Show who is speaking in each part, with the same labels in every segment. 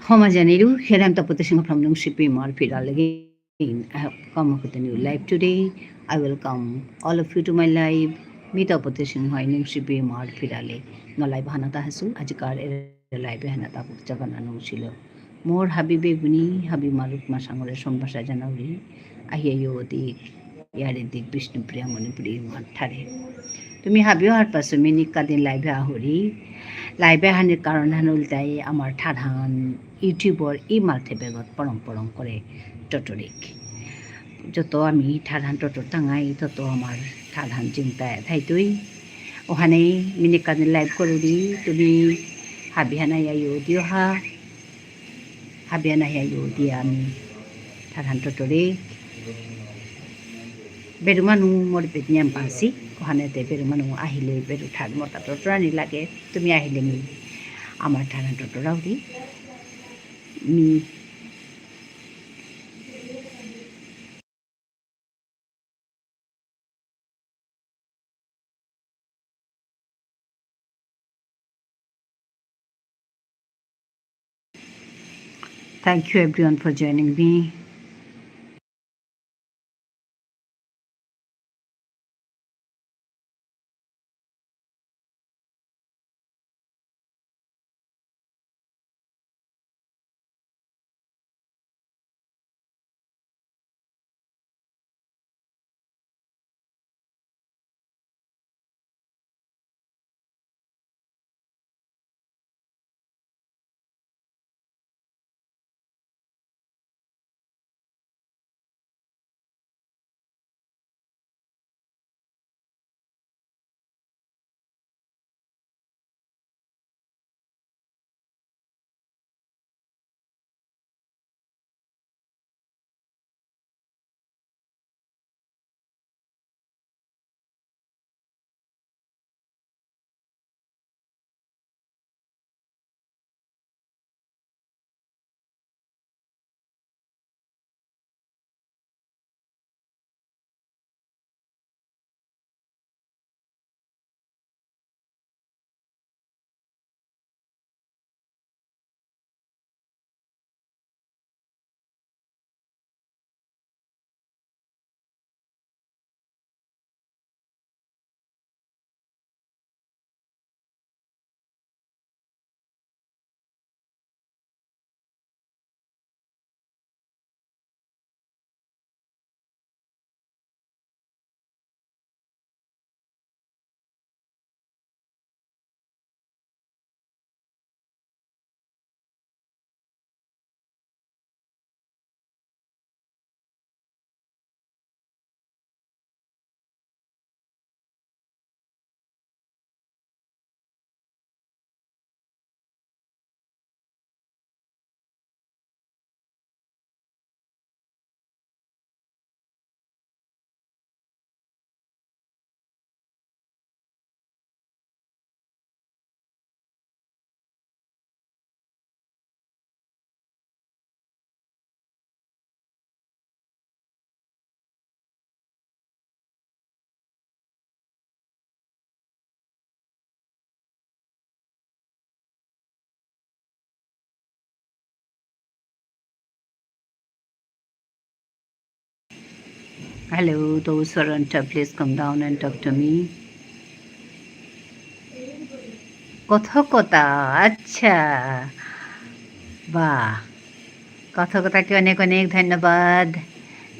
Speaker 1: Homajaniru, here I am Tapati Singh from Nungsipi Marpidal again. I have come up with a new live today. I welcome all of you to my live. Me Tapati Singh Hoy Nungsipi Marpidale. No live Hanata Hasu, Ajikar live Hanata Javana Nungsilo. More Habibi Buni, Habi Maruk Masangore Sombasa Janari. I hear you the Yaridik Vishnu Priya Manipuri Matare. তুমি হাবিও হাত পাইছো মিনিকা দিন লাইভে আহৰি লাইভে হানিৰ কাৰণ হানুল তাই আমাৰ ঠাধান ইউটিউবৰ ই মাল্থে বেগত পৰম পৰম কৰে টটৰিক যত আমি ঠাধান টটর টাঙাই তত আমার ঠাধান চিন্তায় থাইতুই ওখানে মিনিকা দিন লাইভ করুরি তুমি হাবি হানাই আইও দিও হাবি হানাই আইও দিয়া আমি ঠাধান টটরিক বেরুমানু মোর পেটিয়াম পাঁচি ওখানেতে বেরুমানু আহিলে বেরু ঠাড মতা টটরানি লাগে তুমি আহিলে মি আমার ঠাডা টটরাউরি me Thank you everyone for joining me. Hello, those who are on top, please come down and talk to me. কথকতা আচ্ছা বাহ কথকতাকে অনেক অনেক ধন্যবাদ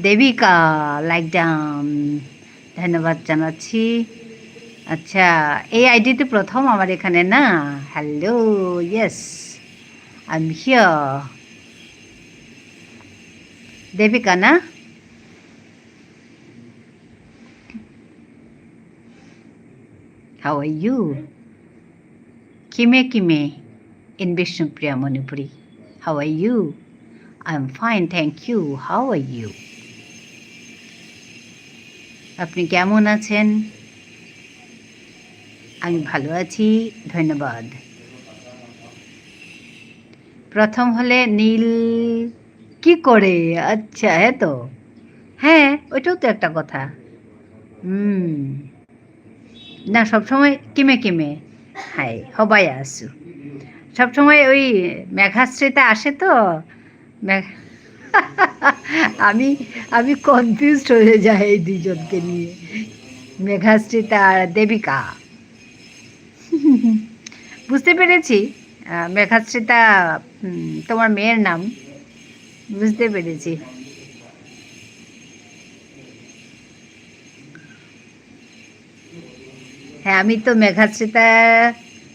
Speaker 1: দেবিকা লাইক ডাউন ধন্যবাদ জানাচ্ছি আচ্ছা এই আইডিতে প্রথম আমার এখানে না hello yes I am here Devika না how are you Kime in Vishnupriya Manipuri. How are you? I'm fine, thank you. How are you? আপনি কেমন আছেন? আমি ভালো আছি, ধন্যবাদ। প্রথম হলে নীল কি করে? আচ্ছা হ্যাঁ তো হ্যাঁ ওইটাও তো একটা কথা না সবসময় কিমে হাই হবাই আসু সবসময় ওই মেঘাশ্রীতে আসে তো আমি আমি কনফিউজড হয়ে যাই এই দুজনকে নিয়ে, মেঘাশ্রীতা আর দেবিকা। বুঝতে পেরেছি মেঘাশ্রীতা তোমার মেয়ের নাম, বুঝতে পেরেছি। হ্যাঁ, আমি তো মেঘাশ্রীতা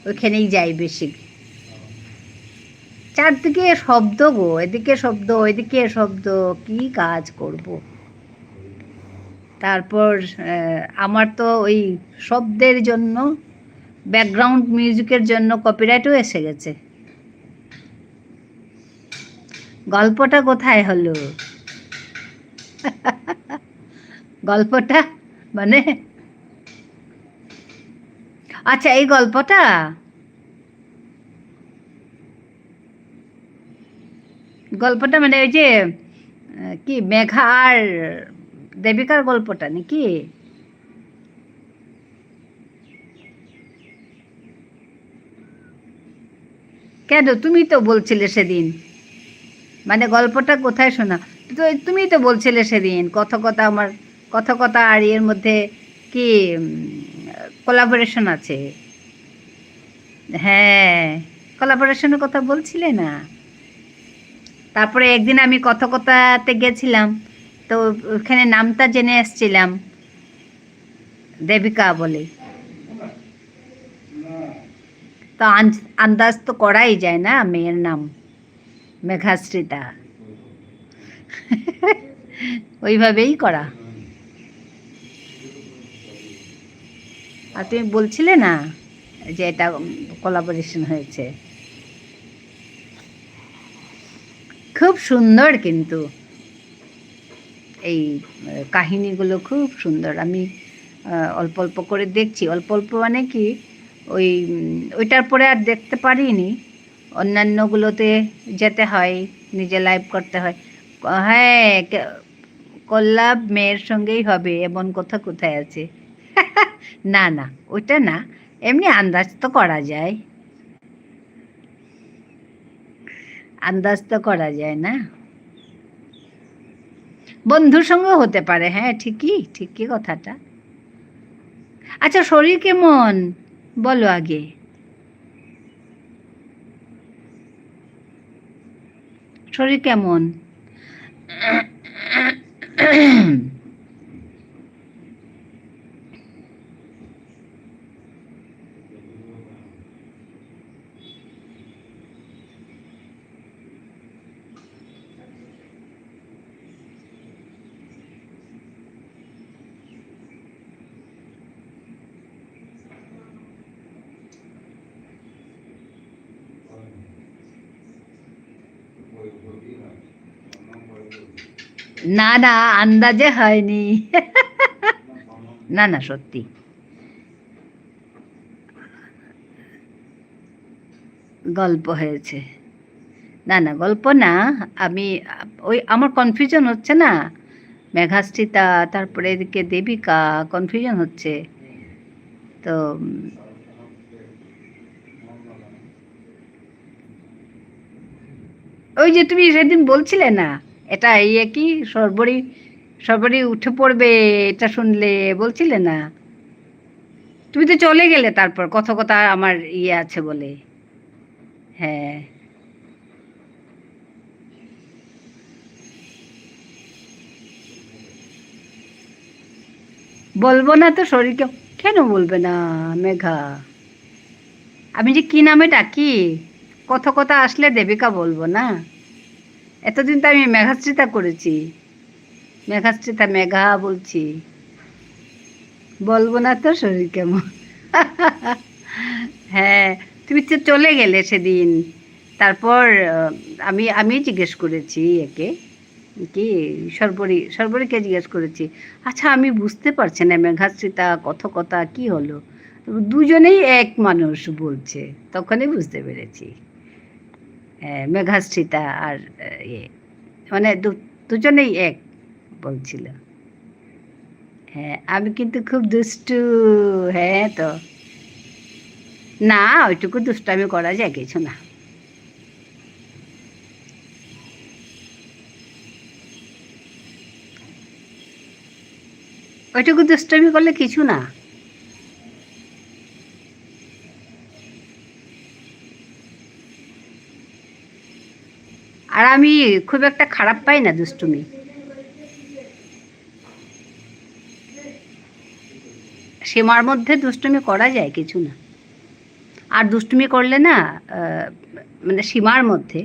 Speaker 1: ওইখানেই যাই বেশি। চারদিকে শব্দ গো, এদিকে শব্দ ওইদিকে শব্দ, কি কাজ করব। তারপর আমার তো ওই শব্দের জন্য, ব্যাকগ্রাউন্ড মিউজিকের জন্য কপিরাইটও এসে গেছে। গল্পটা কোথায় হলো? গল্পটা মানে, আচ্ছা এই গল্পটা মানে ওই যে কি মেঘা আর দেবিকার গল্পটা নাকি? কেন, তুমি তো বলছিলে সেদিন, মানে গল্পটা কোথায় শোনা? তো তুমি তো বলছিলে সেদিন কথকতা, আমার কথকতা আর এর মধ্যে কি কোলাবোরেশন আছে। হ্যাঁ, কোলাবোরেশনের কথা বলছিলে না? তারপরে একদিন আমি কথকতাতে গেছিলাম, তো ওখানে নামটা জেনে এসছিলাম দেবিকা বলে। তো আন্দাজ তো করাই যায় না মেয়ের নাম মেঘাশ্রিতা। ওইভাবেই করা। আর তুমি বলছিলে না যে এটা কোলাবোরেশন হয়েছে। খুব সুন্দর কিন্তু এই কাহিনীগুলো খুব সুন্দর। আমি অল্প অল্প করে দেখছি, অল্প অল্প মানে কি ওই ওইটার পরে আর দেখতে পারিনি, অন্যান্যগুলোতে যেতে হয়, নিজে লাইভ করতে হয়। হ্যাঁ, কল্লাব মেয়ের সঙ্গেই হবে এমন কথা কোথায় আছে? না না, ওইটা না, এমনি আন্দাজ তো করা যায়, আন্দাজ তো করা যায় না। বন্ধুর সঙ্গেও হতে পারে, হ্যাঁ ঠিকই ঠিকই কথাটা। আচ্ছা শরীর কেমন বলো আগে? শরীর কেমন? না না, আন্দাজে হয়নি। না না, সত্যি গল্প হয়েছে। না না, গল্প না। আমি ওই আমার কনফিউশন হচ্ছে না, মেঘাশ্রিতা তারপরে এদিকে দেবিকা, কনফিউশন হচ্ছে তো। ওই যে তুমি সেদিন বলছিলে না, এটা ইয়ে কি সর্বরী, সর্বরী উঠে পড়বে এটা শুনলে, বলছিলে না? তুমি তো চলে গেলে তারপর, কথা কথা আমার ইয়ে আছে বলে। হ্যাঁ, বলবো না তো শরীরকে, কেন বলবে না মেঘা? আমি যে কি নামে ডাকি, কথা কথা আসলে দেবিকা বলবো না? এতদিন তো আমি মেঘাশ্রিতা করেছি, মেঘাশ্রিতা মেঘা বলছি, বলবো না তো শরীর কেমন। হ্যাঁ, তুমি তো চলে গেলে সেদিন। তারপর আমি আমি জিজ্ঞেস করেছি একে, কি সর্বরীকে জিজ্ঞেস করেছি, আচ্ছা আমি বুঝতে পারছি না মেঘাশ্রিতা কথকতা কি হলো, দুজনেই এক মানুষ বলছে, তখনই বুঝতে পেরেছি মেঘাশ্রিতা আর ইয়ে মানে দুজনেই এক বলছিল। হ্যাঁ, আমি কিন্তু খুব দুষ্টু। হ্যাঁ তো, না ওইটুকু দুষ্টামি করা যায় কিছু না। ওইটুকু দুষ্টমি করলে কিছু না। আর আমি খুব একটা খারাপ পাই না দুষ্টুমি। সীমার মধ্যে দুষ্টুমি করা যায়, কিছু না। আর দুষ্টুমি করলে না, মানে সীমার মধ্যে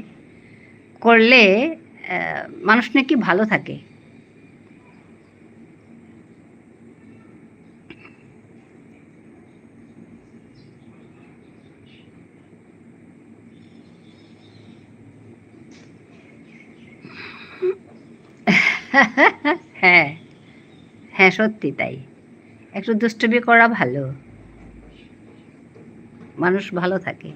Speaker 1: করলে মানুষ নাকি ভালো থাকে। হ্যাঁ, হ্যাঁ, সত্যি তাই। একটু দুষ্টুমি করা ভালো, মানুষ ভালো থাকে।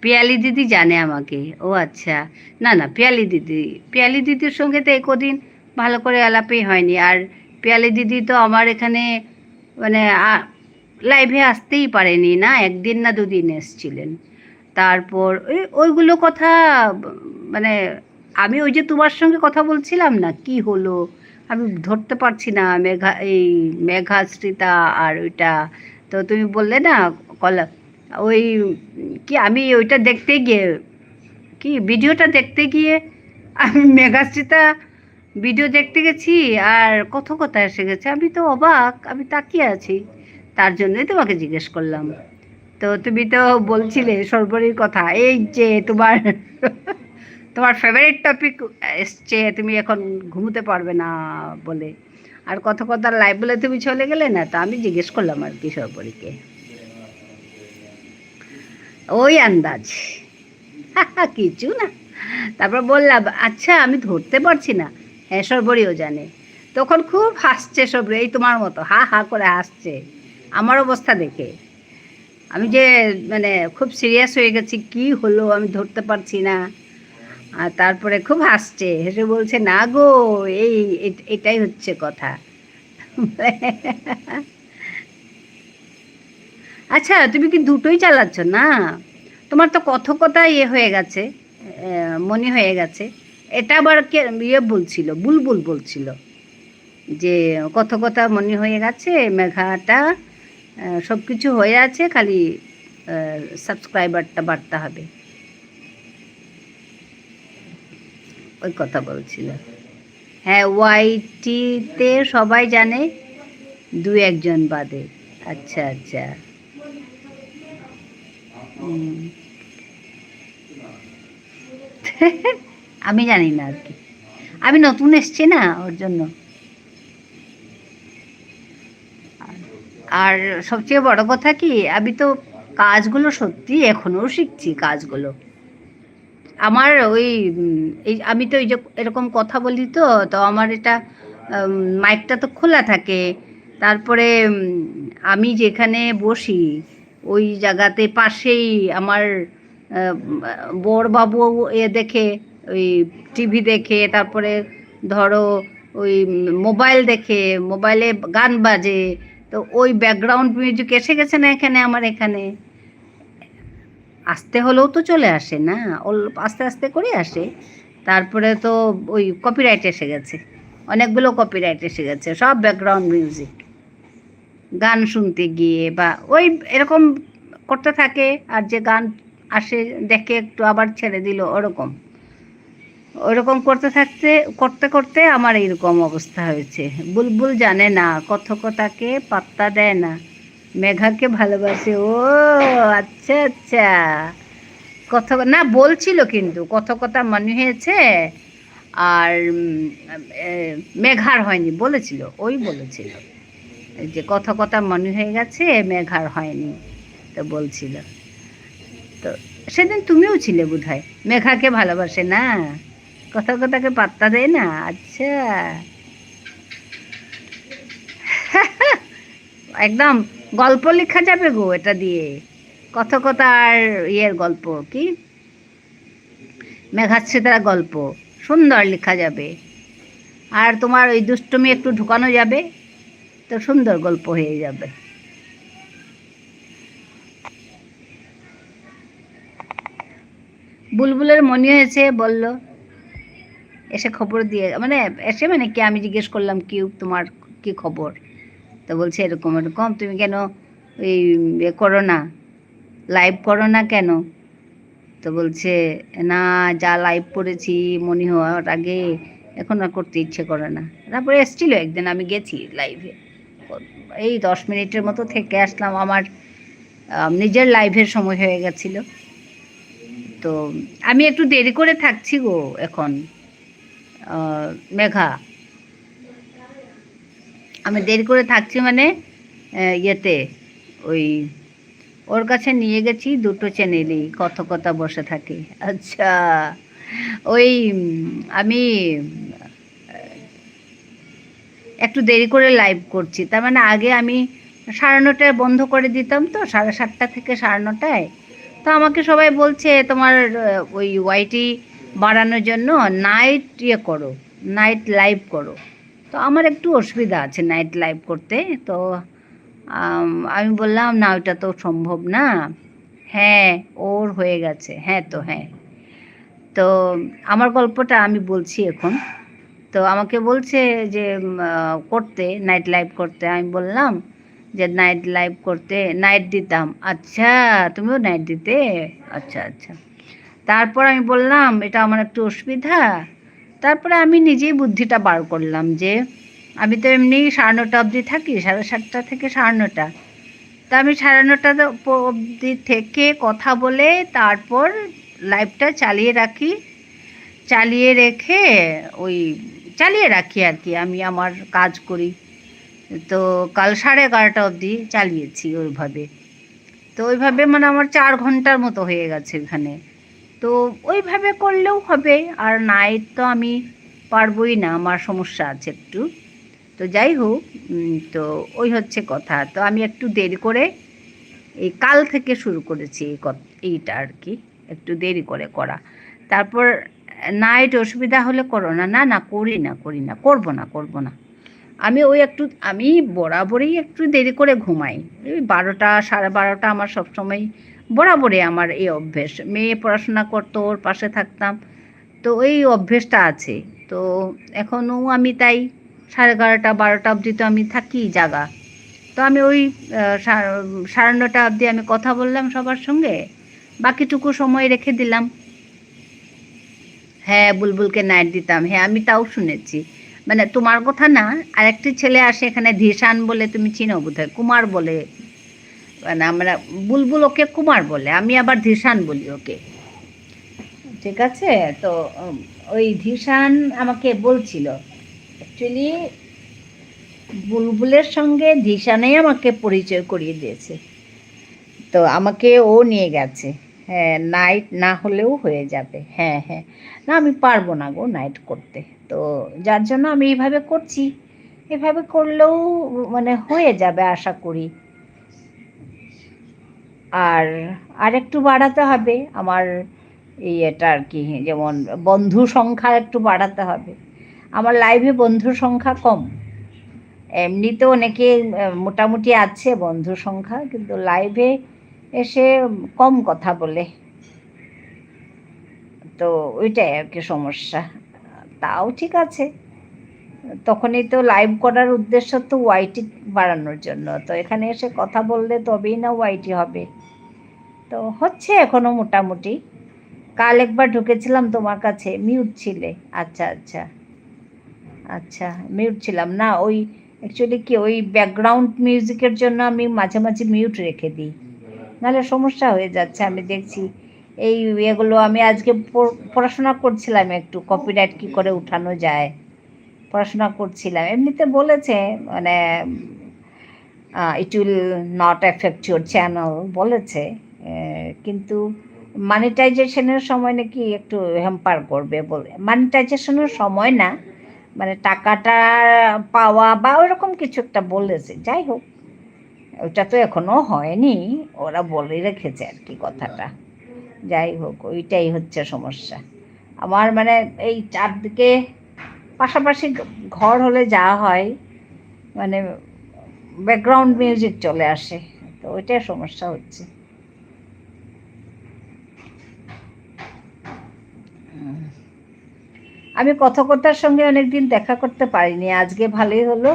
Speaker 1: পিয়ালি দিদি জানে আমাকে। ও আচ্ছা। না না, পিয়ালি দিদির সঙ্গে তো এই কদিন ভালো করে আলাপই হয়নি। আর পিয়ালি দিদি তো আমার এখানে মানে লাইভে আসতেই পারেনি না, একদিন না দুদিন এসছিলেন। তারপর ওইগুলো কথা মানে আমি ওই যে তোমার সঙ্গে কথা বলছিলাম না, কি হলো আমি ধরতে পারছি না, মেঘাশ্রিতা আর ওইটা। তো তুমি বললে না কলা, ওই কি আমি ওইটা দেখতে গিয়ে, কি ভিডিওটা দেখতে গিয়ে আমি মেঘাশ্রিতা ভিডিও দেখতে গেছি আর কথকতা এসে গেছে। আমি তো অবাক, আমি তাকিয়ে আছি, তার জন্যই তোমাকে জিজ্ঞেস করলাম। তো তুমি তো বলছিলে সর্বরীর কথা, এই যে তোমার তোমার ফেভারিট টপিক এসছে, তুমি এখন ঘুমোতে পারবে না বলে, আর কথকতার লাইভ বলে তুমি চলে গেলে না, তো আমি জিজ্ঞেস করলাম আর কি সর্বরীকে, ওই আন্দাজ। কিছু না। তারপর বললাম আচ্ছা আমি ধরতে পারছি না। হ্যাঁ, সর্বরীও জানে। তখন খুব হাসছে সর্বরী, এই তোমার মতো হা হা করে হাসছে আমার অবস্থা দেখে। আমি যে মানে খুব সিরিয়াস হয়ে গেছি, কি হলো আমি ধরতে পারছি না। আর তারপরে খুব হাসছে, হেসে বলছে না গো, এই এটাই হচ্ছে কথা। আচ্ছা তুমি কি দুটোই চালাচ্ছ না? তোমার তো কথকতা হয়ে গেছে, মনে হয়ে গেছে। এটা আবার কে বলছিল, বুলবুল বলছিল যে কথকতা মনে হয়ে গেছে, মেঘাটা সব কিছু হয়ে আছে, খালি সাবস্ক্রাইবারটা বাড়তে হবে, ওই কথা বলছিল। হ্যাঁ, ওয়াইটিতে সবাই জানে, দু একজন বাদে। আচ্ছা আচ্ছা। আমি জানি না আর কি, আমি নতুন এসছি না ওর জন্য। আর সবচেয়ে বড় কথা কি, আমি তো কাজগুলো সত্যি এখনও শিখছি কাজগুলো। আমার ওই এই আমি তো এই যে এরকম কথা বলি, তো তো আমার এটা মাইকটা তো খোলা থাকে। তারপরে আমি যেখানে বসি ওই জায়গাতে পাশেই আমার বড়বাবু দেখে, ওই টিভি দেখে, তারপরে ধরো ওই মোবাইল দেখে, মোবাইলে গান বাজে, তো ওই ব্যাকগ্রাউন্ড মিউজিক এসে গেছে না এখানে, আমার এখানে আসতে হলেও তো চলে আসে না, আস্তে আস্তে করে আসে। তারপরে তো ওই কপিরাইট এসে গেছে, অনেকগুলো কপিরাইট এসে গেছে, সব ব্যাকগ্রাউন্ড মিউজিক গান শুনতে গিয়ে বা ওই এরকম করতে থাকে। আর যে গান আসে দেখে একটু আবার ছেড়ে দিল, ওরকম ওরকম করতে থাকতে করতে করতে আমার এইরকম অবস্থা হয়েছে। বুলবুল জানে না, কথকতাকে পাত্তা দেয় না, মেঘাকে ভালোবাসে। ও আচ্ছা আচ্ছা। কথা না বলছিল, কিন্তু কথকতা মনে হয়েছে আর মেঘার হয়নি বলেছিল, ওই বলেছিল যে কথকতা মনে হয়ে গেছে, মেঘার হয়নি, তো বলছিল। তো সেদিন তুমিও ছিলে বোধহয়, মেঘাকে ভালোবাসে না, কথকতাকে পাত্তা দেয় না। আচ্ছা। একদম গল্প লেখা যাবে গো এটা দিয়ে, কথকতা আর গল্প, কি মেঘাচ্ছেদার গল্প সুন্দর লেখা যাবে। আর তোমার ওই দুষ্টুমি একটু ঢুকানো যাবে, তো সুন্দর গল্প হয়ে যাবে। বুলবুলের মনে হয়েছে, বলল, এসে খবর দিয়ে মানে এসে মানে কি, আমি জিজ্ঞেস করলাম কি তোমার কি খবর, তো বলছে এরকম এরকম, তুমি কেন ওই করো না, লাইভ করো না কেন? তো বলছে না, যা লাইভ করেছি মনে হওয়ার আগে এখন আর করতে ইচ্ছে করে না। তারপরে এসছিল একদিন, আমি গেছি লাইভে, এই 10 মিনিটের মতো থেকে আসলাম। আমার নিজের লাইভের সময় হয়ে গেছিল। তো আমি একটু দেরি করে থাকছি গো এখন, মেঘা। আমি দেরি করে থাকছি মানে ইয়েতে ওই ওর কাছে নিয়ে গেছি দুটো চ্যানেলই, কথা বসে থাকে। আচ্ছা, ওই আমি একটু দেরি করে লাইভ করছি, তার মানে আগে আমি 9:30টায় বন্ধ করে দিতাম, তো 7:30 থেকে 9:30। তো আমাকে সবাই বলছে তোমার ওই ওয়াইটি বাড়ানোর জন্য নাইট করো, নাইট লাইভ করো। তো আমার একটু অসুবিধা আছে নাইট লাইভ করতে। তো আমি বললাম না, ওইটা তো সম্ভব না। হ্যাঁ, ওর হয়ে গেছে। হ্যাঁ, তো হ্যাঁ, তো আমার গল্পটা আমি বলছি এখন। তো আমাকে বলছে যে করতে, নাইট লাইভ করতে। আমি বললাম যে নাইট লাইভ করতে নাইট দিতাম। আচ্ছা, তুমিও নাইট দিতে? আচ্ছা আচ্ছা। তারপর আমি বললাম এটা আমার একটু অসুবিধা। তারপরে আমি নিজেই বুদ্ধিটা বার করলাম যে আমি তো এমনি 9:30 অবধি থাকি, 7:30 থেকে 9:30। তা আমি 9:30 অবধি থেকে কথা বলে তারপর লাইভটা চালিয়ে রাখি, চালিয়ে রেখে ওই চালিয়ে রাখি আর কি, আমি আমার কাজ করি। তো কাল 11:30 অবধি চালিয়েছি ওইভাবে। তো ওইভাবে মানে আমার 4 ঘন্টার মতো হয়ে গেছে এখানে। তো ওইভাবে করলেও হবে। আর নাইট তো আমি পারবই না, আমার সমস্যা আছে একটু। তো যাই হোক, তো ওই হচ্ছে কথা। তো আমি একটু দেরি করে এই কাল থেকে শুরু করেছি এইটা আর কি, একটু দেরি করে করা। তারপর নাইট অসুবিধা হলে করো না, না না করি না, করি না, করবো না, করবো না। আমি ওই একটু, আমি বরাবরই একটু দেরি করে ঘুমাই। ওই 12টা 12:30 আমার সবসময় বরাবরই আমার এই অভ্যেস। মেয়ে পড়াশোনা করতো, ওর পাশে থাকতাম, তো ওই অভ্যেসটা আছে। তো এখনও আমি তাই 11:30 12টা অবধি তো আমি থাকি জাগা। তো আমি ওই 9:30 অবধি আমি কথা বললাম সবার সঙ্গে, বাকিটুকু সময় রেখে দিলাম। হ্যাঁ, বুলবুলকে নাইট দিতাম, হ্যাঁ আমি তাও শুনেছি। মানে তোমার কথা না, আরেকটি ছেলে আসে এখানে, ধীশান বলে, তুমি চিনো বোধহয়, কুমার বলে। মানে আমরা বুলবুল ওকে কুমার বলে, আমি আবার ধীশান বলি ওকে। ঠিক আছে? তো ওই ধীশান আমাকে বলছিল, অ্যাকচুয়ালি বুলবুলের সঙ্গে ধীশানেই আমাকে পরিচয় করিয়ে দিয়েছে। তো আমাকে ও নিয়ে গেছে। হ্যাঁ, নাইট না হলেও হয়ে যাবে। হ্যাঁ হ্যাঁ, না আমি পারবো না গো নাইট করতে। তো যার জন্য আমি এইভাবে করছি, এভাবে করলেও মানে হয়ে যাবে আশা করি। আর আর একটু বাড়াতে হবে আমার এটা আর কি, যেমন বন্ধু সংখ্যা একটু বাড়াতে হবে। আমার লাইভে বন্ধুর সংখ্যা কম। এমনিতে অনেকে মোটামুটি আছে বন্ধুর সংখ্যা, কিন্তু লাইভে এসে কম কথা বলে। তো ওইটাই আর কি সমস্যা। তাও ঠিক আছে, তখনই তো লাইভ করার উদ্দেশ্য তো ওয়াইটি বাড়ানোর জন্য। তো এখানে এসে কথা বললে তবেই না ওয়াইটি হবে। তো হচ্ছে এখনো মোটামুটি। কাল একবার ঢুকেছিলাম তোমার কাছে, মিউট ছিলে। আচ্ছা আচ্ছা আচ্ছা, মিউট ছিলাম না। ওই অ্যাকচুয়ালি কি, ওই ব্যাকগ্রাউন্ড মিউজিকের জন্য আমি মাঝে মাঝে মিউট রেখে দিই, নাহলে সমস্যা হয়ে যাচ্ছে। আমি দেখছি এই এগুলো, আমি আজকে পড়াশোনা করছিলাম একটু, কপিরাইট কী করে উঠানো যায় পড়াশোনা করছিলাম। এমনিতে বলেছে মানে it will not effect your channel বলেছে, কিন্তু মানিটাইজেশনের সময় নাকি একটু হ্যাম্পার করবে বলে। মানিটাইজেশনের সময় না, মানে টাকাটা পাওয়া বা ওরকম কিছু একটা বলেছে। যাই হোক, ওটা তো এখনও হয়নি, ওরা বলে রেখেছে আর কি কথাটা। যাই হোক, ওইটাই হচ্ছে সমস্যা আমার। মানে এই চারদিকে পাশাপাশি ঘর হলে যা হয়, মানে ব্যাকগ্রাউন্ড মিউজিক চলে আসে, তো ওইটাই সমস্যা হচ্ছে। আমি কথকতার সঙ্গে অনেকদিন দেখা করতে পারিনি, আজকে ভালোই হলো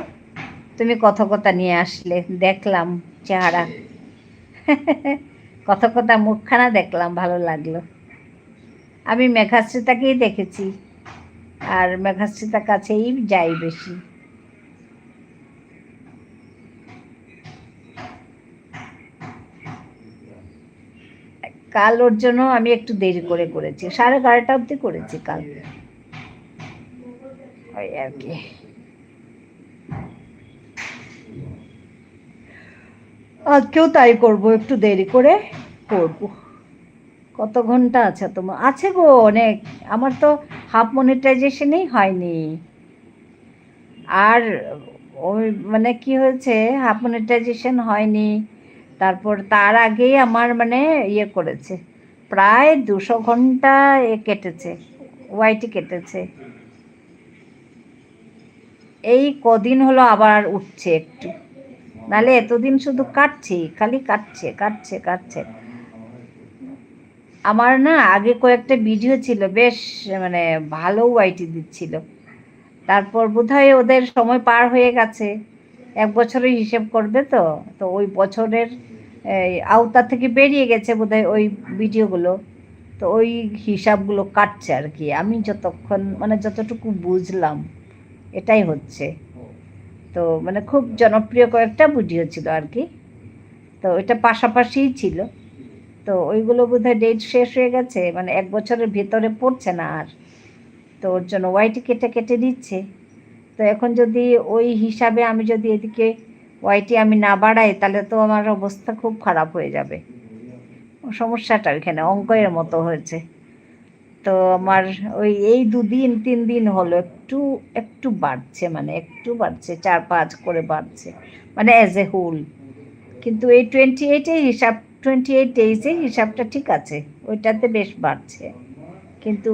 Speaker 1: তুমি কথকতা নিয়ে আসলে, দেখলাম চেহারা কথকতা মুখখানা দেখলাম, ভালো লাগলো। আমি মেঘাশ্রিতাকেই দেখেছি, আর মেঘাশ্রিতার কাছেই যাই বেশি। কাল ওর জন্য আমি একটু দেরি করে করেছি, 11:30 অবধি করেছি কাল, ওই আর কি। আজকেও তাই করব, একটু দেরি করে করব। কত ঘন্টা আছে তোমার? আছে গো অনেক, আমার তো হাফ মনিটাইজেশনই হয়নি। আর ওই মানে কি হয়েছে, হাফ মনিটাইজেশন হয়নি, তারপর তার আগেই আমার মানে ইয়ে করেছে, প্রায় 200 ঘন্টা কেটেছে, ওয়াইটি কেটেছে। এই কদিন হলো আবার উঠছে একটু, নালে এতদিন শুধু কাটছে, খালি কাটছে কাটছে কাটছে। আমার না আগে কয়েকটা ভিডিও ছিল বেশ মানে ভালো ওয়াইটি দিচ্ছিল, তারপর বোধহয় ওদের সময় পার হয়ে গেছে, 1 বছরের হিসেব করবে, তো তো ওই বছরের আওতা থেকে বেরিয়ে গেছে বোধহয় ওই ভিডিওগুলো, তো ওই হিসাবগুলো কাটছে আর কি। আমি যতক্ষণ মানে যতটুকু বুঝলাম এটাই হচ্ছে। তো মানে খুব জনপ্রিয় কয়েকটা ভিডিও ছিল আর কি, তো ওইটা পাশাপাশিই ছিল, তো ওইগুলো বোধহয় ডেট শেষ হয়ে গেছে, মানে 1 বছরের ভেতরে পড়ছে না আর, তো ওর জন্য ওয়াইটি কেটে কেটে দিচ্ছে। তো এখন যদি ওই হিসাবে আমি যদি এদিকে ওয়াইটি আমি না বাড়াই, তাহলে তো আমার অবস্থা খুব খারাপ হয়ে যাবে। সমস্যাটা ওইখানে অঙ্কের মতো হয়েছে। তো আমার ওই এই 2-3 দিন হলো একটু একটু বাড়ছে, মানে একটু বাড়ছে, 4-5 করে বাড়ছে, মানে অ্যাজ এ হোল। কিন্তু এই 28-এ হিসাব, 28 ডেজে হিসাবটা ঠিক আছে, ওইটাতে বেশ বাড়ছে। কিন্তু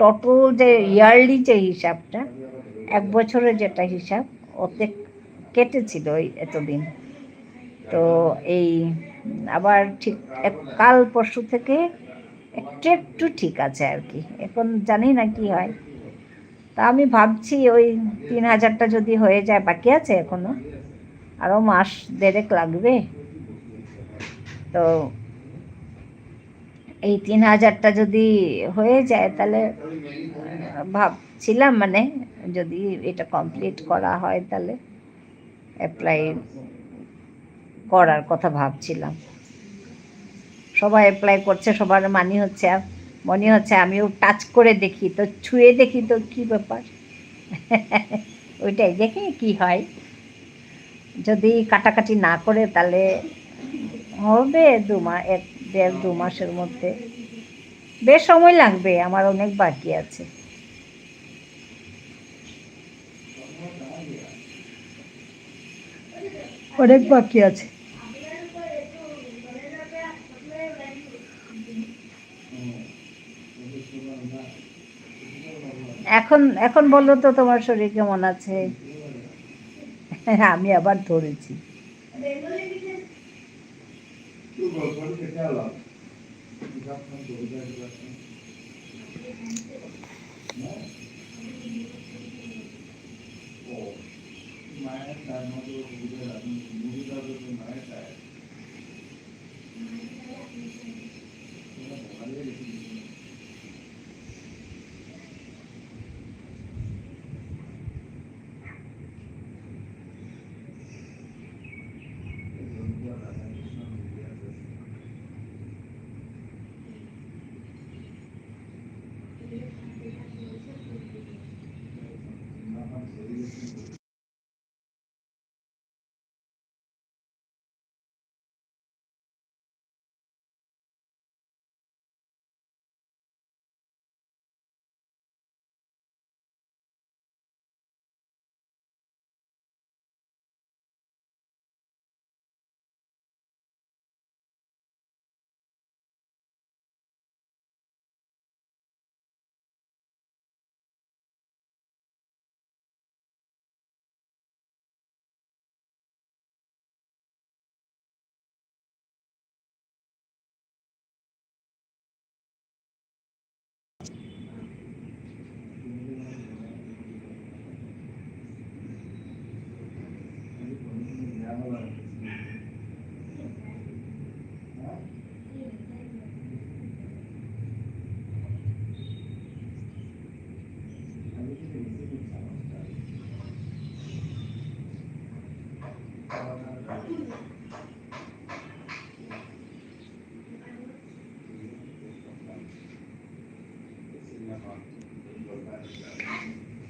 Speaker 1: টোটাল যে ইয়ারলি যে হিসাবটা, 1 বছরের যেটা হিসাব, ওতে কেটেছিল ওই এতদিন। তো এই আবার ঠিক কাল পরশু থেকে একটু একটু ঠিক আছে আর কি, এখন জানি না কি হয়। তা আমি ভাবছি ওই 3000টা যদি হয়ে যায়, বাকি আছে এখনো, আরও মাস দেড়েক লাগবে, তো এই 3000টা যদি হয়ে যায় তাহলে ভাবছিলাম মানে যদি এটা কমপ্লিট করা হয় তাহলে অ্যাপ্লাই করার কথা ভাবছিলাম। সবাই অ্যাপ্লাই করছে, সবার মনে হচ্ছে আমিও টাচ করে দেখি তো, ছুঁয়ে দেখি তো কি ব্যাপার ওইটাই দেখি কি হয়। যদি কাটাকাটি না করে তাহলে হবে 2 মাস, 1-1.5-2 মাসের মধ্যে। বেশ সময় লাগবে, আমার অনেক বাকি আছে। অনেক বাকি আছে। এখন এখন বলো তো তোমার শরীর কেমন আছে? আমি আবার ধরেছি।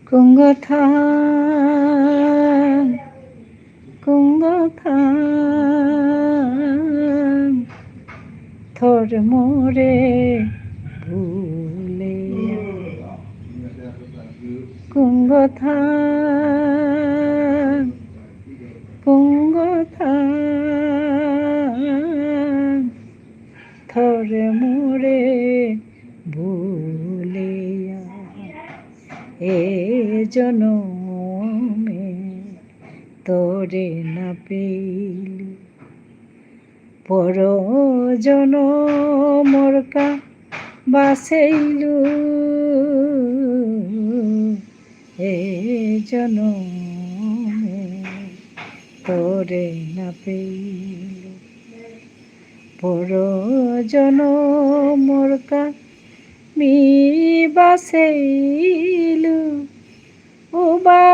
Speaker 1: কুঙ্গথাং কুঙ্গথাং থর মোরে ভুলে কুঙ্গথাং কুঙ্গথাং থর মোরে ভুলিয়া এ জনমে তোরে না পেইলু পর জনমরকা বাসেইলু এ জনমে তোরে না পেইলু পর জনমরকা মি বাসেইলু ও বা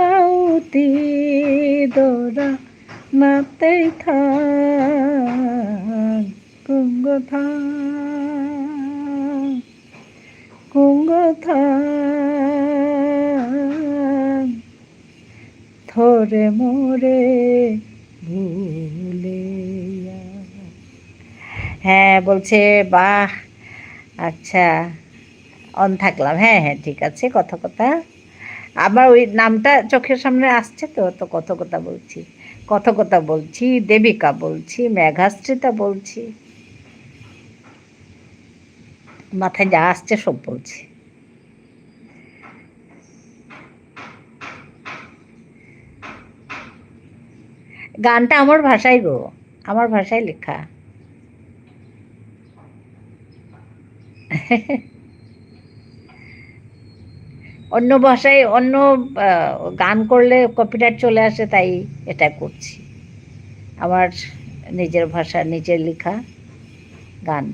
Speaker 1: কাউতি দরা নাতে থাং কুঙ্গথাং থরে মোরে ভুলিয়া। হ্যাঁ বলছে বাহ, আচ্ছা অন থাকলাম। হ্যাঁ হ্যাঁ ঠিক আছে, কথা কথা আমার ওই নামটা চোখের সামনে আসছে তো, তো কথা কথা বলছি, কথা কথা বলছি, দেবিকা বলছি, মেঘাশ্রিতা বলছি, মাথায় যা আসছে সব বলছি। গানটা আমার ভাষায় গো, আমার ভাষায় লেখা। অন্য ভাষায় অন্য গান করলে কপিরাইট চলে আসে, তাই এটা করছি। আমার নিজের ভাষা, নিজের লেখা গান।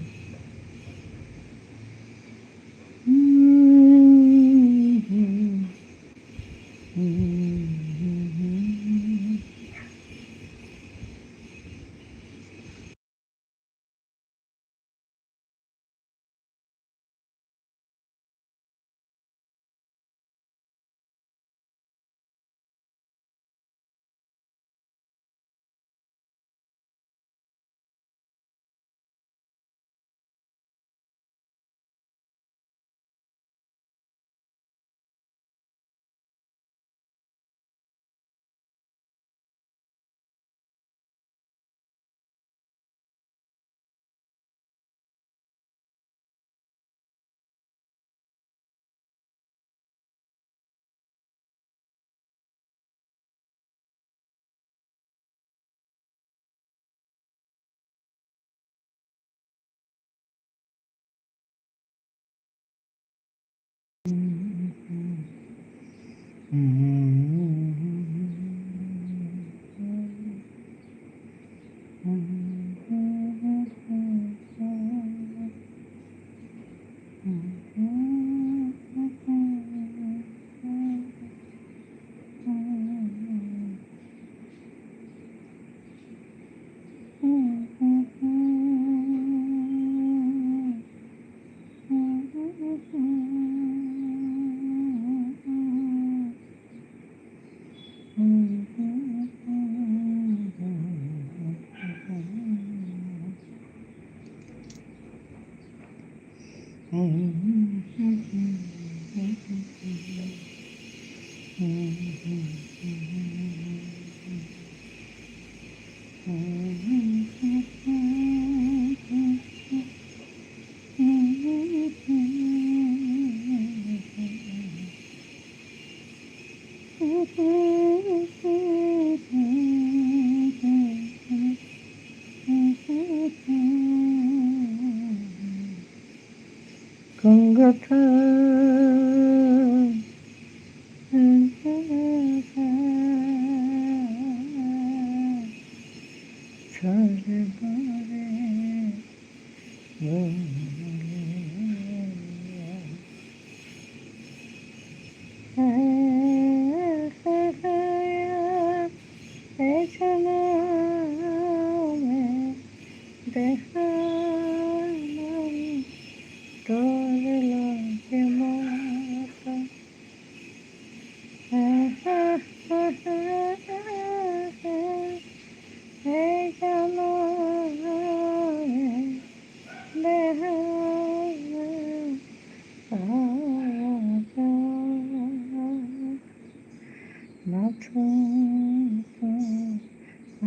Speaker 1: নতুন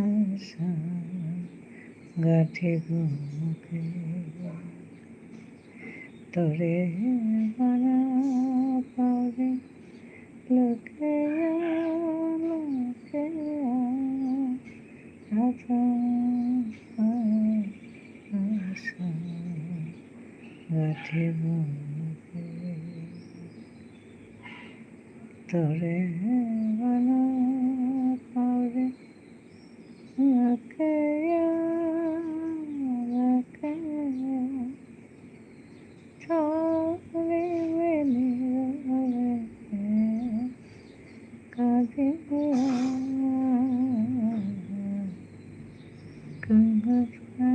Speaker 1: আশা গাঠি বুকে তোরে মানা পাবে লোকে লোকে আশা গাঠি বুকে তোরে মানা পাবে লোকে লোকে চলে মেলে কাঁদে গঙ্গা গঙ্গা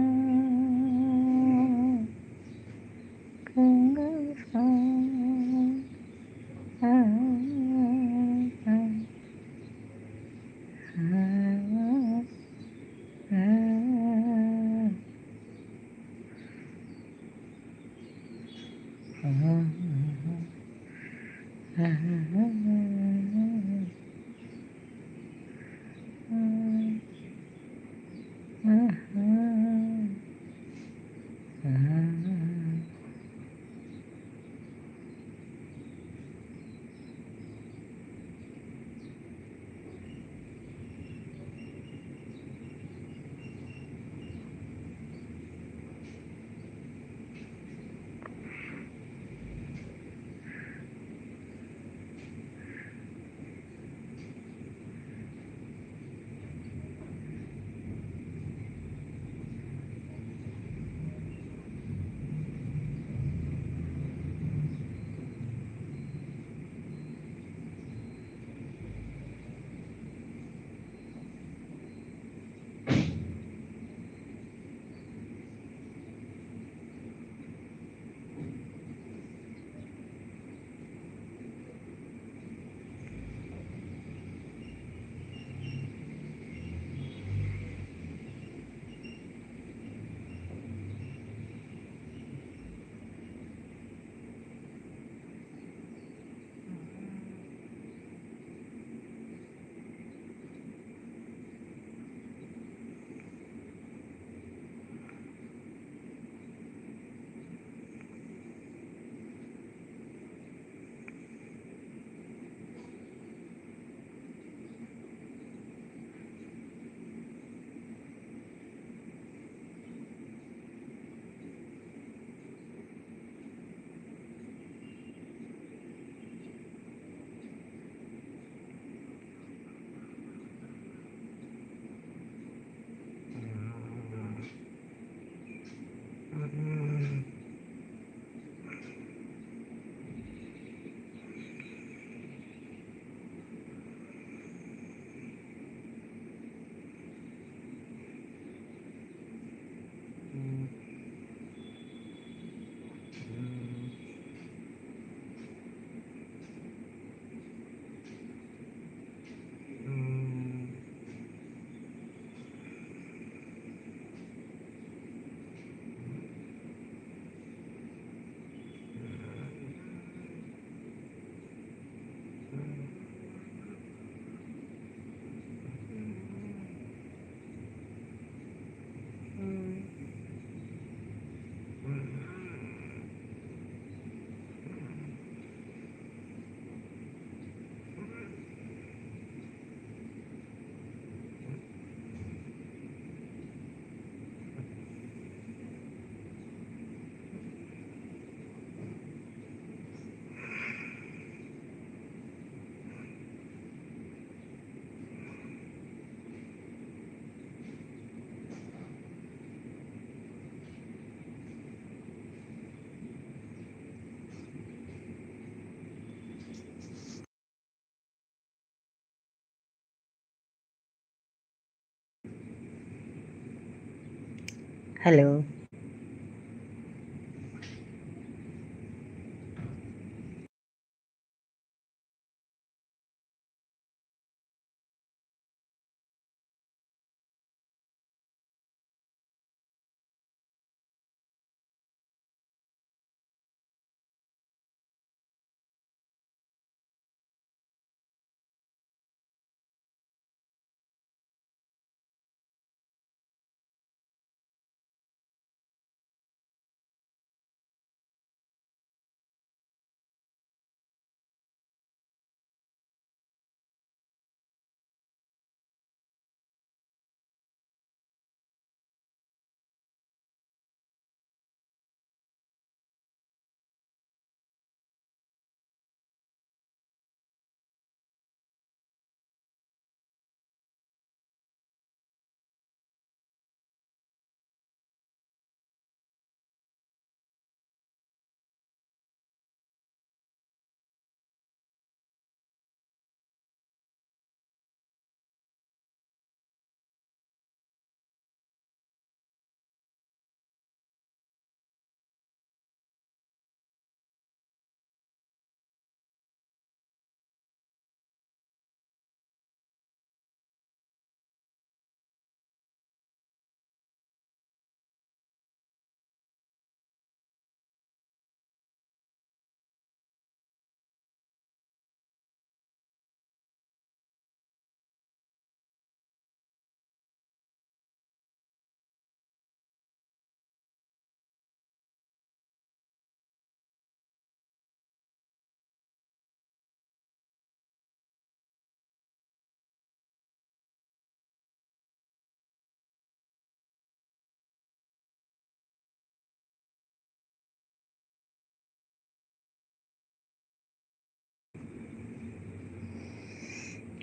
Speaker 1: Hello.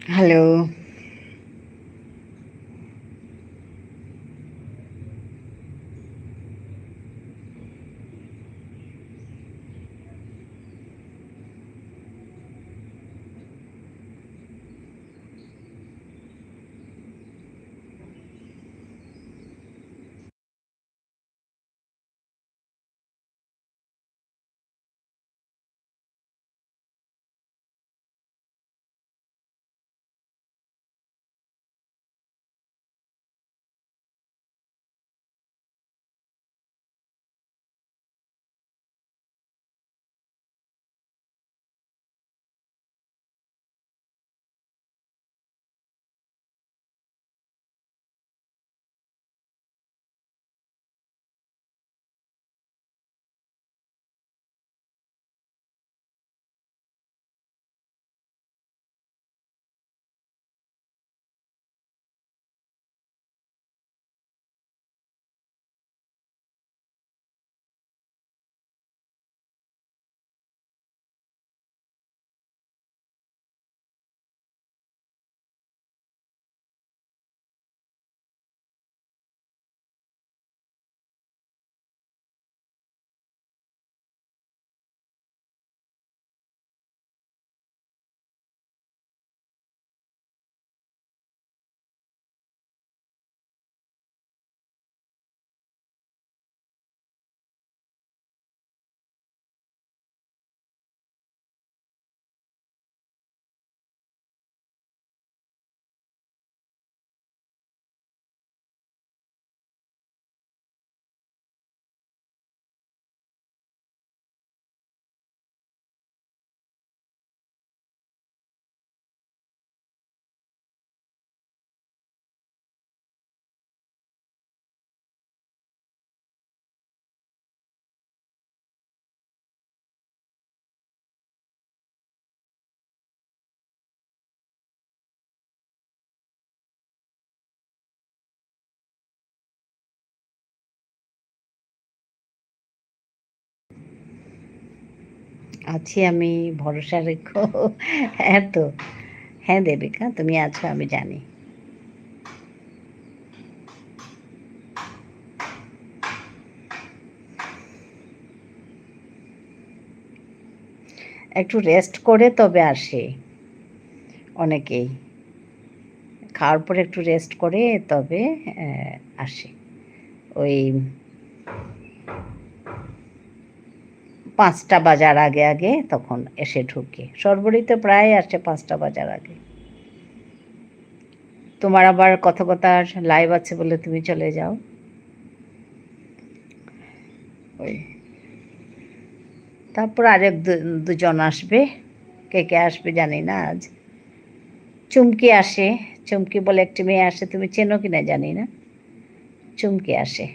Speaker 1: হ্যালো। আছি আমি, ভরসা রেখো। হ্যাঁ তো। হ্যাঁ দেবিকা, তুমি আছো আমি জানি। একটু রেস্ট করে তবে আসে অনেকেই। খাওয়ার পরে একটু রেস্ট করে তবে আসে। ওই ৫টা বাজার আগে আগে তখন এসে ঢুকে। সর্বরই তো প্রায় আসে ৫টা বাজার আগে। তোমার আবার কথকতার লাইভ আছে বলে তুমি চলে যাও। ওই তারপর আরেক দুজন আসবে, কে কে আসবে জানি না আজ। চুমকি আসে, চুমকি বলে একটি মেয়ে আসে, তুমি চেনো কিনা জানি না। চুমকি আসে।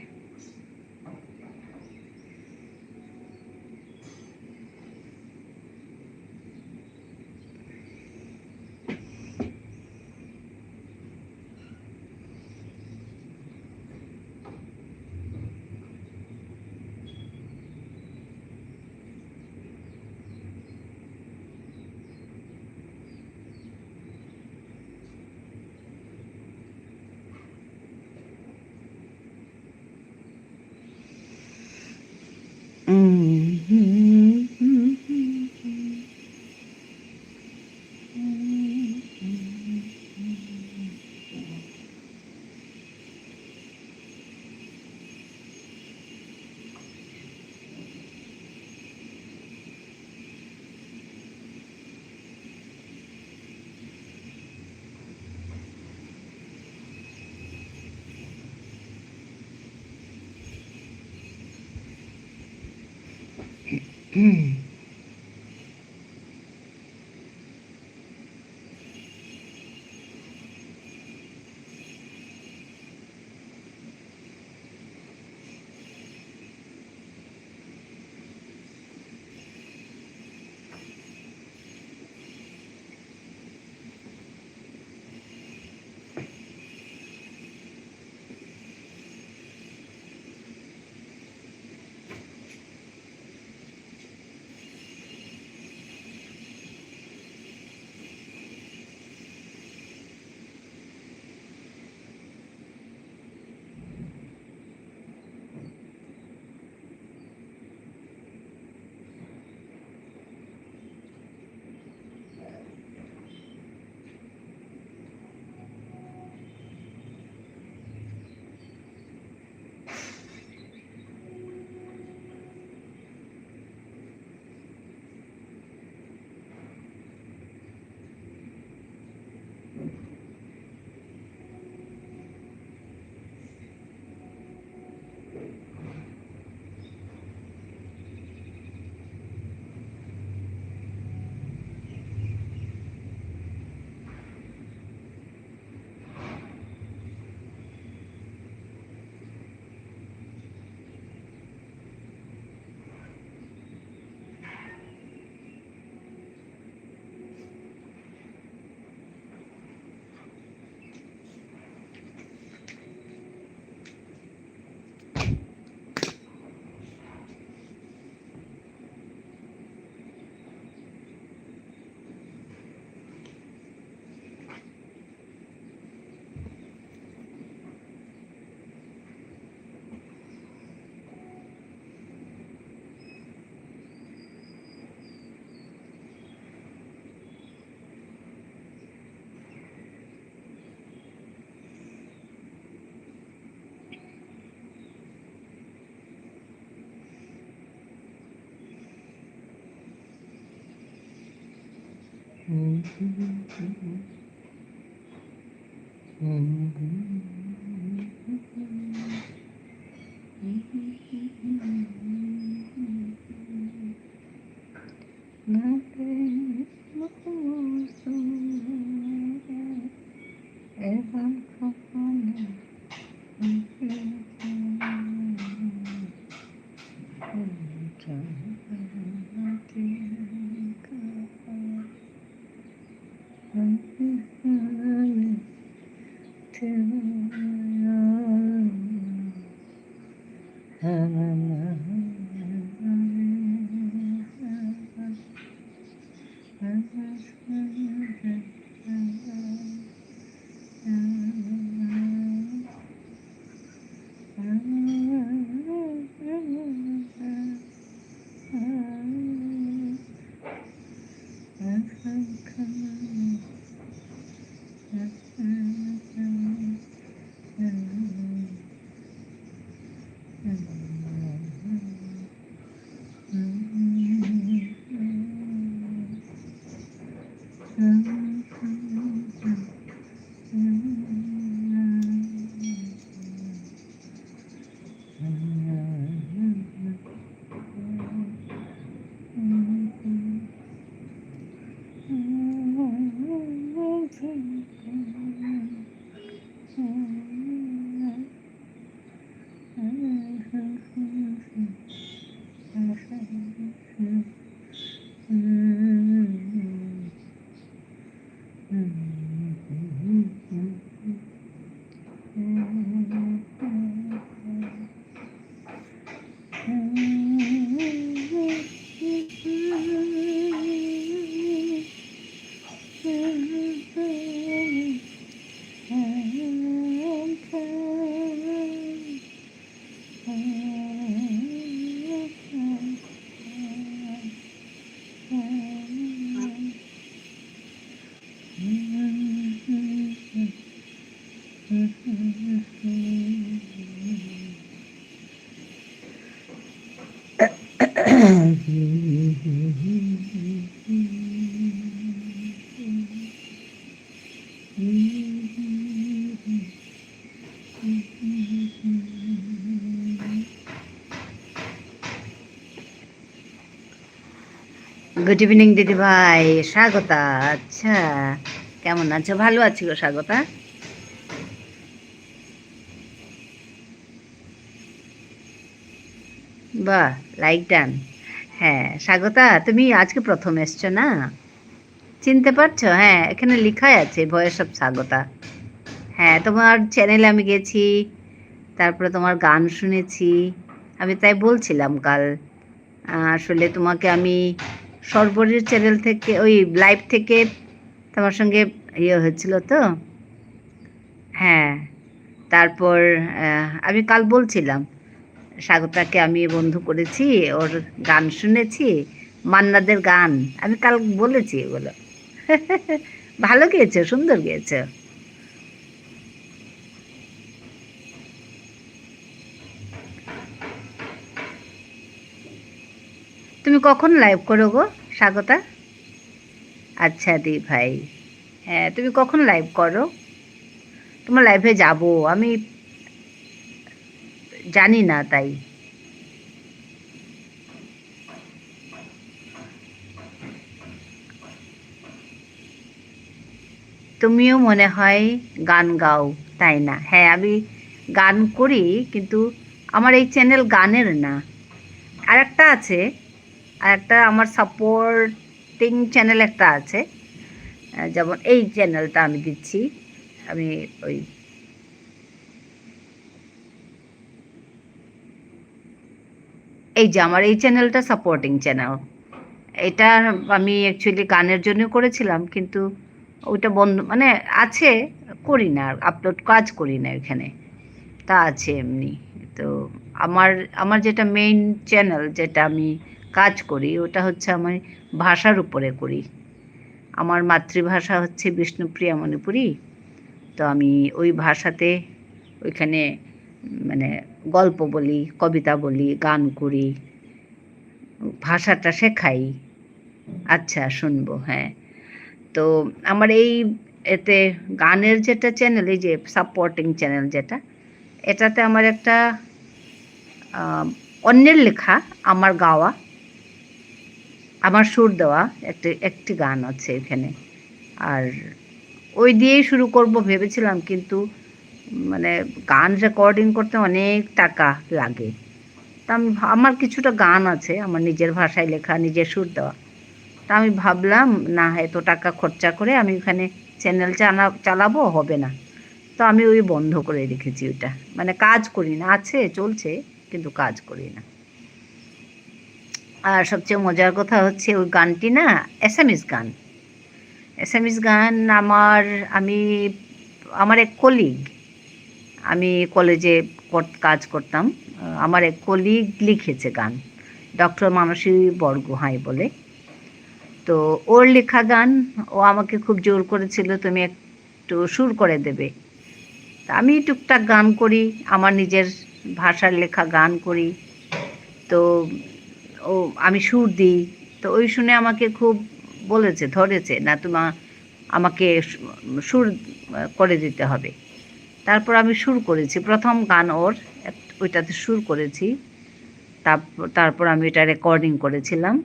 Speaker 1: গুড ইভিনিং দিদি ভাই, স্বাগতা। আচ্ছা, কেমন আছো? ভালো আছি গো স্বাগতা। বাহ, লাইক ডান। হ্যাঁ স্বাগতা, তুমি আজকে প্রথম এসছো না? চিনতে পারছো? হ্যাঁ, এখানে লেখাই আছে ভয়েস অফ স্বাগতা। হ্যাঁ, তোমার চ্যানেলে আমি গেছি, তারপরে তোমার গান শুনেছি। আমি তাই বলছিলাম কাল, আসলে তোমাকে আমি সর্বরীর চ্যানেল থেকে, ওই লাইভ থেকে তোমার সঙ্গে ইয়ে হয়েছিল তো। হ্যাঁ, তারপর আমি কাল বলছিলাম স্বাগতাকে আমি বন্ধু করেছি, ওর গান শুনেছি, মান্নাদের গান আমি কাল বলেছি এগুলো। ভালো গেয়েছো, সুন্দর গেয়েছো। তুমি কখন লাইভ করো গো স্বাগতা? আচ্ছা দি ভাই, হ্যাঁ তুমি কখন লাইভ করো? তোমার লাইভে যাব আমি, জানি না তাই। তুমিও মনে হয় গান গাও, তাই না? হ্যাঁ আমি গান করি, কিন্তু আমার এই চ্যানেল গানের না। আর একটা আছে, আর একটা আমার সাপোর্টিং চ্যানেল একটা আছে, যেমন এই চ্যানেলটা আমি দিচ্ছি। আমি ওই এই যে আমার এই চ্যানেলটা সাপোর্টিং চ্যানেল, এটা আমি অ্যাকচুয়ালি গানের জন্য করেছিলাম, কিন্তু ওইটা বন্ধ, মানে আছে, করি না, আপলোড কাজ করি না এখানে, তা আছে এমনি। তো আমার আমার যেটা মেইন চ্যানেল, যেটা আমি কাজ করি, ওটা হচ্ছে আমি ভাষার উপরে করি। আমার মাতৃভাষা হচ্ছে বিষ্ণুপ্রিয়া মণিপুরী। তো আমি ওই ভাষাতে ওইখানে মানে গল্প বলি, কবিতা বলি, গান করি, ভাষাটা শেখাই। আচ্ছা শুনবো, হ্যাঁ। তো আমার এই এতে গানের যেটা চ্যানেল, এই যে সাপোর্টিং চ্যানেল যেটা, এটাতে আমার একটা অন্যের লেখা, আমার গাওয়া, আমার সুর দেওয়া একটি গান আছে এখানে। আর ওই দিয়েই শুরু করব ভেবেছিলাম, কিন্তু মানে গান রেকর্ডিং করতে অনেক টাকা লাগে। তা আমার কিছুটা গান আছে আমার নিজের ভাষায় লেখা, নিজের সুর দেওয়া। তা আমি ভাবলাম না, এত টাকা খরচা করে আমি ওখানে চ্যানেল চালাবো, হবে না। তো আমি ওই বন্ধ করে রেখেছি ওইটা, মানে কাজ করি না, আছে চলছে কিন্তু কাজ করি না। আর সবচেয়ে মজার কথা হচ্ছে ওই গানটি না এসএমএস গান। এসএমএস গান আমি আমার এক কলিগ, আমি কলেজে কাজ করতাম, আমার এক কলিগ লিখেছে গান, ডক্টর মানসী বরগুহাই বলে। তো ওর লেখা গান, ও আমাকে খুব জোর করেছিল তুমি একটু সুর করে দেবে। তা আমি টুকটাক গান করি, আমার নিজের ভাষার লেখা গান করি। তো ও আমি সুর দিই। তো ওই শুনে আমাকে খুব বলেছে, ধরেছে, না আমাকে সুর করে দিতে হবে। তারপর আমি সুর করেছি, প্রথম গান ওর, ওইটাতে সুর করেছি। তারপর আমি এটা রেকর্ডিং করেছিলাম।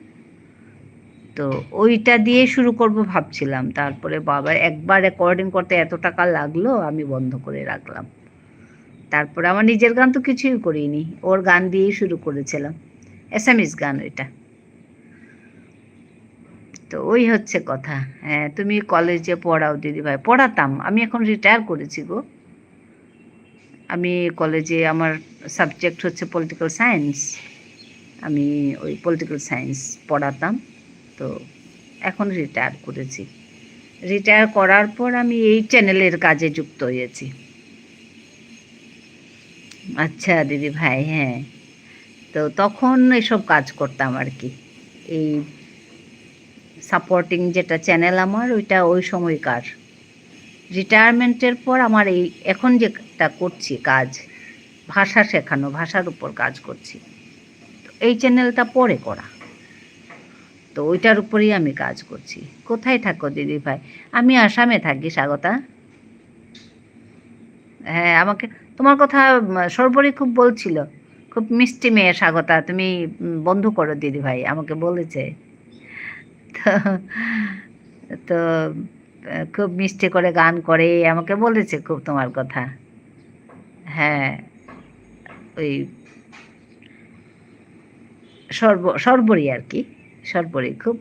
Speaker 1: তো ওইটা দিয়ে শুরু করব ভাবছিলাম, তারপরে বাবা একবার রেকর্ডিং করতে এত টাকা লাগলো, আমি বন্ধ করে রাখলাম। তারপরে আমার নিজের গান তো কিছুই করিনি, ওর গান দিয়েই শুরু করেছিলাম, এসএমএস গান ওইটা। তো ওই হচ্ছে কথা। হ্যাঁ, তুমি কলেজে পড়াও দিদিভাই? পড়াতাম, আমি এখন রিটায়ার করেছি গো। আমি কলেজে, আমার সাবজেক্ট হচ্ছে পলিটিক্যাল সায়েন্স, আমি ওই পলিটিক্যাল সায়েন্স পড়াতাম। তো এখন রিটায়ার করেছি। রিটায়ার করার পর আমি এই চ্যানেলের কাজে যুক্ত হয়েছি। আচ্ছা দিদি ভাই, হ্যাঁ। তো তখন এসব কাজ করতাম আর কি, এই সাপোর্টিং যেটা চ্যানেল আমার, ওইটা ওই সময়কার। রিটায়ারমেন্টের পর আমার এই এখন যেটা করছি কাজ, ভাষা শেখানো, ভাষার উপর কাজ করছি। তো এই চ্যানেলটা পরে করা, তো ওইটার উপরেই আমি কাজ করছি। কোথায় থাকো দিদি ভাই? আমি আসামে থাকি, স্বাগতা। হ্যাঁ, আমাকে তোমার কথা সর্বরী খুব বলছিল, খুব মিষ্টি মেয়ে স্বাগতা, তুমি বন্ধু করো দিদি ভাই, আমাকে বলেছে। তো তো খুব মিষ্টি করে গান করে আমাকে বলেছে খুব তোমার কথা। হ্যাঁ, ওই সর্বরী আর কি, সর্বরী খুব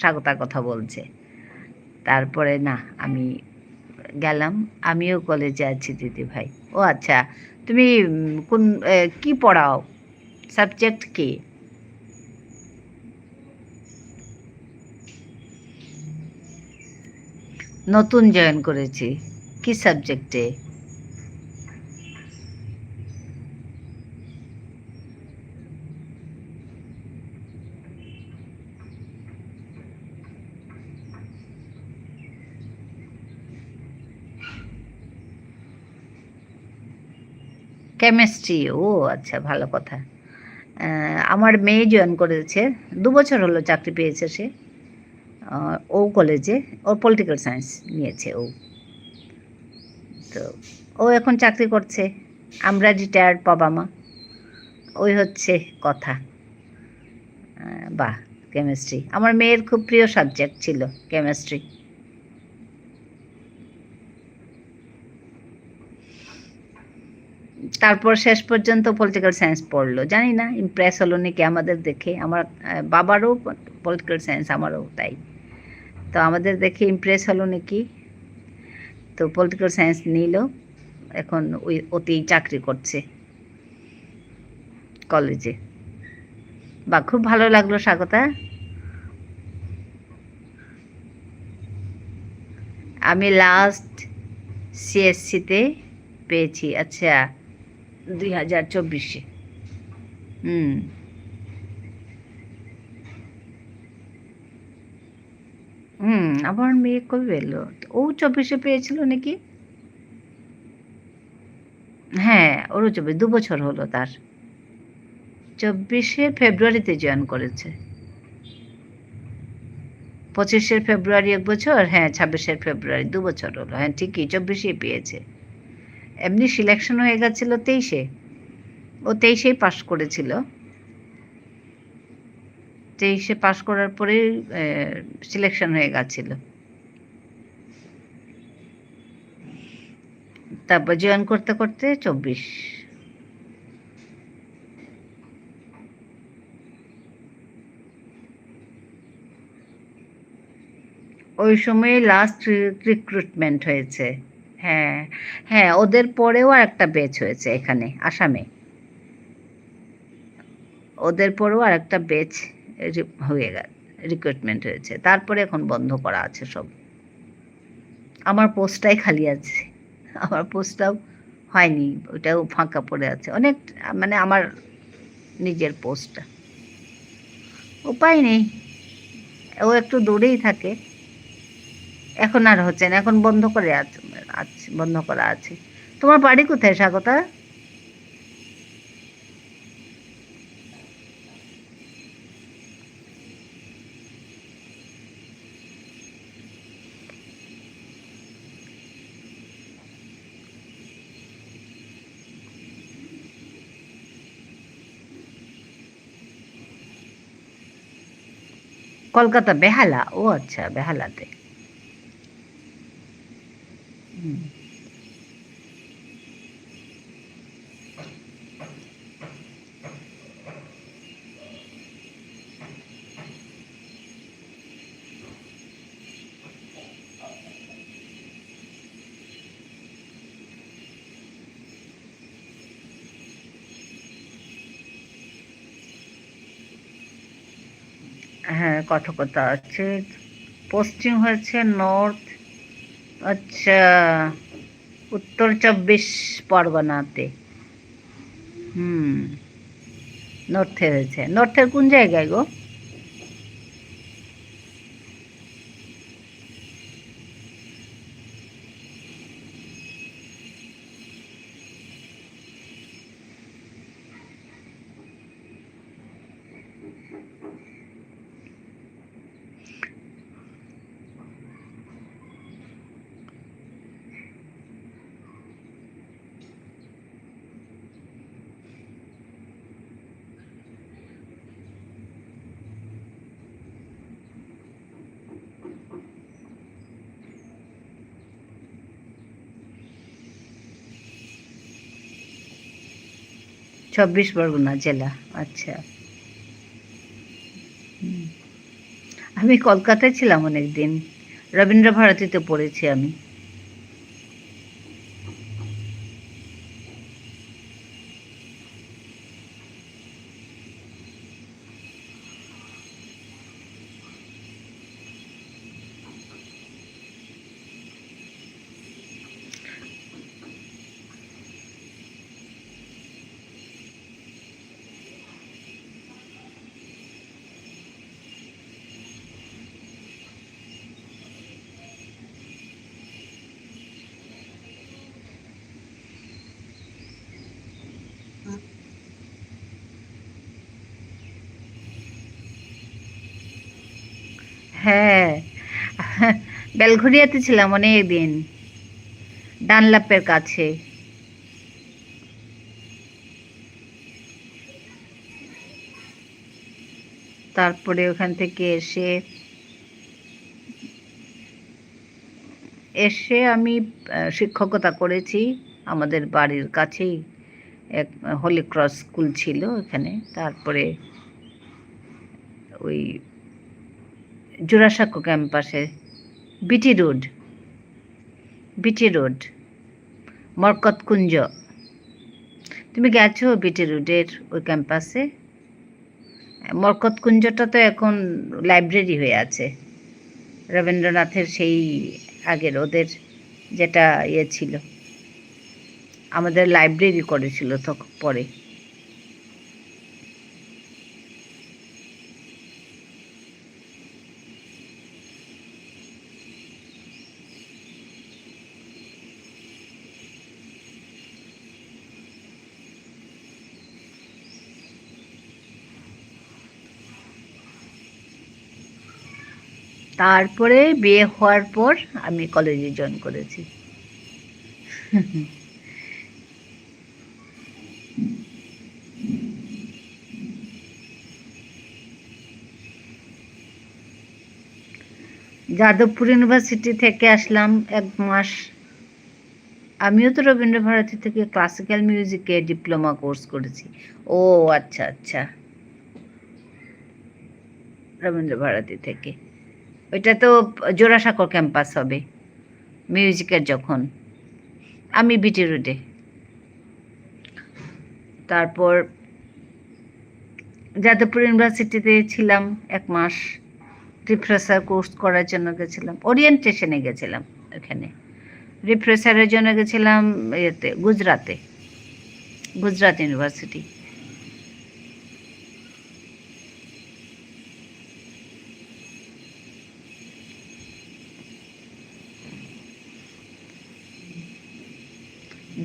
Speaker 1: স্বাগতার কথা বলছে। তারপরে না, আমি গেলাম, আমিও কলেজে আছি দিদি ভাই। ও আচ্ছা, তুমি কোন কি পড়াও, সাবজেক্ট কি? নতুন জয়েন করেছি, কি সাবজেক্টে? কেমিস্ট্রি, ও আচ্ছা, ভালো কথা। আমার মেয়ে জয়েন করেছে, 2 বছর হলো চাকরি পেয়েছে সে, ও কলেজে, ওর পলিটিক্যাল সায়েন্স নিয়েছে ও। তো ও এখন চাকরি করছে, আমরা রিটায়ার্ড বাবা মা, ওই হচ্ছে কথা। বাহ, কেমিস্ট্রি আমার মেয়ের খুব প্রিয় সাবজেক্ট ছিল, কেমিস্ট্রি। তারপর শেষ পর্যন্ত পলিটিক্যাল সায়েন্স পড়লো, জানি না ইমপ্রেস হলো নাকি আমাদের দেখে, আমার বাবারও পলিটিক্যাল সায়েন্স, আমারও তাই। তো আমাদের দেখে ইমপ্রেস হলো নাকি, তো পলিটিক্যাল সায়েন্স নিল, এখন ওতেই চাকরি করছে কলেজে। বা খুব ভালো লাগলো স্বাগতা। আমি লাস্ট সিএসসিতে পেয়েছি, আচ্ছা 2024-এ। হুম। আমার মেয়ে কবে এলো? ও 24-এ পেয়েছিল নাকি? হ্যাঁ, ওরও 24, 2 বছর হলো তার। 24-এ ফেব্রুয়ারিতে জয়েন করেছে। 25 ফেব্রুয়ারি 1 বছর, হ্যাঁ 26 ফেব্রুয়ারি 2 বছর হলো, হ্যাঁ ঠিকই 24 পেয়েছে। এমনি সিলেকশন হয়ে গেছিল 23, ও 23 পাস করেছিল। 23 পাস করার পরেই সিলেকশন হয়ে গেছিল। তারপর জয়েন করতে করতে 24। ওই সময়ে লাস্ট রিক্রুটমেন্ট হয়েছে। হ্যাঁ হ্যাঁ, ওদের পরেও আর একটা ব্যাচ হয়েছে এখানে আসামে। ওদের পরেও আর একটা ব্যাচ হয়ে গেছে, রিক্রুটমেন্ট হয়েছে। তারপরে এখন বন্ধ করা আছে সব। আমার পোস্টটাই খালি আছে, আমার পোস্টটাও হয়নি, ওটাও ফাঁকা পড়ে আছে অনেক, মানে আমার নিজের পোস্টটা। উপায় নেই, ও একটু দূরেই থাকে। এখন আর হচ্ছে না, এখন বন্ধ করে আছে, বন্ধ করা আছে। তোমার বাড়ি কোথায় স্বাগতা? কলকাতা, বেহালা? ও আচ্ছা, বেহালাতে। হুম। হ্যাঁ, কথকতা আছে। পশ্চিম হয়েছে নর্থ, আচ্ছা, উত্তর 24 পরগনাতে। হুম, নর্থে হয়েছে। নর্থের কোন জায়গায় গো? 24 পরগনা জেলা, আচ্ছা। আমি কলকাতায় ছিলাম অনেক দিন, রবীন্দ্র ভারতীতে পড়েছি আমি। হ্যাঁ, বেলঘরিয়াতে ছিলাম অনেক দিন, ডানলাপের কাছে। তারপরে ওখান থেকে এসে এসে আমি শিক্ষকতা করেছি আমাদের বাড়ির কাছেই। এক হোলি ক্রস স্কুল ছিল এখানে। তারপরে ওই জোড়াসাঁকো ক্যাম্পাসে, বিটি রোড, বিটি রোড, মরকতকুঞ্জ। তুমি গেছো বিটি রোডের ওই ক্যাম্পাসে? মরকতকুঞ্জটা তো এখন লাইব্রেরি হয়ে আছে, রবীন্দ্রনাথের সেই আগের ওদের যেটা ইয়ে ছিল, আমাদের লাইব্রেরি করেছিল তখন পরে। তারপরে বিয়ে হওয়ার পর আমি কলেজে জয়েন করেছি। যাদবপুর ইউনিভার্সিটি থেকে আসলাম 1 মাস। আমিও তো রবীন্দ্রভারতী থেকে ক্লাসিক্যাল মিউজিকে ডিপ্লোমা কোর্স করেছি। ও আচ্ছা আচ্ছা, রবীন্দ্রভারতী থেকে। ওইটা তো জোড়াসাঁকোর ক্যাম্পাস হবে মিউজিকের। যখন আমি বিটি রোডে, তারপর যাদবপুর ইউনিভার্সিটিতে ছিলাম 1 মাস। রিফ্রেশার কোর্স করার জন্য গেছিলাম, ওরিয়েন্টেশনে গেছিলাম। এখানে রিফ্রেশারের জন্য গেছিলাম ইয়েতে, গুজরাতে, গুজরাট ইউনিভার্সিটি।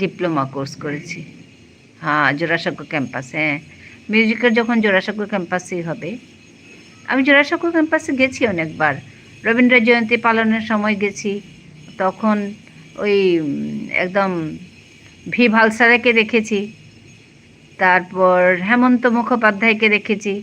Speaker 1: ডিপ্লোমা কোর্স করেছি। হ্যাঁ, জোড়াসাঁকো ক্যাম্পাস। হ্যাঁ, মিউজিকের যখন জোড়াসাঁকো ক্যাম্পাসেই হবে। আমি জোড়াসাঁকো ক্যাম্পাসে গেছি অনেকবার। রবীন্দ্র জয়ন্তী পালনের সময় গেছি, তখন ওই একদম ভি ভালসারাকে দেখেছি, তারপর হেমন্ত মুখোপাধ্যায়কে দেখেছি।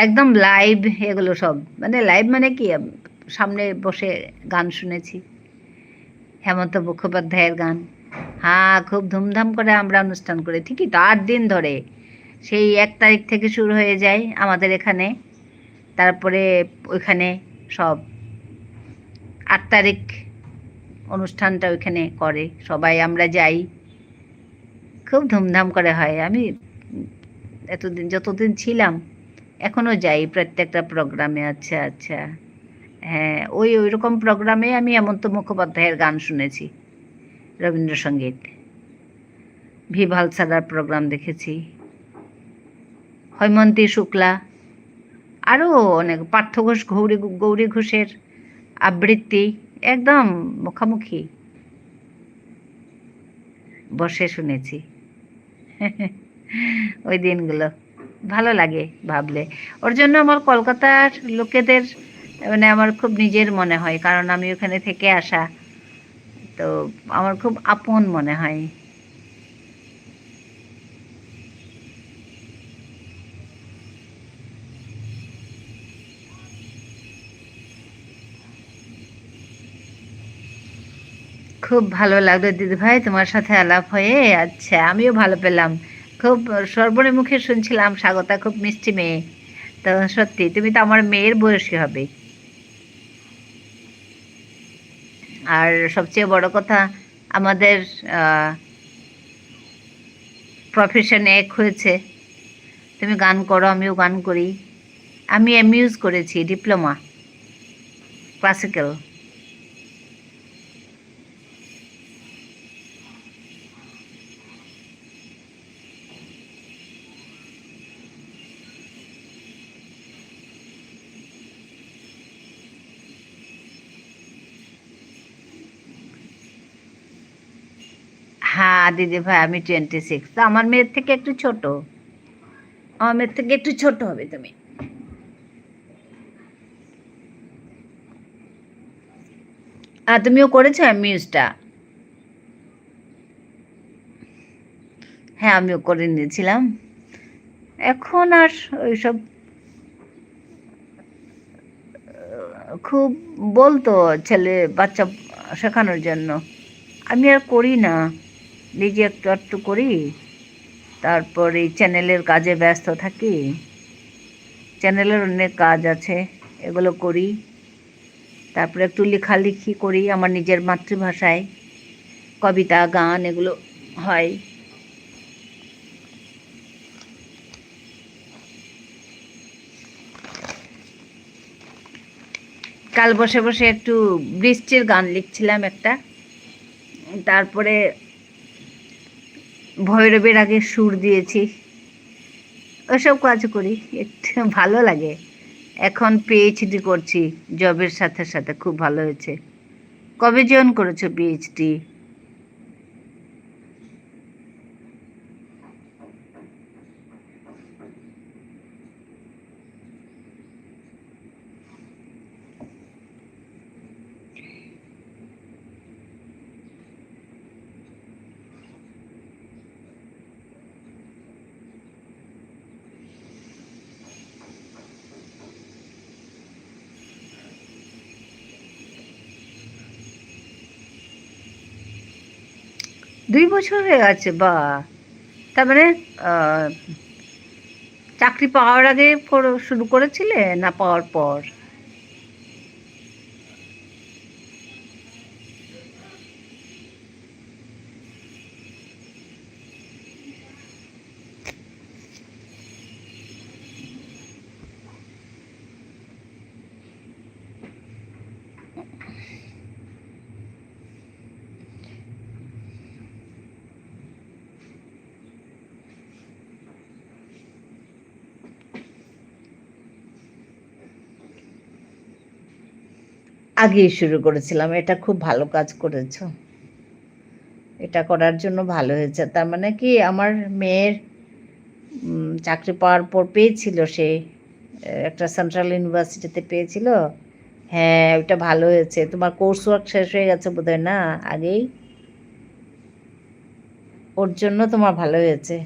Speaker 1: একদম লাইভ এগুলো সব, মানে লাইভ মানে কি, সামনে বসে গান শুনেছি, হেমন্ত মুখোপাধ্যায়ের গান। হ্যাঁ, খুব ধুমধাম করে আমরা অনুষ্ঠান করি, ঠিকই তো 8 দিন ধরে। সেই 1 তারিখ থেকে শুরু হয়ে যায় আমাদের এখানে, তারপরে ওইখানে সব 8 তারিখ অনুষ্ঠানটা ওইখানে করে সবাই, আমরা যাই, খুব ধুমধাম করে হয়। আমি এতদিন যতদিন ছিলাম এখনও যাই প্রত্যেকটা প্রোগ্রামে। আচ্ছা আচ্ছা, হ্যাঁ, ওই রকম প্রোগ্রামে আমি হেমন্ত মুখোপাধ্যায়ের গান শুনেছি, রবীন্দ্রসঙ্গীত। ভি ভালসারার প্রোগ্রাম দেখেছি, হৈমন্তী শুক্লা, আরও অনেক, পার্থ ঘোষ, গৌরী ঘোষের আবৃত্তি, একদম মুখামুখি বসে শুনেছি। ওই দিনগুলো ভালো লাগে ভাবলে। ওর জন্য আমার কলকাতার লোকেদের মানে আমার খুব নিজের মনে হয়, কারণ আমি ওখানে থেকে আসা, তো আমার খুব আপন মনে হয়। খুব ভালো লাগলো দিদিভাই তোমার সাথে আলাপ হয়ে। আচ্ছা, আমিও ভালো পেলাম। খুব সর্বরে মুখে শুনছিলাম স্বাগতা খুব মিষ্টি মেয়ে, তো সত্যি তুমি তো আমার মেয়ের বয়সী হবে। আর সবচেয়ে বড় কথা, আমাদের প্রফেশন এক হয়েছে। তুমি গান করো, আমিও গান করি। আমি এমইউজ করেছি, ডিপ্লোমা ক্লাসিক্যাল। হ্যাঁ দিদি ভাই, আমি 26। তো আমার মেয়ের থেকে একটু ছোট, আমার মেয়ের থেকে একটু ছোট হবে তুমি। আর তুমিও করেছো এমইউজটা? হ্যাঁ, আমিও করে নিয়েছিলাম। এখন আর ওইসব খুব বলতো ছেলে বাচ্চা শেখানোর জন্য, আমি আর করি না, নিজে একটু একটু করি। তারপর এই চ্যানেলের কাজে ব্যস্ত থাকি, চ্যানেলের অনেক কাজ আছে, এগুলো করি। তারপরে একটু লেখালেখি করি আমার নিজের মাতৃভাষায়, কবিতা গান এগুলো হয়। কাল বসে বসে একটু বৃষ্টির গান লিখছিলাম একটা, তারপরে ভৈরবের আগে সুর দিয়েছি, ওসব কাজ করি, একটু ভালো লাগে। এখন পিএইচডি করছি জবের সাথে সাথে, খুব ভালো হয়েছে। কবে জয়েন করেছো পিএইচডি? 2 বছর হয়ে গেছে, বা তার মানে চাকরি পাওয়ার আগে শুরু করেছিলে না পাওয়ার পর? আগেই শুরু করেছিলাম, এটা খুব ভালো কাজ করেছো, এটা করার জন্য ভালো হয়েছে। তার মানে কি আমার মেয়ের চাকরি পাওয়ার পর পেয়েছিল, সে একটা সেন্ট্রাল ইউনিভার্সিটিতে পেয়েছিল। হ্যাঁ, ওইটা ভালো হয়েছে। তোমার কোর্স ওয়ার্ক শেষ হয়ে গেছে বোধহয় না আগেই, ওর জন্য তোমার ভালো হয়েছে।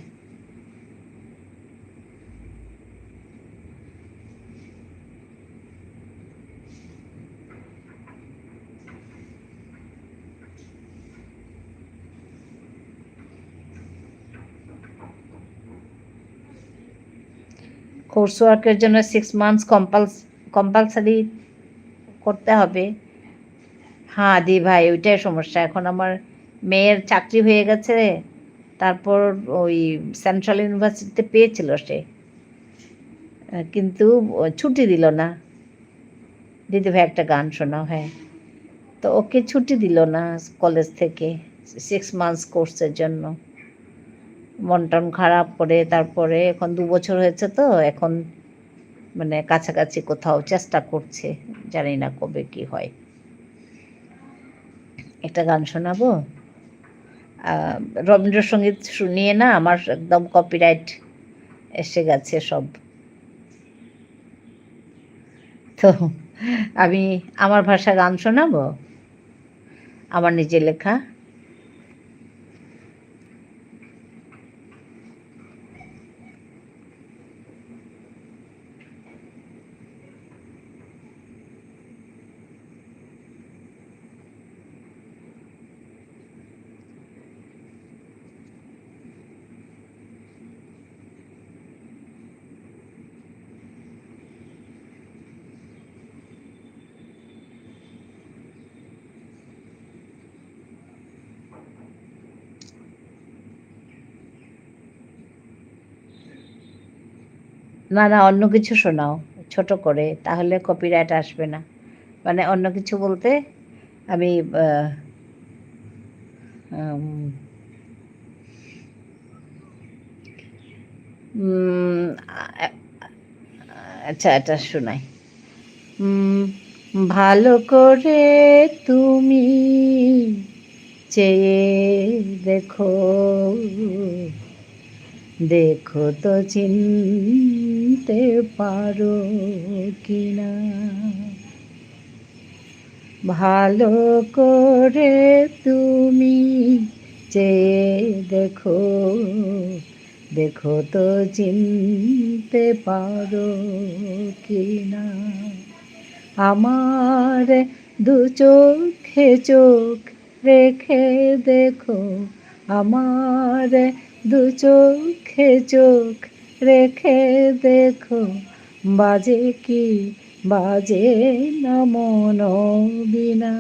Speaker 1: কোর্স ওয়ার্কের জন্য 6 মান্থস কম্পালসারি করতে হবে। হ্যাঁ দি ভাই, ওইটাই সমস্যা। এখন আমার মেয়ের চাকরি হয়ে গেছে, তারপর ওই সেন্ট্রাল ইউনিভার্সিটিতে পেয়েছিল সে, কিন্তু ছুটি দিল না। দিদি ভাই একটা গান শোনাও। হ্যাঁ, তো ওকে ছুটি দিল না কলেজ থেকে 6 মান্থস কোর্সের জন্য। মন টন খারাপ করে তারপরে এখন 2 বছর হয়েছে, তো এখন মানে কাছাকাছি কোথাও চেষ্টা করছে, জানি না কবে কি হয়। একটা গান শোনাবো। রবীন্দ্রসঙ্গীত শুনিয়ে না আমার একদম কপিরাইট এসে গেছে সব, তো আমি আমার ভাষা গান শোনাবো, আমার নিজে লেখা। না না, অন্য কিছু শোনাও ছোট করে, তাহলে কপিরাইট আসবে না। মানে অন্য কিছু বলতে আমি আচ্ছা, এটা শোনাই। ভালো করে তুমি চেয়ে দেখো, দেখো তো চিনতে পারো কিনা। ভালো করে তুমি চেয়ে দেখো, দেখো তো চিনতে পারো কিনা। আমার দু চোখে চোখ রেখে দেখো, আমার দু চোখে চোখ রেখে দেখো, বাজে কি বাজে না মন বিনা।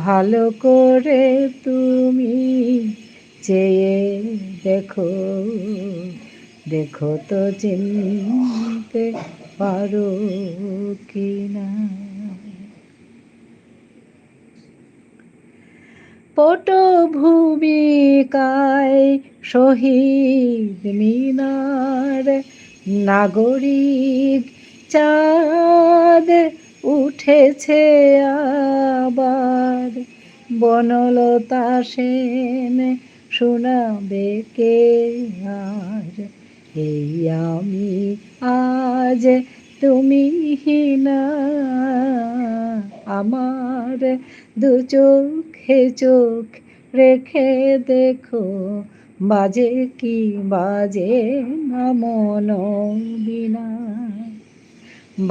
Speaker 1: ভালো করে তুমি চেয়ে দেখো, দেখো তো চিনতে পারো কিনা। পটভূমিকায় শহীদ মিনার, নাগরিক চাঁদ উঠেছে আবার, বনলতা সেন শোনাবে কে আর, এই আমি আজ তুমি না, আমার দু চোখে চোখ রেখে দেখো, বাজে কি বাজে না মন বিনা।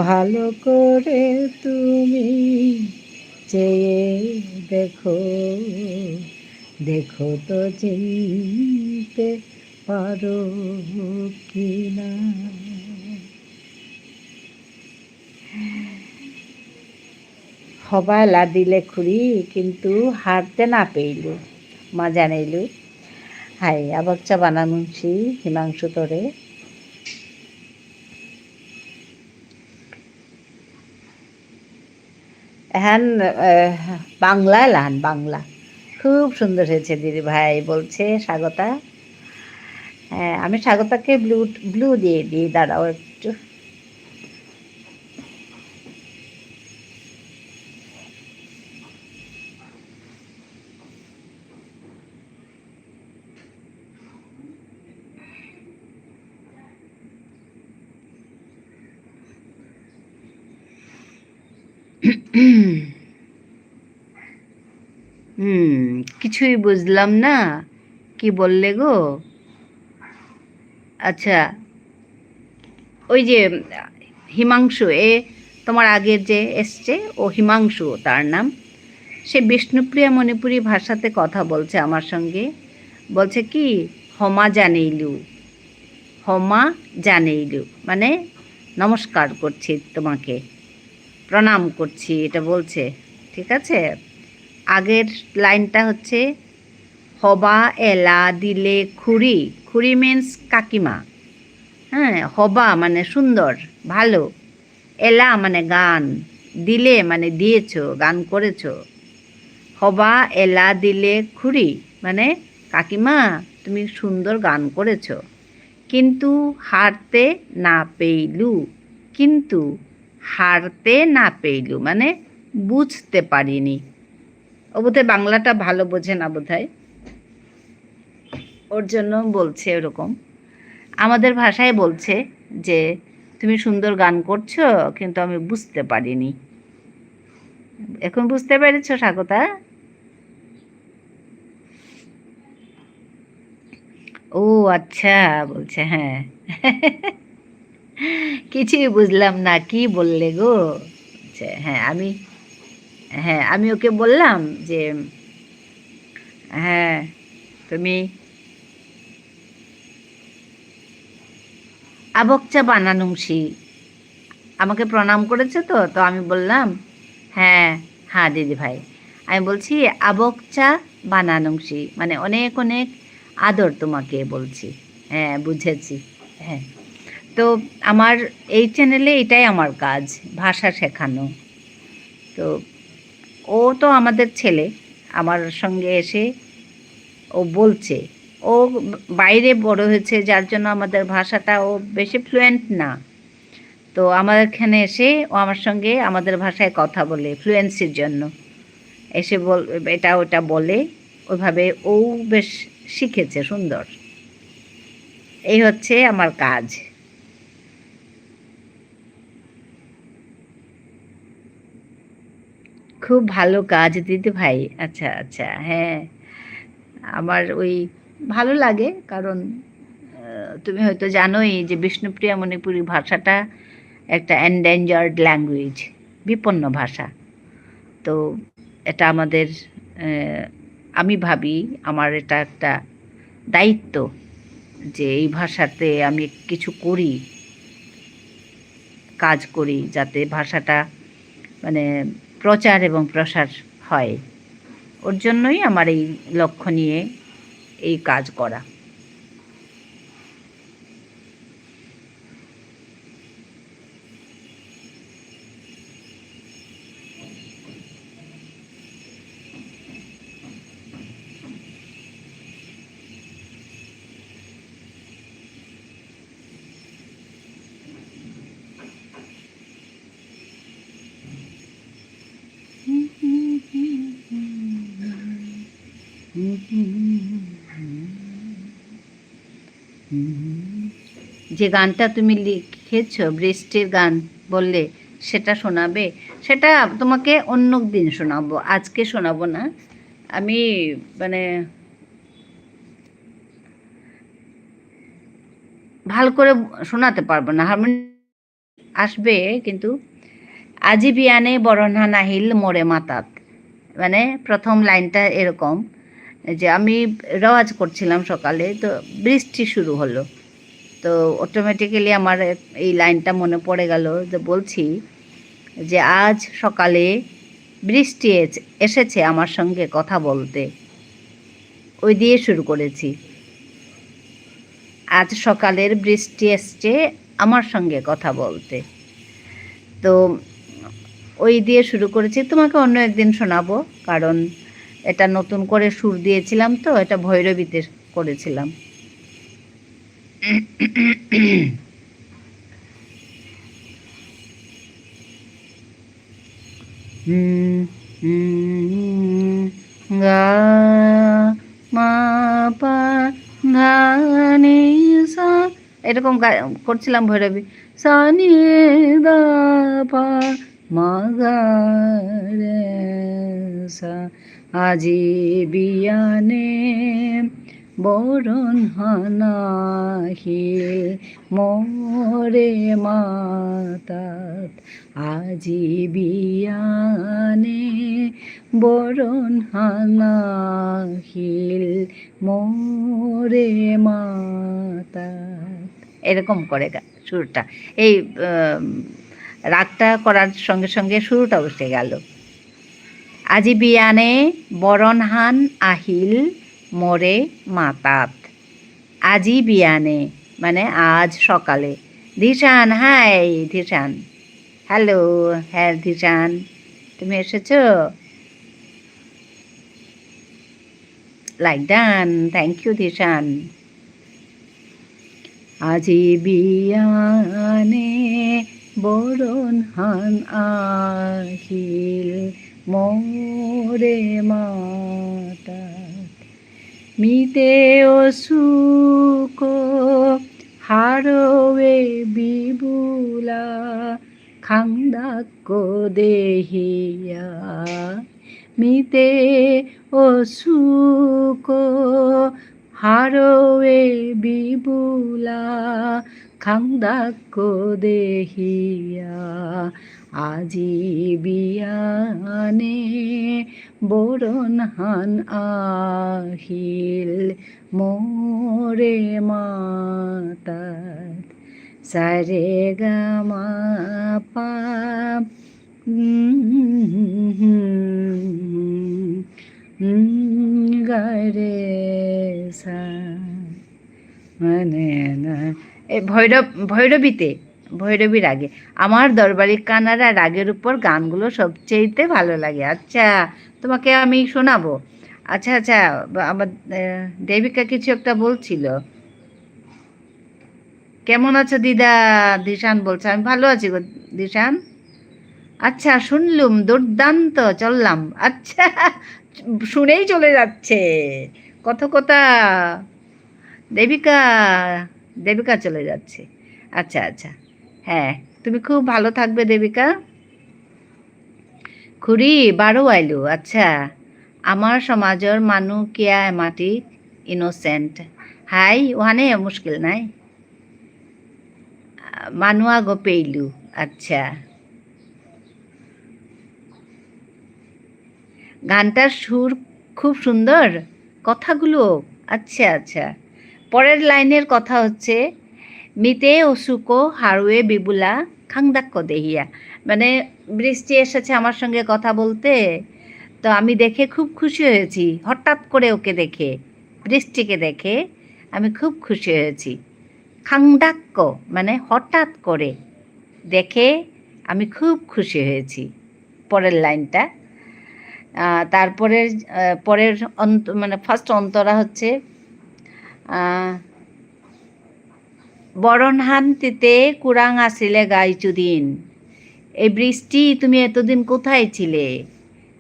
Speaker 1: ভালো করে তুমি চেয়ে দেখো, দেখো তো চিনতে পারো কিনা। হবা লাদিলে খুরি কিন্তু হারতে না পেইলু, মা জানাইলু। হাই আবাকচা বানানুছি হিমাংশু তোরে। হ্যান বাংলা লান বাংলা খুব সুন্দর হয়েছে দিদি ভাই বলছে স্বাগতা। হ্যাঁ আমি স্বাগতাকে ব্লু ব্লু দিয়ে দিই, দাঁড়াও একটু। কিছুই বুঝলাম না, কি বললে গো? আচ্ছা ওই যে হিমাংশু, এ তোমার আগের যে এসছে ও হিমাংশু তার নাম, সে বিষ্ণুপ্রিয়া মণিপুরী ভাষাতে কথা বলছে আমার সঙ্গে। বলছে কি হমা জানেইলু, হমা জানেইলু মানে নমস্কার করছি তোমাকে, প্রণাম করছি, এটা বলছে। ঠিক আছে, আগের লাইনটা হচ্ছে হবা এলা দিলে খুরি, খুরি মিন্স কাকিমা। হ্যাঁ, হবা মানে সুন্দর ভালো, এলা মানে গান, দিলে মানে দিয়েছো গান করেছো। হবা এলা দিলে খুরি মানে কাকিমা তুমি সুন্দর গান করেছো, কিন্তু হারতে না পেইলু, কিন্তু হারতে না পেইলু মানে বুঝতে পারিনি। ও বোধহয় বাংলাটা ভালো বোঝে না বোধহয়, ওর জন্য বলছে এরকম। আমাদের ভাষায় বলছে যে তুমি সুন্দর গান করছো কিন্তু আমি বুঝতে পারিনি। এখন বুঝতে পেরেছো স্বাগতা? ও আচ্ছা বলছে, হ্যাঁ কিছুই বুঝলাম না, কি বললে গো? আচ্ছা হ্যাঁ আমি ওকে বললাম যে হ্যাঁ তুমি আবকচা বানানুংসি, আমাকে প্রণাম করেছে তো, তো আমি বললাম হ্যাঁ হ্যাঁ দিদি ভাই, আমি বলছি আবকচা বানানুংসি মানে অনেক অনেক আদর তোমাকে বলছি। হ্যাঁ বুঝেছি। হ্যাঁ, তো আমার এই চ্যানেলে এটাই আমার কাজ, ভাষা শেখানো। তো ও তো আমাদের ছেলে, আমার সঙ্গে এসে ও বলছে, ও বাইরে বড় হয়েছে যার জন্য আমাদের ভাষাটা ও বেশি ফ্লুয়েন্ট না। তো আমার এখানে এসে ও আমার সঙ্গে আমাদের ভাষায় কথা বলে ফ্লুয়েন্সির জন্য, এসে এটা ওটা বলে, ওইভাবে ও বেশ শিখেছে সুন্দর। এই হচ্ছে আমার কাজ। খুব ভালো কাজ দিদি ভাই। আচ্ছা আচ্ছা, হ্যাঁ আমার ওই ভালো লাগে, কারণ তুমি হয়তো জানোই যে বিষ্ণুপ্রিয়া মণিপুরী ভাষাটা একটা এন্ডেঞ্জার্ড ল্যাঙ্গুয়েজ, বিপন্ন ভাষা। তো এটা আমাদের আমি ভাবি আমার এটা একটা দায়িত্ব যে এই ভাষাতে আমি কিছু করি, কাজ করি, যাতে ভাষাটা মানে প্রচার এবং প্রসার হয়। ওর জন্যই আমার এই লক্ষ্য নিয়ে এই কাজ করা। যে গানটা তুমি লিখেছ বৃষ্টির গান বললে, সেটা শোনাবে? সেটা তোমাকে অন্য দিন শোনাবো, আজকে শোনাবো না। আমি মানে ভালো করে শোনাতে পারবো না, হারমোনি আসবে কিন্তু। আজি বিয়ানে বরণা নাহিল মোরে মাতাত, মানে প্রথম লাইনটা এরকম যে আমি রেওয়াজ করছিলাম সকালে, তো বৃষ্টি শুরু হলো, তো অটোমেটিক্যালি আমার এই লাইনটা মনে পড়ে গেল, যে বলছি যে আজ সকালে বৃষ্টি এসেছে আমার সঙ্গে কথা বলতে, ওই দিয়ে শুরু করেছি। আজ সকালের বৃষ্টি এসছে আমার সঙ্গে কথা বলতে, তো ওই দিয়ে শুরু করেছি। তোমাকে অন্য একদিন শোনাবো, কারণ এটা নতুন করে সুর দিয়েছিলাম, তো এটা ভৈরবীতে করেছিলাম। গা মা পা ধা নি সা, এরকম করছিলাম ভৈরবী। সা নি দা পা মা গা রে সা, আজি বিয়ানে বরণ হানাহিল মোরে মাতাত, আজি বিয়ানে বরণ হানাহিল মোরে মাতাত, এরকম করে সুরটা। এই রাগটা করার সঙ্গে সঙ্গে শুরুটা বসে গেল। আজি বিয়ানে বরণহান আহিল মোরে মাতাত, আজি বিয়ানে মানে আজ সকালে। ধিশান, হাই ধিশান, হ্যালো, হ্যাঁ ধিশান, তুমি এসেছো? Like done, thank you Dhishan. আজি বিয়ানে বরণহান আহিল মোরে মাতাত, মিতে অসুক হারবে বিবুলা খাংদাক্য দেহিয়া, মিতে অসুক হারবে বিবুলা খাংদাক্য দেহিয়া, আজি বিয়ানে বরণহান আহিল মোরে মাতাত, সারে গা মা পা গা রে সা, মানে না এই ভৈরবীতে, ভৈরবী রাগে। আমার দরবারি কানাড়া রাগের উপর গানগুলো সবচেয়েতে ভালো লাগে। আচ্ছা, তোমাকে আমি শোনাবো। আচ্ছা আচ্ছা, আমার দেবিকা কিছু একটা বলছিল। কেমন আছো দিদা? দিশান বলছে আমি ভালো আছি গো দিশান। আচ্ছা, শুনলুম, দুর্দান্ত, চললাম। আচ্ছা, শুনেই চলে যাচ্ছে কথা দেবিকা, দেবিকা চলে যাচ্ছে। আচ্ছা আচ্ছা, হ্যাঁ, তুমি খুব ভালো থাকবে দেবিকা। খুৰী বাৰো আইলো। আচ্ছা, আমার সমাজৰ মানুহ কিয়া মাটি ইনোসেন্ট, হাই ওখানে মুশকিল নাই, মানুয়া গো পেইলু। আচ্ছা, গানটার সুর খুব সুন্দর, কথাগুলো। আচ্ছা আচ্ছা, পরের লাইনের কথা হচ্ছে মিতে অসুকো হারুয়ে বিবুলা খাংদাক্য দেহিয়া, মানে বৃষ্টি এসেছে আমার সঙ্গে কথা বলতে, তো আমি দেখে খুব খুশি হয়েছি। হঠাৎ করে ওকে দেখে, বৃষ্টিকে দেখে আমি খুব খুশি হয়েছি। খাংদাক্য মানে হঠাৎ করে দেখে আমি খুব খুশি হয়েছি। পরের লাইনটা, তারপরে পরের মানে ফার্স্ট অন্তরা হচ্ছে বরণহান্তিতে কুরাং আসিলে গাইচুদিন, এই বৃষ্টি তুমি এতদিন কোথায় ছিলে?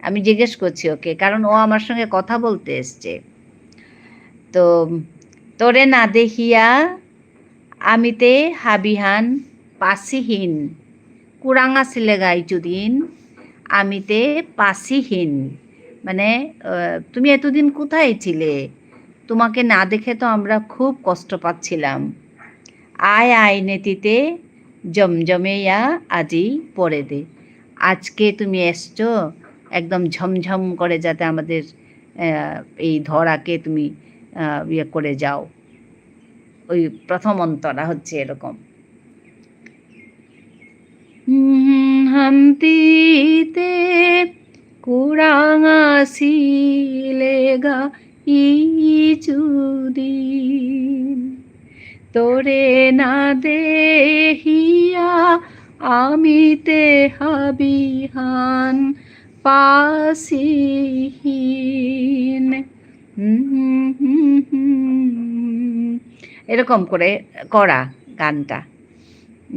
Speaker 1: আমি জিজ্ঞেস করছি ওকে, কারণ ও আমার সঙ্গে কথা বলতে এসছে। তো তোরে না দেখিয়া আমিতে হাবিহান পাসিহীন কুরাং আছিলে গাইচুদিন আমিতে পাসিহীন মানে তুমি এতদিন কোথায় ছিলে, তোমাকে না দেখে তো আমরা খুব কষ্ট পাচ্ছিলাম। আয় আয় নেতিতে জমজমেয়া আজি পরে দে, আজকে তুমি এসছো একদম ঝমঝম করে যাতে আমাদের এই ধরাকে তুমি ইয়ে করে যাও। ওই প্রথম অন্তরা হচ্ছে এরকম, হামতিতে কুরাঙা সিলেগা ইচুদিন তোরে না দেহিয়া আমিতে হাবিহান পাসিহীন। এরকম করে করা গানটা।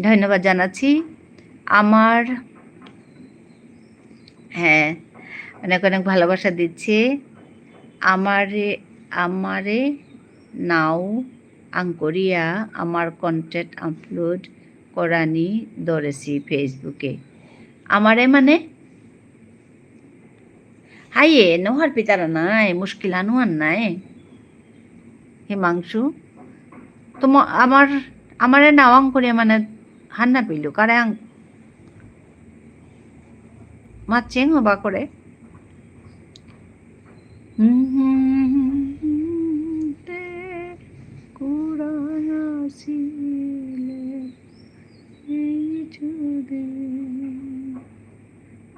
Speaker 1: ধন্যবাদ জানাচ্ছি। আমার হ্যাঁ অনেক অনেক ভালোবাসা দিচ্ছে। আমারে আমারে নাও আঙ্করিয়া আমার কন্টেন্ট আপলোড করানি দরেছি ফেসবুকে। আমারে মানে হাইয়ে নহর পিতারা নাই মুশকিল আনুয়ার নাই হিমাংশু তো আমারে নাও আঙ্করিয়া মানে হান্না পিলু কারে মাচ্ছেং হবা করে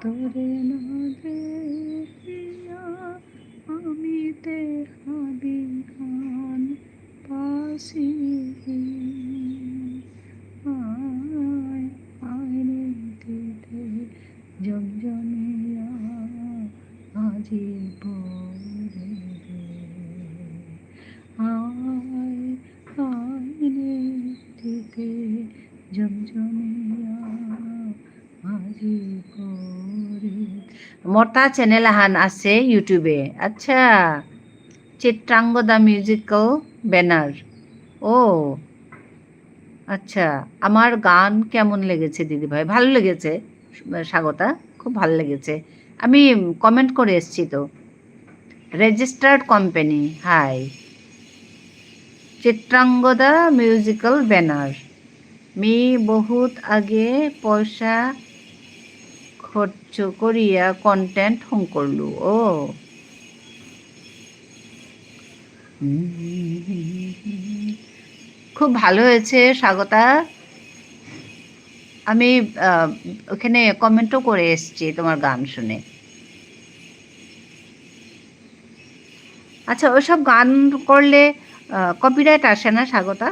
Speaker 1: তোরে না দেখিয়া আমিতে হাবিহান পাসিহীন আয় আয় নেতিতে জমজমিয়া আজি পরে দে, আয় আয় নেতিতে জমজমিয়া আজি পরে। মর্তা চ্যানেল হান আছে ইউটিউবে। আচ্ছা, চিত্রাঙ্গদা মিউজিক্যাল ব্যানার। ও আচ্ছা, আমার গান কেমন লেগেছে দিদিভাই? ভালো লেগেছে স্বাগতা, খুব ভালো লেগেছে। আমি কমেন্ট করে এসছি তো। Registered company, hi Chitrangada musical banner. মি বহুত আগে পয়সা খরচ করিয়া কন্টেন্ট হুঁ করলু। ও খুব ভালো হয়েছে স্বাগতা। আমি ওখানে কমেন্টও করে এসছি তোমার গান শুনে। আচ্ছা, ওইসব গান করলে কপিরাইট আসে না স্বাগতা?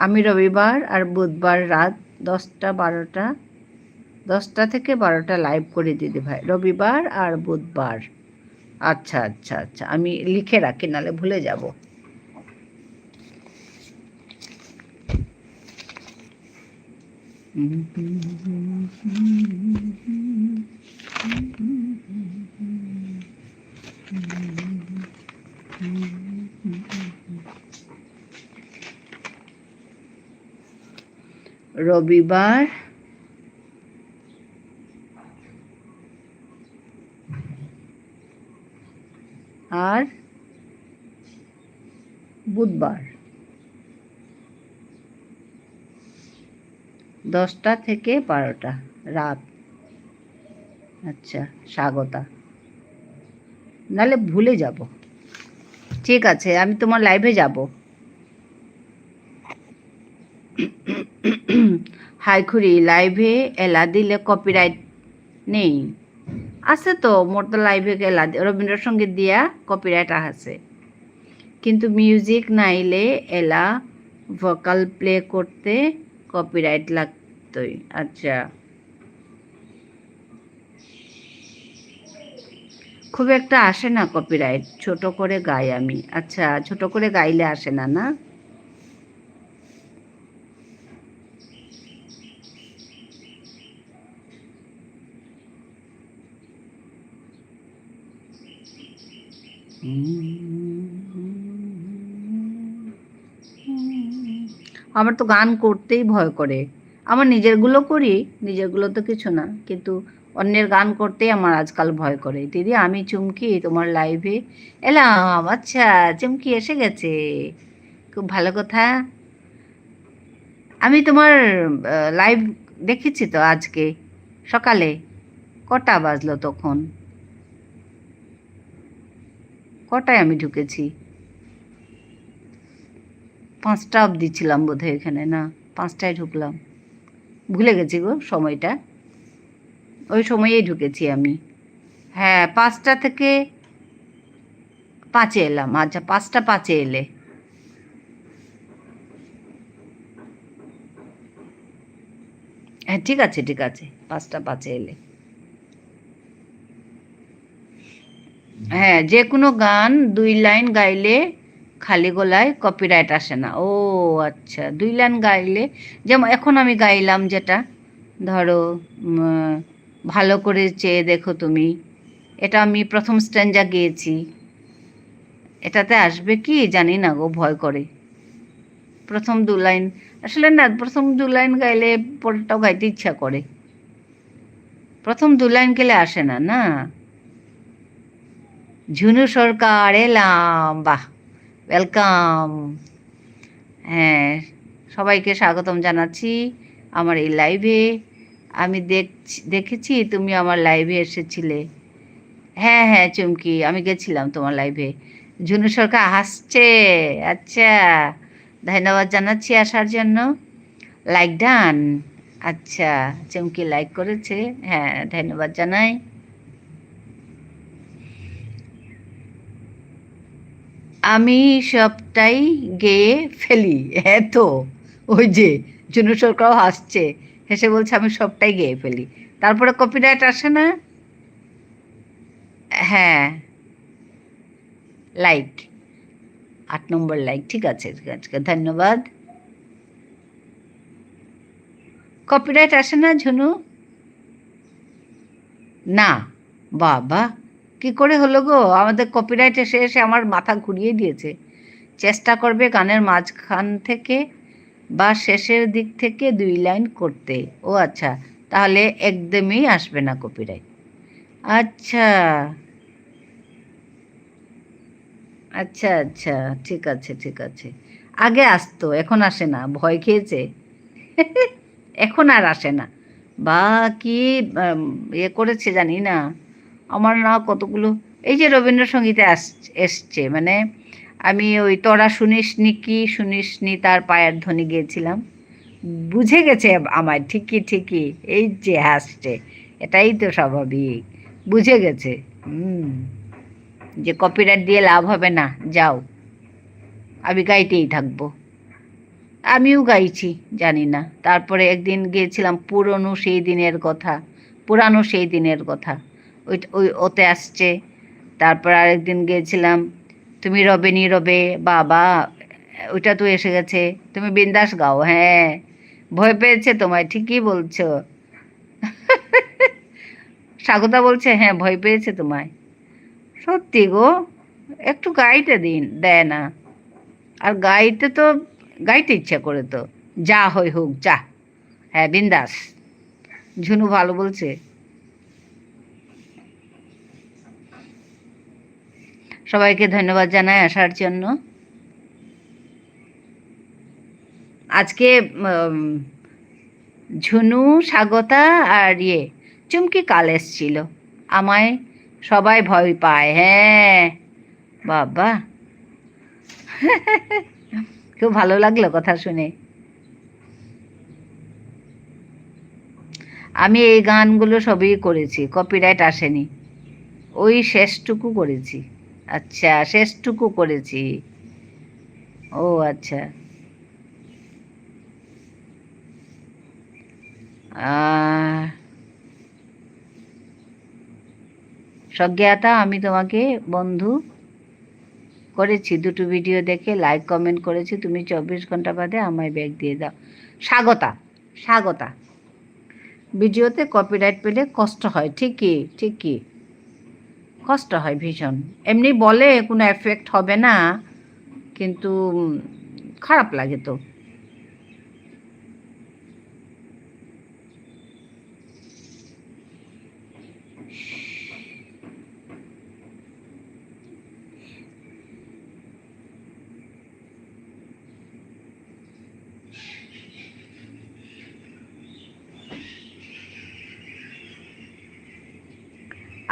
Speaker 1: আমি রবিবার আর বুধবার রাত 10টা থেকে 12টা লাইভ করে দিদি ভাই, রবিবার আর বুধবার। আচ্ছা আচ্ছা আচ্ছা, আমি লিখে রাখি নালে ভুলে যাব। রবিবার আর বুধবার 10টা থেকে 12টা রাত। আচ্ছা স্বাগতা, নালে ভুলে যাব। ঠিক আছে, আমি তোমার লাইভে যাব। হাই খুড়ি, লাইভে এলা দিলে কপিরাইট নেই? আছে তো, মোর তো লাইভে এলা রবীন্দ্রসঙ্গীত দিয়া কপিরাইট আছে, কিন্তু মিউজিক নাইলে এলা ভোকাল প্লে করতে কপিরাইট লাগতই। আচ্ছা, খুব একটা আসে না কপিরাইট, ছোট করে গাই আমি। আচ্ছা, ছোট করে গাইলে আসে না? না আমার তো গান করতেই ভয় করে। আমার নিজেরগুলো করি, নিজেরগুলো তো কিছু না, কিন্তু অন্যের গান করতেই আমার আজকাল ভয় করে। দিদি আমি চুমকি তোমার লাইভে এলাম। আচ্ছা, চুমকি এসে গেছে, খুব ভালো কথা। আমি তোমার লাইভ দেখেছি তো আজকে সকালে। কটা বাজলো তখন? কটায় আমি ঢুকেছি? 5টা অবধি ছিলাম বোধহয় এখানে, না 5টায় ঢুকলাম, ভুলে গেছি গো সময়টা। ওই সময়েই ঢুকেছি আমি। হ্যাঁ, 5টা থেকে 5-এ এলাম। আচ্ছা, 5টা 5-এ এলে। হ্যাঁ ঠিক আছে, ঠিক আছে, 5টা 5-এ এলে। হ্যাঁ, যে কোনো গান 2 লাইন গাইলে খালি গলায় কপিরাইট আসে না। ও আচ্ছা, 2 লাইন গাইলে, যেমন এখন আমি গাইলাম যেটা, ধরো ভালো করে চেয়ে দেখো তুমি, এটা আমি প্রথম স্ট্যান্জা গেয়েছি। এটাতে আসবে কি জানি না গো, ভয় করে। প্রথম 2 লাইন আসলে না, প্রথম 2 লাইন গাইলে পরেরটাও গাইতে ইচ্ছা করে। প্রথম 2 লাইন গেলে আসে না, না। ঝুনু সরকার এলাম, বাহ, ওয়েলকাম। হ্যাঁ, সবাইকে স্বাগতম জানাচ্ছি আমার এই লাইভে। আমি দেখেছি তুমি আমার লাইভে এসেছিলে। হ্যাঁ হ্যাঁ চুমকি, আমি গেছিলাম তোমার লাইভে। ঝুনু সরকার হাসছে। আচ্ছা, ধন্যবাদ জানাচ্ছি আসার জন্য। Like done. আচ্ছা, চুমকি লাইক করেছে, হ্যাঁ ধন্যবাদ জানাই। আমি সবটাই গেয়ে ফেলি। হ্যাঁ তো, ওই যে ঝুনু সরকারও হাসছে, হেসে বলছে আমি সবটাই গেয়ে ফেলি, তারপরে কপিরাইট আসে না। হ্যাঁ, লাইক 8 নম্বর লাইক, ঠিক আছে ঠিক আছে, ধন্যবাদ। কপিরাইট আসে না ঝুনু? না, বাবা, কি করে হলো গো? আমাদের কপিরাইট এসে এসে আমার মাথা ঘুরিয়ে দিয়েছে। চেষ্টা করবে গানের মাঝখান থেকে বা শেষের দিক থেকে 2 লাইন করতে। ও আচ্ছা, তাহলে একদমই আসবে না কপিরাইট। আচ্ছা আচ্ছা আচ্ছা, ঠিক আছে ঠিক আছে। আগে আসতো, এখন আসে না, ভয় খেয়েছে। এখন আর আসে না। বা কি ইয়ে করেছে জানি না। আমার না কতগুলো, এই যে রবীন্দ্রসঙ্গীতে এসছে, মানে আমি ওই তোরা শুনিসনি কি শুনিসনি তার পায়ের ধ্বনি গিয়েছিলাম, বুঝে গেছে আমায়, ঠিকই ঠিকই, এই যে হাসছে, এটাই তো স্বাভাবিক, বুঝে গেছে। হুম, যে কপিরাইট দিয়ে লাভ হবে না, যাও, আমি গাইতেই থাকবো। আমিও গাইছি, জানি না। তারপরে একদিন গিয়েছিলাম পুরনো সেই দিনের কথা, পুরানো সেই দিনের কথা, ওই ওই ওতে আসছে। তারপর আরেকদিন গিয়েছিলাম তুমি রবে নীরবে, বাবা, ওইটা তো এসে গেছে। তুমি বিন্দাস গাও, হ্যাঁ। ভয় পেয়েছে তোমায়, ঠিকই বলছো। স্বাগতা বলছে হ্যাঁ ভয় পেয়েছে তোমায়। সত্যি গো, একটু গাইতে দিন, দেয় না। আর গাইতে তো, গাইতে ইচ্ছা করে তো, যা হয় হোক যা। হ্যাঁ বিন্দাস। ঝুনু ভালো বলছে। সবাইকে ধন্যবাদ জানাই আসার জন্য। আজকে ঝুনু, স্বাগতা আর চুমকি কাল এসছিল। আমায় সবাই ভয় পায়, হ্যাঁ। বাবা, খুব ভালো লাগলো কথা শুনে। আমি এই গানগুলো সবই করেছি, কপিরাইট আসেনি, ওই শেষটুকু করেছি। আচ্ছা, শেষটুকু করেছি। ও আচ্ছা। সজ্ঞাতা, আমি তোমাকে বন্ধু করেছি, 2টো ভিডিও দেখে লাইক কমেন্ট করেছি, তুমি 24 ঘন্টা বাদে আমায় ব্যাগ দিয়ে দাও। স্বাগতা, স্বাগতা, ভিডিওতে কপিরাইট পেলে কষ্ট হয়, ঠিকই ঠিকই। কষ্ট হয় ভীষণ। এমনি বলে কোনো এফেক্ট হবে না, কিন্তু খারাপ লাগে তো।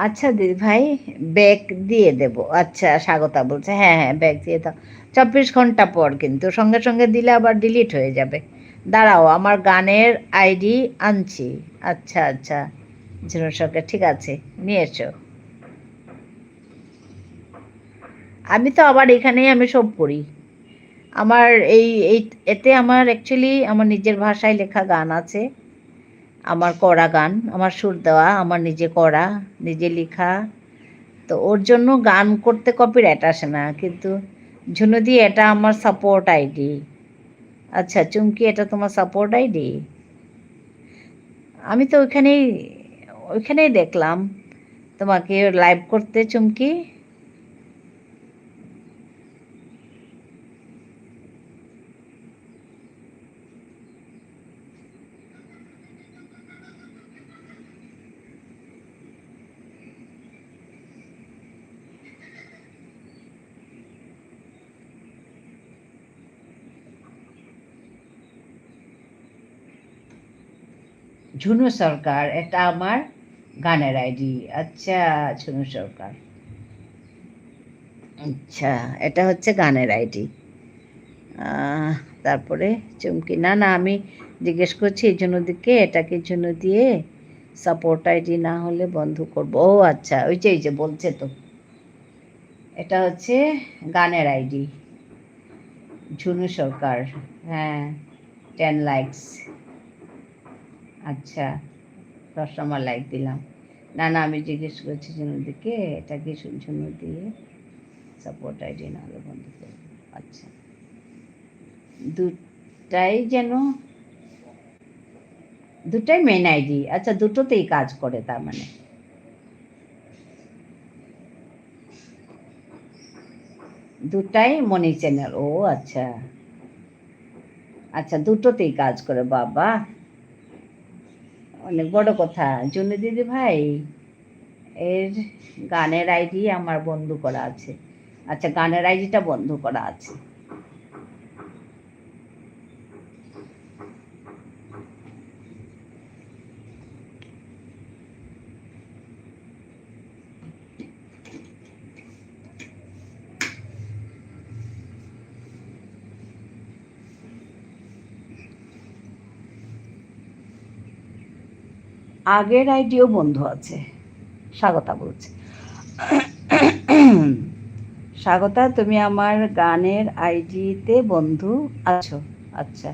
Speaker 1: আচ্ছা দিদি ভাই, ব্যাগ দিয়ে দেব। আচ্ছা, স্বাগতা বলছে, হ্যাঁ হ্যাঁ ব্যাগ দিয়ে দাও। 24 ঘন্টা পর, কিন্তু সঙ্গে সঙ্গে দিলে আবার ডিলিট হয়ে যাবে। দাঁড়াও, আমার গানের আইডি আনছি। আচ্ছা আচ্ছা, ঝিনুক সরকার, ঠিক আছে, নিয়ে এসো। আমি তো আবার এখানেই আমি সব করি। আমার এই এই এতে আমার অ্যাকচুয়ালি আমার নিজের ভাষায় লেখা গান আছে, আমার করা গান, আমার সুর দেওয়া, আমার নিজে করা, নিজে লেখা। তো ওর জন্য গান করতে কপিরাইট আসে না, কিন্তু ঝুনুদি এটা আমার সাপোর্ট আইডি। আচ্ছা চুমকি, এটা তোমার সাপোর্ট আইডি? আমি তো ওইখানেই ওইখানেই দেখলাম তোমাকে লাইভ করতে, চুমকি। ঝুনু সরকার, এটা আমার গানের আইডি। আচ্ছা, ঝুনু সরকার, আচ্ছা, এটা হচ্ছে গানের আইডি। তারপরে চুমকি, না না, আমি জিজ্ঞেস করছি এই জন্য দিকে, এটাকে জন্য দিয়ে সাপোর্ট আইডি না হলে বন্ধ করব। ও আচ্ছা, ওই যে বলছে তো, এটা হচ্ছে গানের আইডি, ঝুনু সরকার। হ্যাঁ, 10 লাইকস। আচ্ছা, 10 নম্বর লাইক দিলাম। না না, আমি জিজ্ঞেস করছি ঝুনু দিকে, এটাকে ঝুনু দিয়ে সাপোর্ট আইডি না হলে বন্ধ করব। আচ্ছা, দুটাই যেন, দুটাই মেন আইডি। আচ্ছা, দুটোতেই কাজ করে তার মানে। দুটাই মনি চ্যানেল, ও আচ্ছা আচ্ছা, দুটোতেই কাজ করে, বাবা অনেক বড় কথা। জুনি দিদি ভাই, এর গানের আইডি আমার বন্ধ করা আছে। আচ্ছা, গানের আইডিটা বন্ধ করা আছে। আগের আইডিও বন্ধ আছে, স্বাগতা বলছে। স্বাগতা, তুমি আমার গানের আইডিতে বন্ধু আছো? আচ্ছা,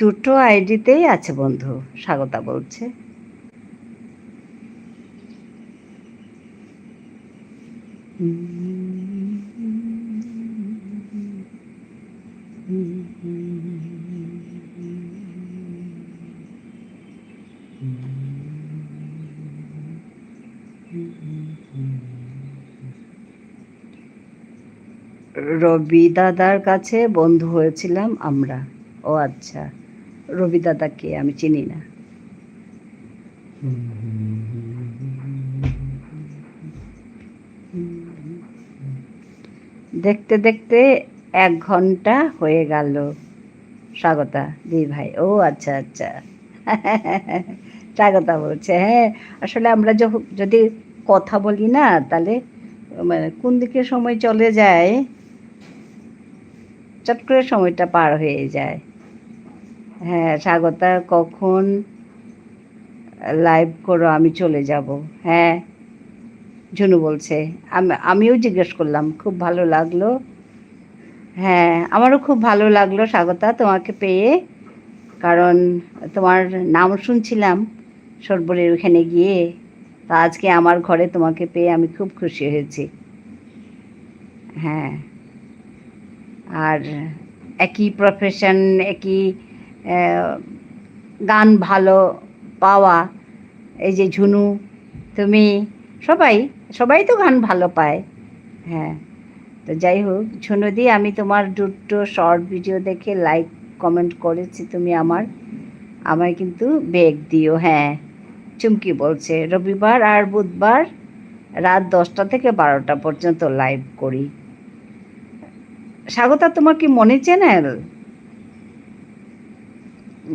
Speaker 1: দুটো আইডিতেই আছে বন্ধু, স্বাগতা বলছে। রবি দাদার কাছে বন্ধু হয়েছিলাম আমরা। ও আচ্ছা, রবি দাদাকে আমি চিনি না। দেখতে দেখতে 1 ঘন্টা হয়ে গেল, স্বাগতা দি ভাই। ও আচ্ছা আচ্ছা, স্বাগতা বলছে, হ্যাঁ আসলে আমরা যদি কথা বলি না, তাহলে মানে কোন দিকে সময় চলে যায়, চট করে সময়টা পার হয়ে যায়। হ্যাঁ, স্বাগতা কখন লাইভ করো, আমি চলে যাব। হ্যাঁ, ঝুনু বলছে, আমিও জিজ্ঞেস করলাম, খুব ভালো লাগলো। হ্যাঁ, আমারও খুব ভালো লাগলো স্বাগতা তোমাকে পেয়ে, কারণ তোমার নাম শুনছিলাম সরবরের ওখানে গিয়ে। তা আজকে আমার ঘরে তোমাকে পেয়ে আমি খুব খুশি হয়েছি। হ্যাঁ, আর একই প্রফেশন, একই আহ, গান ভালো পাওয়া, এই যে ঝুনু, তুমি, সবাই সবাই তো গান ভালো পায়। হ্যাঁ, তো যাই হোক ঝুনুদি, আমি তোমার দুটো শর্ট ভিডিও দেখে লাইক কমেন্ট করেছি, তুমি আমায় কিন্তু বেগ দিও। হ্যাঁ, চুমকি বলছে রবিবার আর বুধবার রাত 10টা থেকে 12টা পর্যন্ত লাইভ করি। স্বাগতা, তোমার কি মনি চ্যানেল?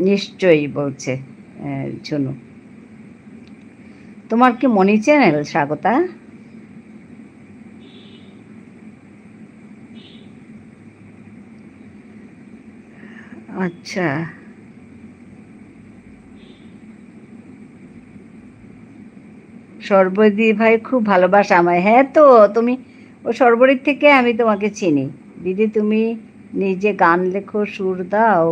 Speaker 1: নিশ্চয়ই বলছে ঝুনু, তোমার কি মনি চ্যানেল স্বাগতা? আচ্ছা, সর্বদি ভাই খুব ভালোবাসা আমায়। হ্যাঁ, তো তুমি ও সর্বরীর থেকে আমি তোমাকে চিনি। দিদি তুমি নিজে গান লেখো, সুর দাও,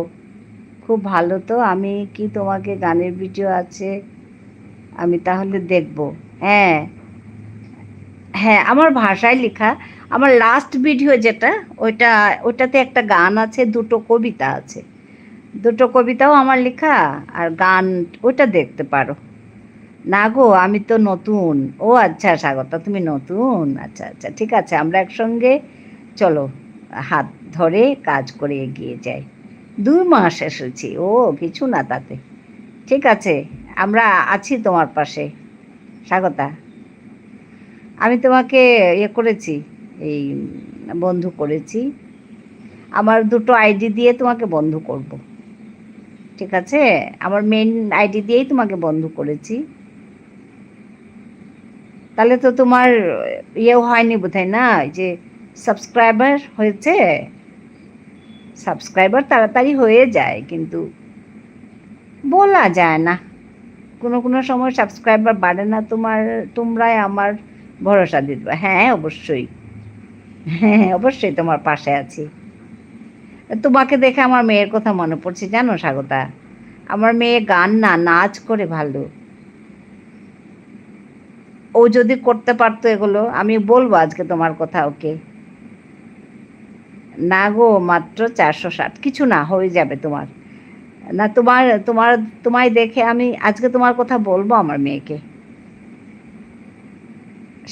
Speaker 1: খুব ভালো। তো আমি কি তোমাকে গানের ভিডিও আছে, আমি তাহলে দেখব। হ্যাঁ, হ্যাঁ, আমার ভাষায় লেখা। আমার লাস্ট ভিডিও যেটা, ওইটা, ওইটাতে একটা গান আছে, দুটো কবিতা আছে, দুটো কবিতাও আমার লেখা। আর গান ওইটা দেখতে পারো। না গো, আমি তো নতুন। ও আচ্ছা স্বাগতা, তুমি নতুন। আচ্ছা আচ্ছা, ঠিক আছে, আমরা একসঙ্গে চলো, হাত ধরে কাজ করে এগিয়ে যাই। 2 মাস এসেছি, ও কিছু না তাতে। ঠিক আছে, আমরা আছি তোমার পাশে স্বাগতা। আমি তোমাকে করেছি, এই বন্ধু করেছি। আমার দুটো আইডি দিয়ে তোমাকে বন্ধু করব। ঠিক আছে, আমার মেন আইডি দিয়েই তোমাকে বন্ধু করেছি। তাহলে তো তোমার ইয়েও হয়নি বোধহয়, না যে সাবস্ক্রাইবার হয়েছে? সাবস্ক্রাইবার তাড়াতাড়ি হয়ে যায়, কিন্তু বলা যায় না, কোনো কোনো সময় সাবস্ক্রাইবার বাড়ে না। তোমরাই আমার ভরসা দিতে। হ্যাঁ অবশ্যই, হ্যাঁ অবশ্যই তোমার পাশে আছি। তোমাকে দেখে আমার মেয়ের কথা মনে পড়ছে জানো স্বাগতা, আমার মেয়ে গান না নাচ করে ভালো। ও যদি করতে পারতো এগুলো, আমি বলবো আজকে তোমার কথা ওকে। না গো, মাত্র 460, কিছু না, হয়ে যাবে তোমার। না, তোমার তোমার তোমায় দেখে আমি আজকে তোমার কথা বলবো আমার মেয়েকে,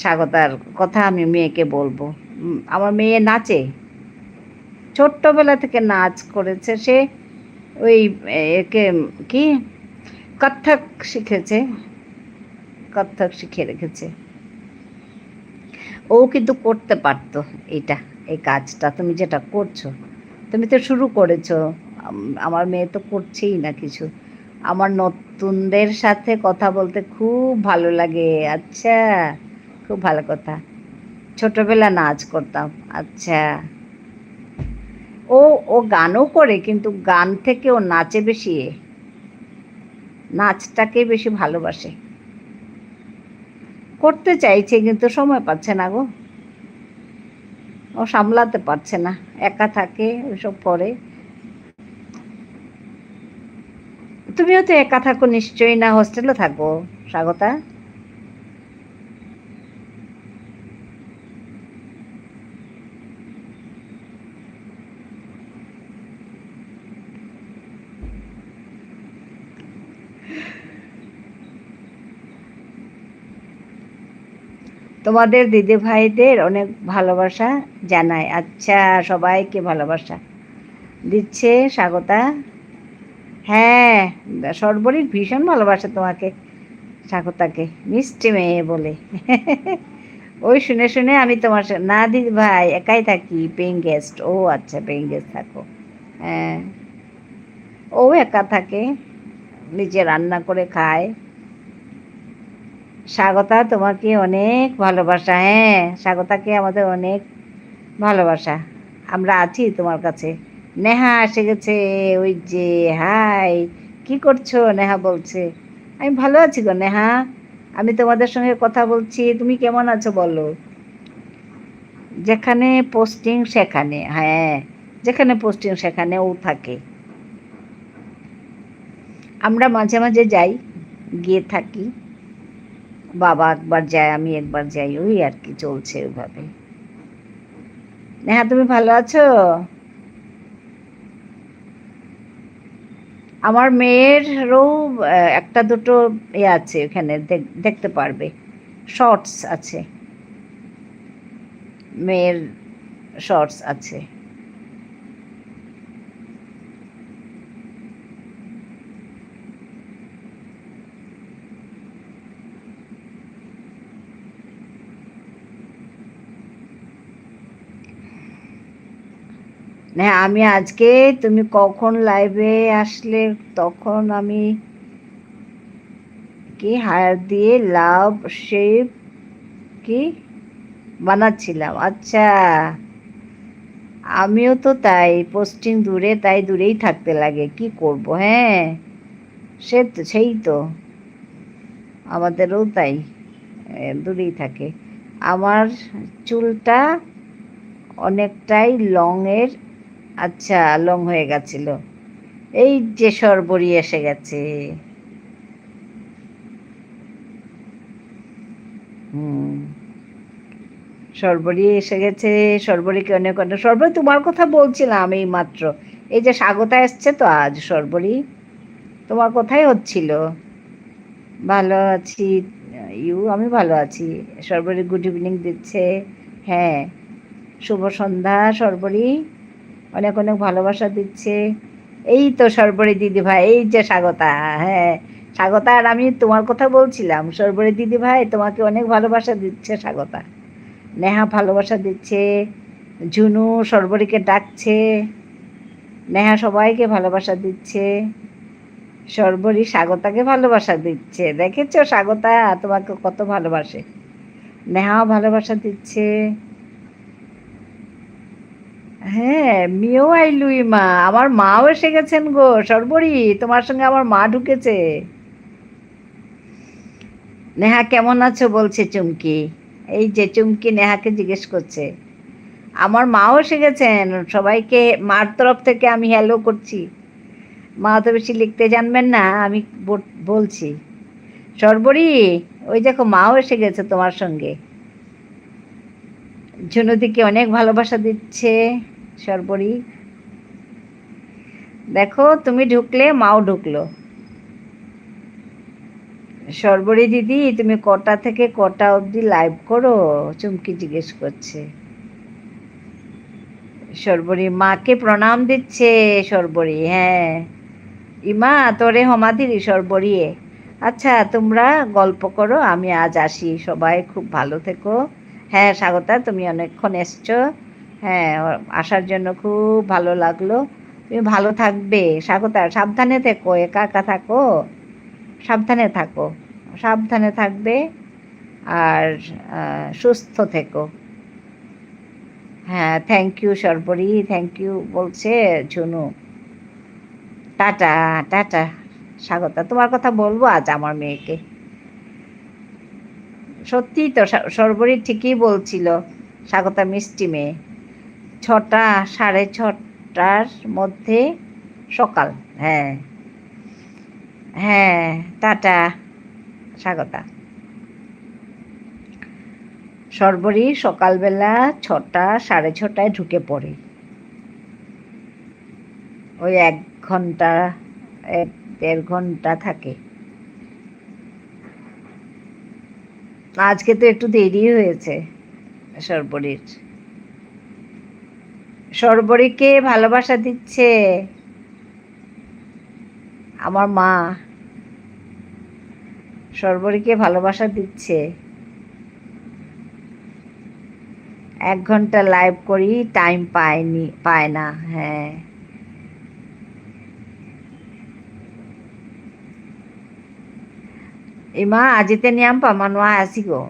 Speaker 1: স্বাগতার কথা আমি মেয়েকে বলবো। আমার মেয়ে নাচে, ছোট্টবেলা থেকে নাচ করেছে সে। ওই একে কি কত্থক শিখেছে, কত্থক শিখে রেখেছে। ও কিন্তু করতে পারতো এটা, এই কাজটা তুমি যেটা করছো, তুমি তো শুরু করেছো। আমার মেয়ে তো করছেই না কিছু। আমার নতুনদের সাথে কথা বলতে খুব ভালো লাগে। আচ্ছা, খুব ভালো কথা। ছোটবেলা নাচ করতাম। আচ্ছা, ও ও গানও করে, কিন্তু গান থেকে ও নাচে বেশি, নাচটাকে বেশি ভালোবাসে। করতে চাইছে কিন্তু সময় পাচ্ছে না গো, ও সামলাতে পারছে না, একা থাকে, ওইসব করে। তুমিও তো একা থাকো নিশ্চয়ই, না হোস্টেলে থাকো স্বাগতা? তোমাদের দিদি ভাইদের অনেক ভালোবাসা জানাই। আচ্ছা, সবাইকে ভালোবাসা দিচ্ছে স্বাগতা। হ্যাঁ, সর্বরী ভীষণ ভালোবাসে তোমাকে, স্বাগতাকে, মিষ্টি মেয়ে বলে। ওই শুনে শুনে আমি তোমার না দিদি ভাই, একাই থাকি, পেইং গেস্ট। ও আচ্ছা, পেইং গেস্ট থাকো। হ্যাঁ, ও একা থাকে, নিজে রান্না করে খায়। স্বাগতা তোমাকে অনেক ভালোবাসা। হ্যাঁ, স্বাগতাকে আমাদের অনেক ভালোবাসা। আমরা আছি তোমার কাছে। নেহা এসে গেছে, ওই যে, হাই, কি করছো? নেহা বলছে। আমি ভালো আছি গো নেহা, আমি তোমাদের সঙ্গে কথা বলছি, তুমি কেমন আছো বলো? যেখানে পোস্টিং সেখানে, হ্যাঁ, যেখানে পোস্টিং সেখানে ও থাকে। আমরা মাঝে মাঝে যাই, গিয়ে থাকি। বাবা একবার যায়, আমি একবার যাই, ওই আর কি চলছে ওইভাবে। নেহা, তুমি ভালো আছো? আমার মেয়েরও একটা দুটো আছে ওখানে, দেখতে পারবে, শর্টস আছে, মেয়ের শর্টস আছে। না, আমি আজকে, তুমি কখন লাইভে আসলে তখন আমি কি হায়ার দিয়ে লাভ শেপ কি বানাচ্ছিলাম। আচ্ছা, আমিও তো তাই, পোস্টিং দূরে, তাই দূরেই থাকতে লাগে, কি করব। হ্যাঁ, সেই তো আমাদেরও তাই, দূরেই থাকে। আমার চুলটা অনেকটাই লংয়ের, আচ্ছা, লং হয়ে গেছিল। এই যে সরবরি এসে গেছে। হুম, সরবরি এসে গেছে। সরবরিকে অনেক অনেক, সরবরি তোমার কথা বলছিলাম এই মাত্র। এই যে স্বাগতা এসছে তো আজ, সরবরি তোমার কথাই হচ্ছিল। ভালো আছি। আমি ভালো আছি। সরবরি গুড ইভিনিং দিচ্ছে। হ্যাঁ, শুভ সন্ধ্যা সরবরি, অনেক অনেক ভালোবাসা দিচ্ছে। এই তো সরবরি দিদি ভাই, এই যে স্বাগতা। হ্যাঁ, স্বাগতা আর আমি তোমার কথা বলছিলাম। সরবরি দিদি ভাই তোমাকে অনেক ভালোবাসা দিচ্ছে স্বাগতা। নেহা ভালোবাসা দিচ্ছে, ঝুনু সরবরিকে ডাকছে, নেহা সবাইকে ভালোবাসা দিচ্ছে, সরবরি স্বাগতাকে ভালোবাসা দিচ্ছে। দেখেছো স্বাগতা তোমাকে কত ভালোবাসে। নেহাও ভালোবাসা দিচ্ছে। হ্যাঁ, মিও আইলুই মা, আমার মাও এসে গেছেন গো সরবরি, তোমার সঙ্গে আমার মা ঢুকেছে। নেহা কেমন আছো বলছে চুমকি। এই যে চুমকি নেহাকে জিজ্ঞেস করছে। আমার মাও এসে গেছেন, সবাইকে মার তরফ থেকে আমি হ্যালো করছি। মা তো বেশি লিখতে জানবেন না, আমি বলছি। সরবরি, ওই দেখো মাও এসে গেছে তোমার সঙ্গে। ঝুনুদিকে অনেক ভালোবাসা দিচ্ছে সরবরি। দেখো তুমি ঢুকলে মাও ঢুকলো। সরবরি দিদি, তুমি কটা থেকে কটা অবধি লাইভ করো? চুমকি জিজ্ঞেস করছে। সরবরি মাকে প্রণাম দিচ্ছে। সরবরি, হ্যাঁ, ইমা তোরে হমাদিরি সরবরিয়ে। আচ্ছা, তোমরা গল্প করো, আমি আজ আসি। সবাই খুব ভালো থেকো। হ্যাঁ স্বাগতা, তুমি অনেকক্ষণ এসছো। হ্যাঁ, আসার জন্য খুব ভালো লাগলো। তুমি ভালো থাকবে স্বাগতা, সাবধানে থেকো, একা একা থাকো, সাবধানে থাকো, সাবধানে থাকবে। আর সুস্থ থেকো। হ্যাঁ, thank you Sarbari, thank you বলছে ঝুনু। টাটা, টাটা স্বাগতা, তোমার কথা বলবো আজ আমার মেয়েকে। সত্যিই তো, সর্বরী ঠিকই বলছিল, স্বাগতা মিষ্টি মেয়ে। 6টা, 6:30টার মধ্যে সকাল। হ্যাঁ, হ্যাঁ, টাটা স্বাগতা। সর্বরী সকালবেলা 6টা, 6:30টায় ঢুকে পড়ে। ওই 1 ঘন্টা, 1-1.5 ঘন্টা থাকে। আজকে তো একটু দেরি হয়েছে সর্বরীর। সর্বরীকে ভালোবাসা দিচ্ছে আমার মা, সর্বরীকে ভালোবাসা দিচ্ছে। 1 ঘন্টা লাইভ করি, টাইম পায় না। হ্যাঁ, ইমা আজিতে নিয়াম পামানোয়া আসিগো।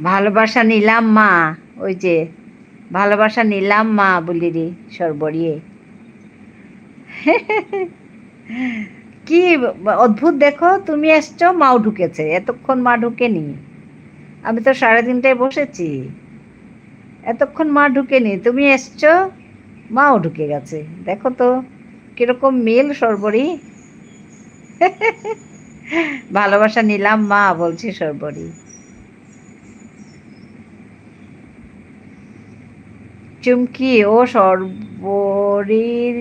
Speaker 1: ভালোবাসা নিলাম মা, ওই যে ভালোবাসা নিলাম মা বলি রে সর্বরিয়ে।
Speaker 2: কি অদ্ভুত দেখো, তুমি এসছো, মাও ঢুকেছে, এতক্ষণ মা ঢুকেনি। আমি তো 3:30টায় বসেছি, এতক্ষণ মা ঢুকেনি, তুমি এসছো, মাও ঢুকে গেছে। দেখো তো কিরকম মিল সর্বরী। ভালোবাসা নিলাম মা, বলছি সর্বরী। চুমকি ও সর্বরীর,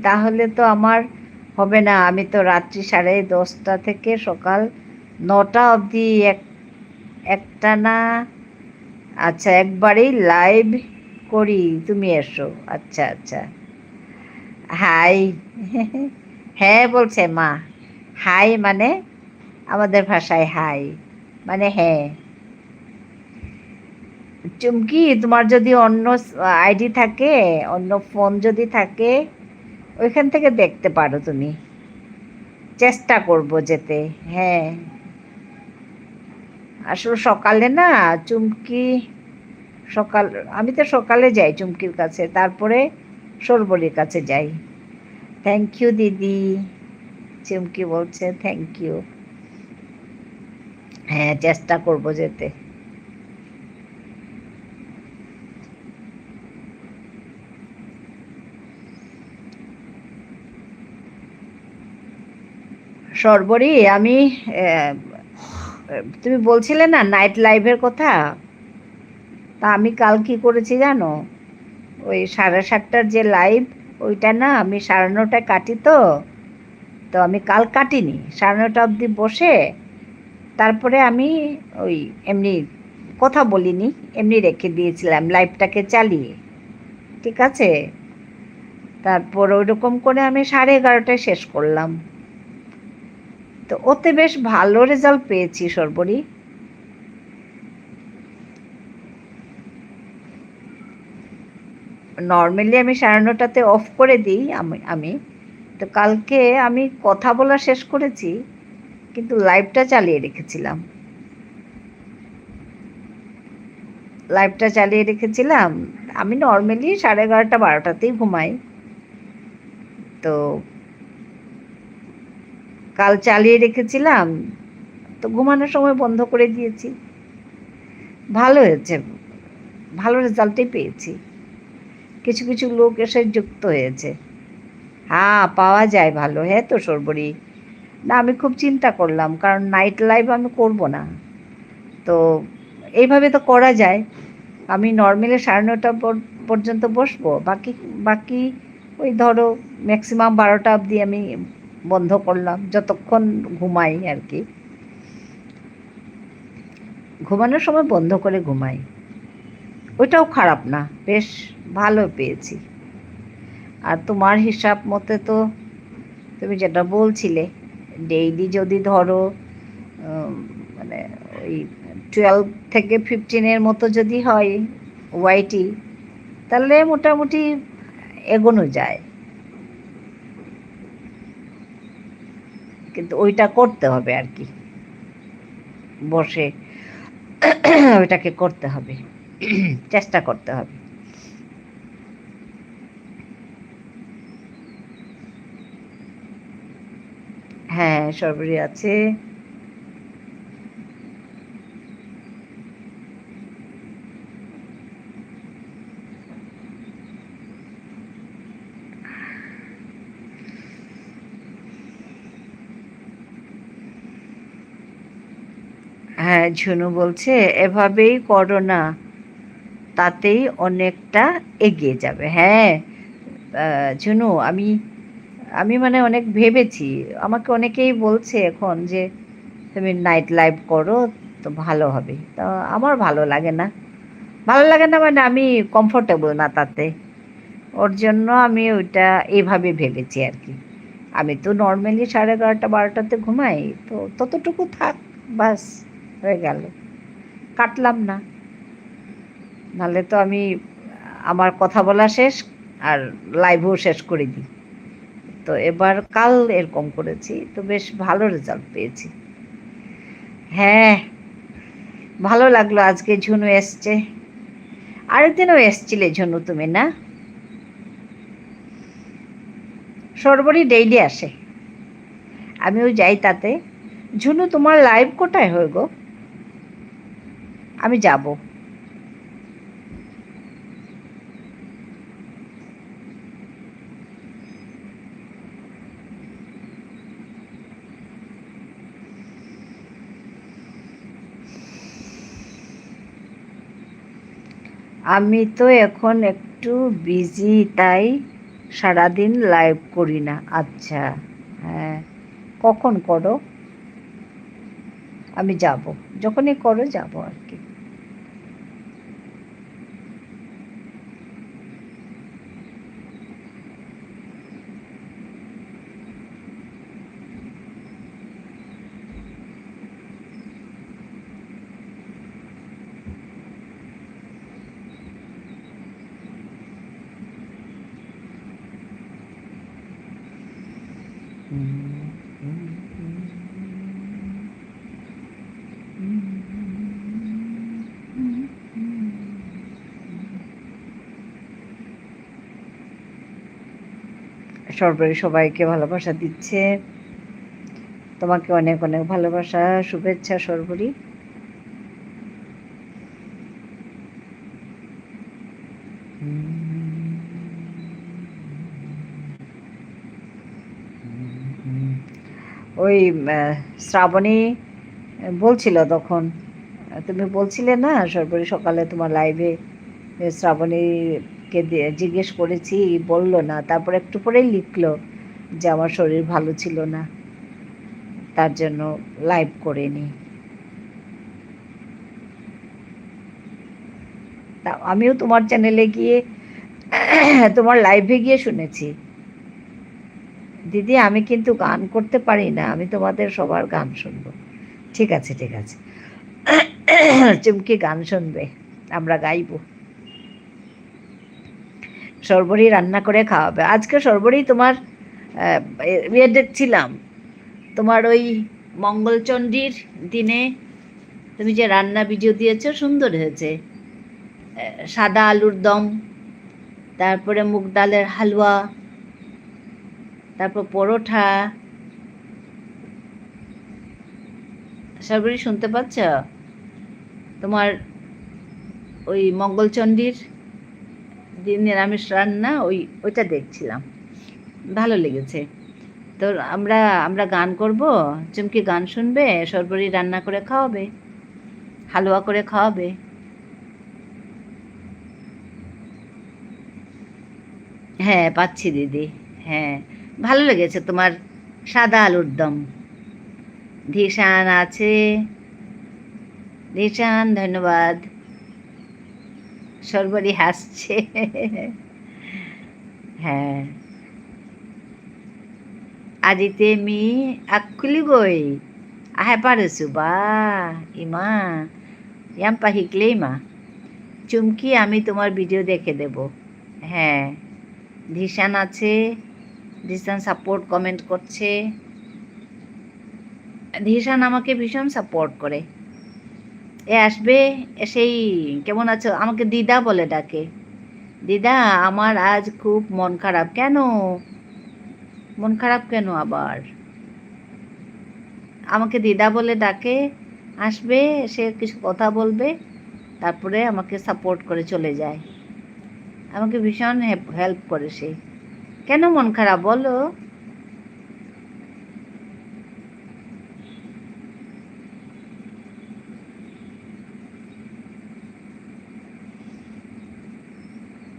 Speaker 2: তাহলে তো আমার হবে না। আমি তো রাত্রি 10:30 থেকে সকাল 9টা অবধি একটানা, আচ্ছা একবারেই লাইভ করি, তুমি এসো। আচ্ছা আচ্ছা, হাই। হ্যাঁ বলছে মা, হাই মানে আমাদের ভাষায় হাই মানে হ্যাঁ। চুমকি, তোমার যদি অন্য আইডি থাকে, অন্য ফোন যদি থাকে, ওইখান থেকে দেখতে পারো তুমি। চেষ্টা করব যেতে। হ্যাঁ, আসলে সকালে না চুমকি, সকাল, আমি তো সকালে যাই চুমকির কাছে, তারপরে সরবরির কাছে যাই। থ্যাংক ইউ দিদি, চুমকি বলছে থ্যাংক ইউ। হ্যাঁ, চেষ্টা করব যেতে। সর্বরী, আমি তুমি বলছিলে না নাইট লাইভের কথা, তা আমি কাল কি করেছি জানো? ওই 7:30টার যে লাইভ, ওইটা না আমি 9:30টায় কাটি, তো তো আমি কাল কাটিনি, 9:30 অবধি বসে তারপরে আমি ওই এমনি কথা বলিনি, এমনি রেখে দিয়েছিলাম লাইভটাকে চালিয়ে। ঠিক আছে, তারপর ওইরকম করে আমি 11:30টায় শেষ করলাম। তো ওতে বেশ ভালো রেজাল্ট পেয়েছি সর্বরী। নর্মালি আমি 9:30টাতে অফ করে দিই। আমি তো কালকে আমি কথা বলা শেষ করেছি, কিন্তু লাইভটা চালিয়ে রেখেছিলাম। লাইভটা চালিয়ে রেখেছিলাম। আমি নর্মালি 11:30 12টাতেই ঘুমাই, তো কাল চালিয়ে রেখেছিলাম, তো ঘুমানোর সময় বন্ধ করে দিয়েছি। ভালো হয়েছে, ভালো রেজাল্টই পেয়েছি। কিছু কিছু লোক এসে যুক্ত হয়েছে। হ্যাঁ, পাওয়া যায় ভালো। হ্যাঁ তো সর্বরী, না আমি খুব চিন্তা করলাম, কারণ নাইট লাইভ আমি করব না, তো এইভাবে তো করা যায়। আমি নর্মালি 9:30 পর্যন্ত বসবো, বাকি বাকি ওই ধরো ম্যাক্সিমাম 12টা অবধি আমি বন্ধ করলাম, যতক্ষণ ঘুমাই আর কি। ঘুমানোর সময় বন্ধ করে ঘুমাই, ওইটাও খারাপ না, বেশ ভালো পেয়েছি। আর তোমার হিসাব মতে তো তুমি যেটা বলছিলে, ডেইলি যদি ধরো মানে ওই 12 থেকে 15-এর মতো যদি হয় ওয়াইটি, তাহলে মোটামুটি এগোনো যায়। কিন্তু ওইটা করতে হবে আর কি, বসে ওইটাকে করতে হবে, চেষ্টা করতে হবে। হ্যাঁ, সর্বরী আছে। হ্যাঁ, ঝুনু বলছে এভাবেই করো না, তাতেই অনেকটা এগিয়ে যাবে। হ্যাঁ, ঝুনু, আমি আমি মানে অনেক ভেবেছি। আমাকে অনেকেই বলছে এখন যে তুমি নাইট লাইভ করো, তো ভালো হবে। তো আমার ভালো লাগে না, ভালো লাগে না মানে আমি কমফোর্টেবল না তাতে। ওর জন্য আমি ওইটা এইভাবে ভেবেছি আর কি। আমি তো নর্মালি 11:30 12টাতে ঘুমাই, তো ততটুকু থাক, বাস, হয়ে গেল, কাটলাম না। নাহলে তো আমি আমার কথা বলা শেষ আর লাইভও শেষ করে দিই। তো এবার কাল এরকম করেছি, তো বেশ ভালো রেজাল্ট পেয়েছি। হ্যাঁ, ভালো লাগলো আজকে ঝুনু এসছে। আরেকদিনও এসছিলে ঝুনু তুমি, না? সর্বরী ডেইলি আসে, আমিও যাই তাতে। ঝুনু তোমার লাইভ কোথায় হয় গো? আমি যাব। আমি তো এখন একটু বিজি, তাই সারাদিন লাইভ করি না। আচ্ছা, হ্যাঁ, কখন করো? আমি যাব, যখনই করো যাব আর কি। সর্বরী সবাইকে ভালোবাসা দিচ্ছে, তোমাকে অনেক অনেক ভালোবাসা, শুভেচ্ছা সর্বরী। ওই শ্রাবণী বলছিল তখন, তুমি বলছিলে না সর্বরী সকালে তোমার লাইভে, শ্রাবণীকে জিজ্ঞেস করেছি, বলল না, তারপর একটু পরেই লিখলো যে আমার শরীর ভালো ছিল না, তার জন্য লাইভ করিনি। তা আমিও তোমার চ্যানেলে গিয়ে তোমার লাইভে গিয়ে শুনেছি। দিদি আমি কিন্তু গান করতে পারি না, আমি তোমাদের সবার গান শুনবো। ঠিক আছে ঠিক আছে, চুমকি গান শুনবে, আমরা গাইবো। সর্বরী রান্না করে খাওয়াবে আজকে। সর্বরী তোমার ইয়ে দেখছিলাম, তোমার ওই মঙ্গলচণ্ডীর দিনে তুমি যে রান্না ভিডিও দিয়েছো, সুন্দর হয়েছে। সাদা আলুর দম, তারপরে মুগ ডালের হালুয়া, তারপর পরোঠা। সর্বরী শুনতে পাচ্ছ? তোমার ওই মঙ্গলচণ্ডীর দিন নিরামিষ রান্না, ওইটা দেখছিলাম, ভালো লেগেছে। তো আমরা আমরা গান করব, চুমকি গান শুনবে, সর্বরী রান্না করে খাওয়াবে, হালুয়া করে খাওয়াবে। হ্যাঁ পাচ্ছি দিদি, হ্যাঁ ভালো লেগেছে তোমার সাদা আলুর দম। ধিশান আছে, ধিশান ধন্যবাদ। সর্বরী হাসছে। হ্যাঁ, আদিতে মি আকুলি গই আহে পারেছো বা ইমা ইয়াম পাহিকলেই মা। চুমকি আমি তোমার ভিডিও দেখে দেব। হ্যাঁ, ধিশান আছে, ধিশান সাপোর্ট কমেন্ট করছে। ধিশান আমাকে ভীষণ সাপোর্ট করে। এ আসবে, এসেই কেমন আছো আমাকে দিদা বলে ডাকে। দিদা আমার আজ খুব মন খারাপ। কেন মন খারাপ কেন আবার? আমাকে দিদা বলে ডাকে, আসবে, এসে কিছু কথা বলবে, তারপরে আমাকে সাপোর্ট করে চলে যায়। আমাকে ভীষণ হেল্প করে সে। কেন মন খারাপ বলো?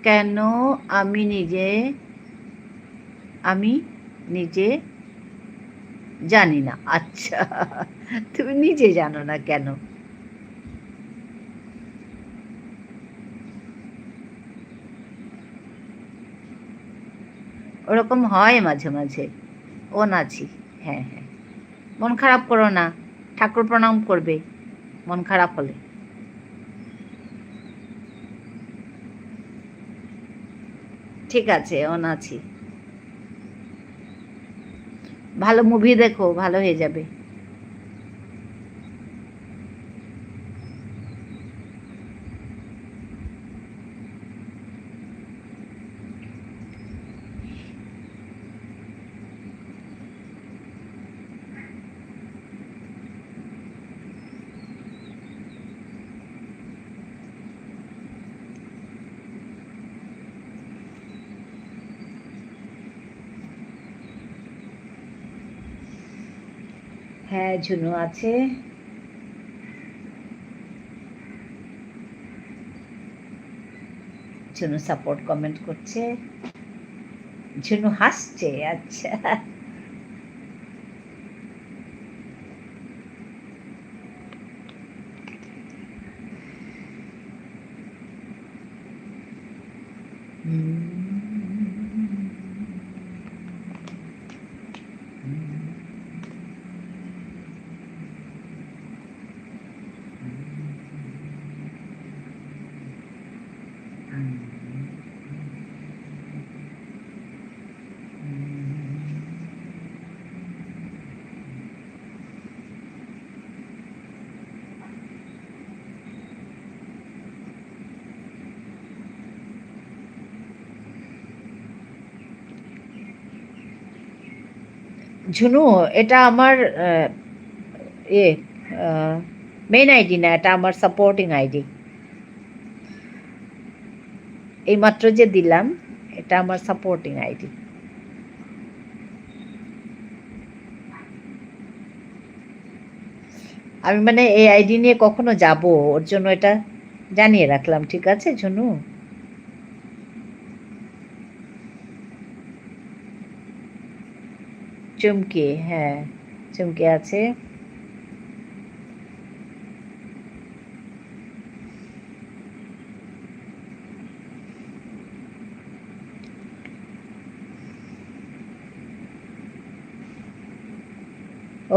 Speaker 2: কেন? আমি নিজে আমি নিজে জানি না। আচ্ছা, তুমি নিজে জানো না কেন? ওরকম হয় মাঝে মাঝে, ও নাচি। হ্যাঁ হ্যাঁ, মন খারাপ করো না, ঠাকুর প্রণাম করবে মন খারাপ হলে। ঠিক আছে, ও নাচি। ভালো মুভি দেখো, ভালো হয়ে যাবে। হ্যাঁ ঝুনু আছে। ঝুনু সাপোর্ট কমেন্ট করছে, ঝুনু হাসছে। আচ্ছা ঝুনু, এটা আমার মেইন আইডি না, এটা আমার সাপোর্টিং আইডি। এইমাত্র যে দিলাম এটা আমার সাপোর্টিং আইডি। আমি মানে এই আইডি নিয়ে কখনো যাব, ওর জন্য এটা জানিয়ে রাখলাম। ঠিক আছে ঝুনু? চুমকি, হ্যাঁ চুমকি আছে।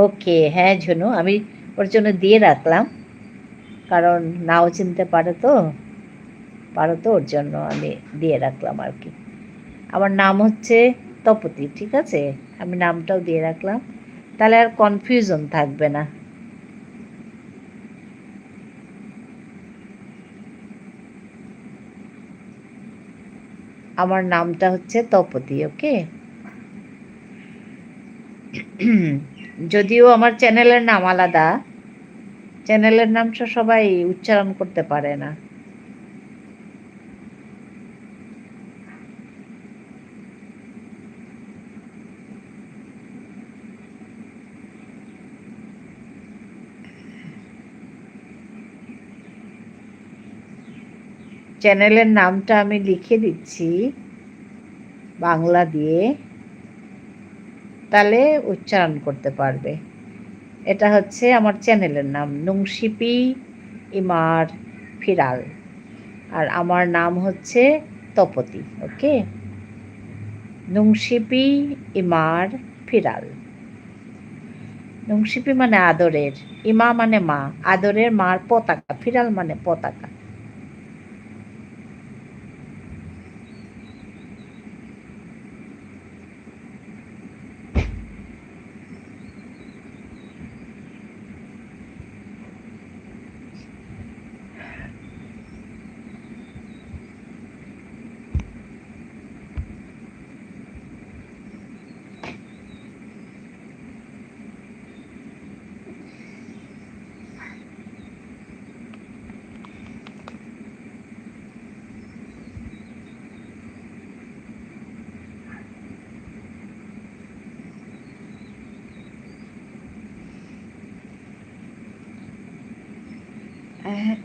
Speaker 2: ওকে, হ্যাঁ ঝুনু, আমি ওর জন্য দিয়ে রাখলাম, কারণ নাও চিনতে পারো তো, ওর জন্য আমি দিয়ে রাখলাম আর কি। আমার নাম হচ্ছে তপতি, ঠিক আছে? আমি নামটাও দিয়ে রাখলাম, তাহলে আর কনফিউশন থাকবে না। আমার নামটা হচ্ছে তপতি, ওকে? যদিও আমার চ্যানেলের নাম আলাদা, চ্যানেলের নামটা সবাই উচ্চারণ করতে পারে না। চ্যানেলের নামটা আমি লিখে দিচ্ছি বাংলা দিয়ে, তাহলে উচ্চারণ করতে পারবে। এটা হচ্ছে আমার চ্যানেলের নাম, নুংশিপি ইমার ফিরাল, আর আমার নাম হচ্ছে তপতি, ওকে? নুংশিপি ইমার ফিরাল। নুংশিপি মানে আদরের, ইমা মানে মা, আদরের মার পতাকা, ফিরাল মানে পতাকা।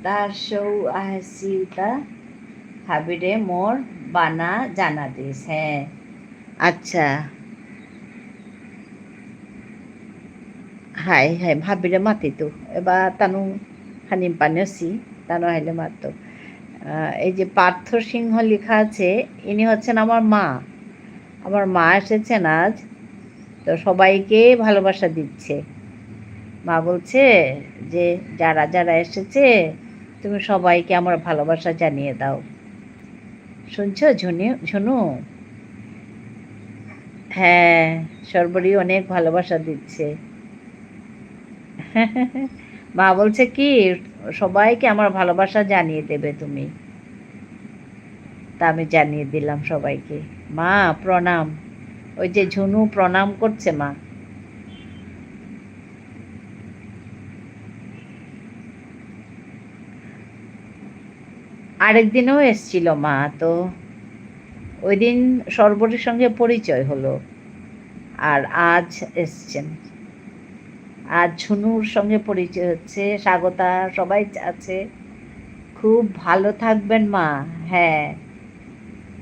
Speaker 2: তার সৌ আহিতা হাবিরে মোর বানা জানা দিস। হ্যাঁ আচ্ছা, হাই হাই ভাবিরে মাতি তো এবার তানু খানিম পানিওসি, তানু হাইলে মারত। এই যে পার্থ সিংহ লেখা আছে, ইনি হচ্ছেন আমার মা। আমার মা এসেছেন আজ, তো সবাইকে ভালোবাসা দিচ্ছে। মা বলছে যে যারা যারা এসেছে তুমি সবাইকে আমার ভালোবাসা জানিয়ে দাও। শুনছো ঝুনু? হ্যাঁ, সর্বরী অনেক ভালোবাসা দিচ্ছে। মা বলছে কি সবাইকে আমার ভালোবাসা জানিয়ে দেবে তুমি, তা আমি জানিয়ে দিলাম সবাইকে। মা প্রণাম। ওই যে ঝুনু প্রণাম করছে মা। আরেকদিনও এসছিল মা, তো ওই দিন সর্বরীর সঙ্গে পরিচয় হলো, আর আজ এসছেন। আর ঝুনুর সঙ্গে পরিচয় হচ্ছে, স্বাগতা সবাই আছে। খুব ভালো থাকবেন মা। হ্যাঁ,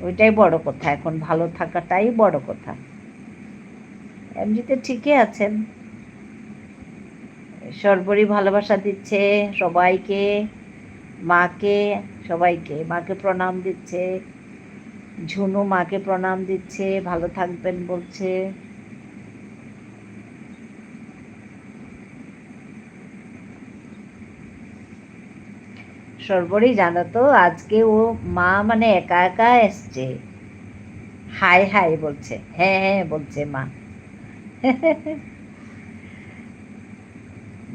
Speaker 2: ওইটাই বড় কথা, এখন ভালো থাকাটাই বড় কথা। এমনিতে ঠিকই আছেন। সর্বরই ভালোবাসা দিচ্ছে সবাইকে, মাকে, সবাইকে। মাকে প্রণাম দিচ্ছে, ঝুনু মাকে প্রণাম দিচ্ছে, ভালো থাকবেন বলছে। সর্বরই জানো তো, আজকে ও মা মানে একা একা এসছে। হাই হাই বলছে, হ্যাঁ হ্যাঁ বলছে মা।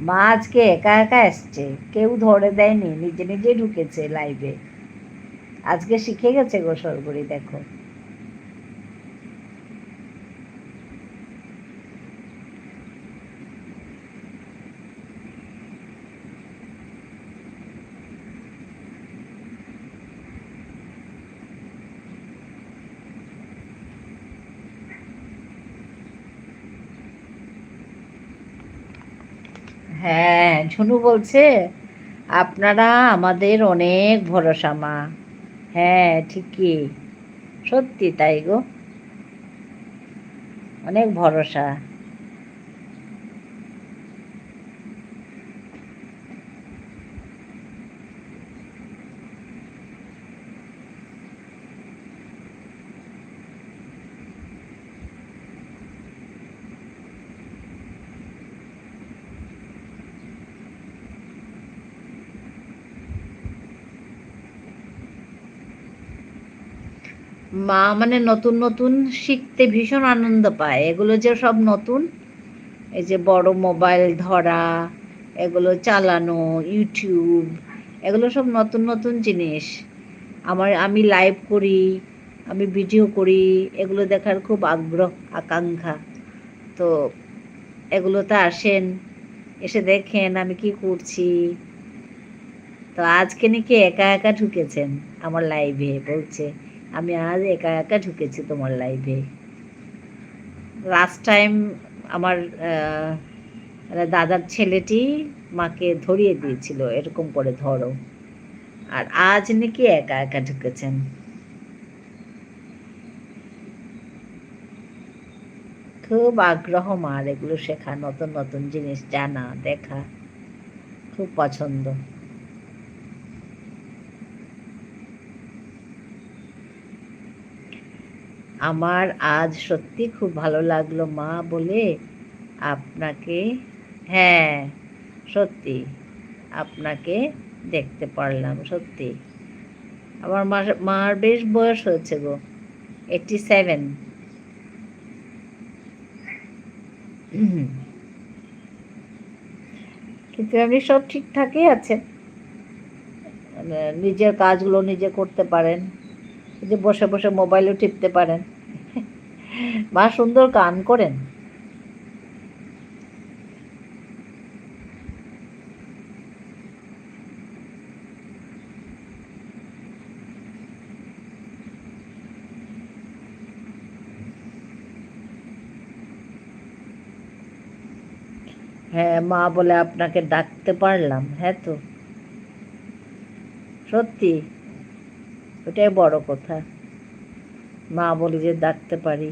Speaker 2: মা আজকে একা একা এসছে, কেউ ধরে দেয়নি, নিজে নিজে ঢুকেছে লাইভে। আজকে শিখে গেছে গো সর্বরী, দেখো। হ্যাঁ, ঝুনু বলছে আপনারা আমাদের অনেক ভরসা মা। হ্যাঁ ঠিকই, সত্যি তাই গো, অনেক ভরসা। মা মানে নতুন নতুন শিখতে ভীষণ আনন্দ পায়, এগুলো যে সব নতুন, এই যে বড় মোবাইল ধরা, এগুলো চালানো, ইউটিউব, এগুলো সব নতুন নতুন জিনিস। আমি লাইভ করি, আমি ভিডিও করি, এগুলো দেখার খুব আগ্রহ, আকাঙ্ক্ষা। তো এগুলোতে আসেন, এসে দেখেন আমি কি করছি। তো আজকে নাকি একা একা ঢুকেছেন আমার লাইভে, বলছে আমি আজ একা একা ঢুকেছি তোমার লাইভে। লাস্ট টাইম আমার দাদার ছেলেটি মাকে ধরিয়ে দিয়েছিল, এরকম করে ধরো। আর আজ নাকি একা একা ঢুকেছেন। খুব আগ্রহ মার এগুলো শেখা, নতুন নতুন জিনিস জানা, দেখা, খুব পছন্দ। আমার আজ সত্যি খুব ভালো লাগলো মা বলে আপনাকে, হ্যাঁ সত্যি আপনাকে দেখতে পারলাম, সত্যি। আমার মার বেশ বয়স হয়েছে গো, 87। কিন্তু আপনি সব ঠিকঠাকই আছেন, মানে নিজের কাজগুলো নিজে করতে পারেন, যে বসে বসে মোবাইলও টিপতে পারেন। মা সুন্দর গান করেন। হ্যাঁ, মা বলে আপনাকে ডাকতে পারলাম, হ্যাঁ তো সত্যি, ওটাই বড় কথা, মা বলে যে ডাকতে পারি।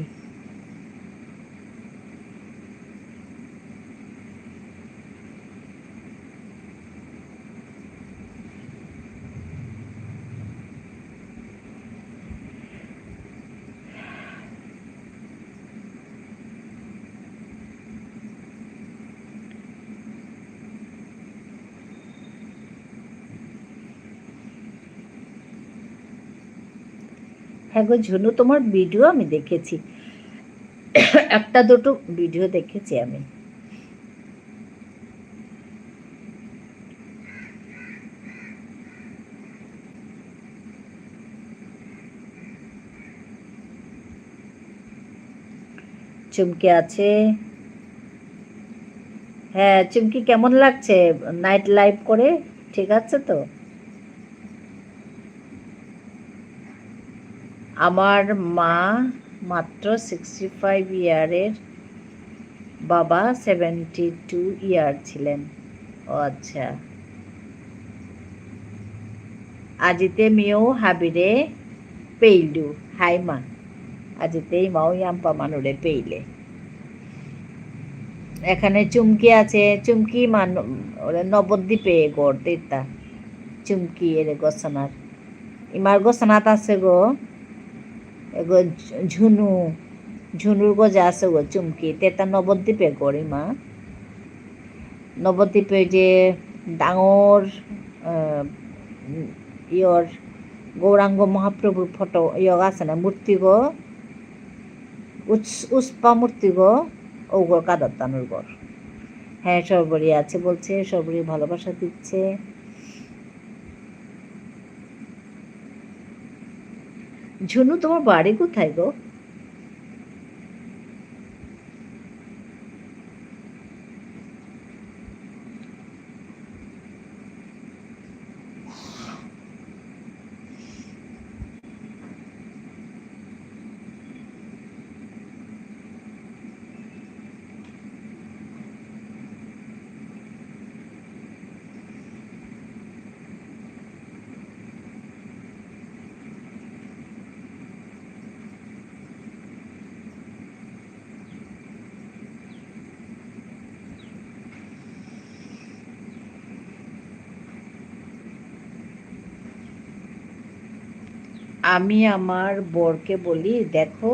Speaker 2: হ্যাঁ গো ঝুনু, তোমার ভিডিও আমি দেখেছি, একটা দুটো ভিডিও দেখেছি আমি। চুমকি আছে। হ্যাঁ চুমকি, কেমন লাগছে নাইট লাইভ করে, ঠিক আছে তো? আমার মা মাত্র 65 ইয়ারের, বাবা 72 ইয়ার ছিলেন। ও আচ্ছা। আজিতে মিও হাবিরে পেইলু হাই মা আজিতেই মাও ইয়াম্পা মানুরে পেইলে। এখানে চুমকি আছে, চুমকি ওরে নবদ্বীপে গড় তেতা চুমকি এরে গোসনার ইমার গোসনাত আছে গো এগো ঝুনু ঝুনুর গজা আছে গো চুমকি তেতা নবদ্বীপে গড় ইমা নবদ্বীপে যে ডাঙর ইয়র গৌরাঙ্গ মহাপ্রভুর ফটো ইয়গ আছে না মূর্তি গো উৎপা মূর্তি গো ওগর কাদার তানুর গড়। হ্যাঁ সর্বরী আছে বলছে, সর্বরী ভালোবাসা দিচ্ছে। ঝুনু তোমার বাড়ি কোথায় গো? আমি আমার বরকে বলি দেখো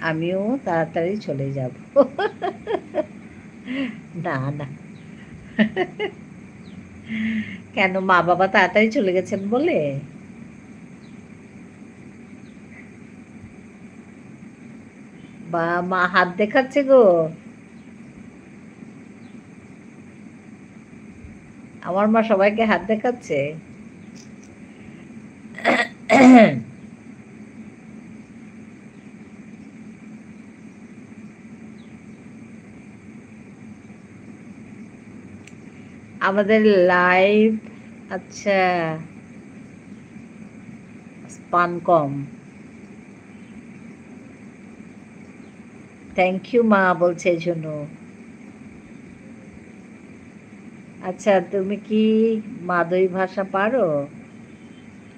Speaker 2: আমিও তাড়াতাড়ি চলে যাব। না না, কেন মা বাবা তাড়াতাড়ি চলে গেছেন বলে? বা মা হাত দেখাচ্ছে গো, আমার মা সবাইকে হাত দেখাচ্ছে। আমাদের লাইভ আচ্ছা স্পান কম। থ্যাংক ইউ মা বলছে জন্য। আচ্ছা তুমি কি মাদই ভাষা পারো?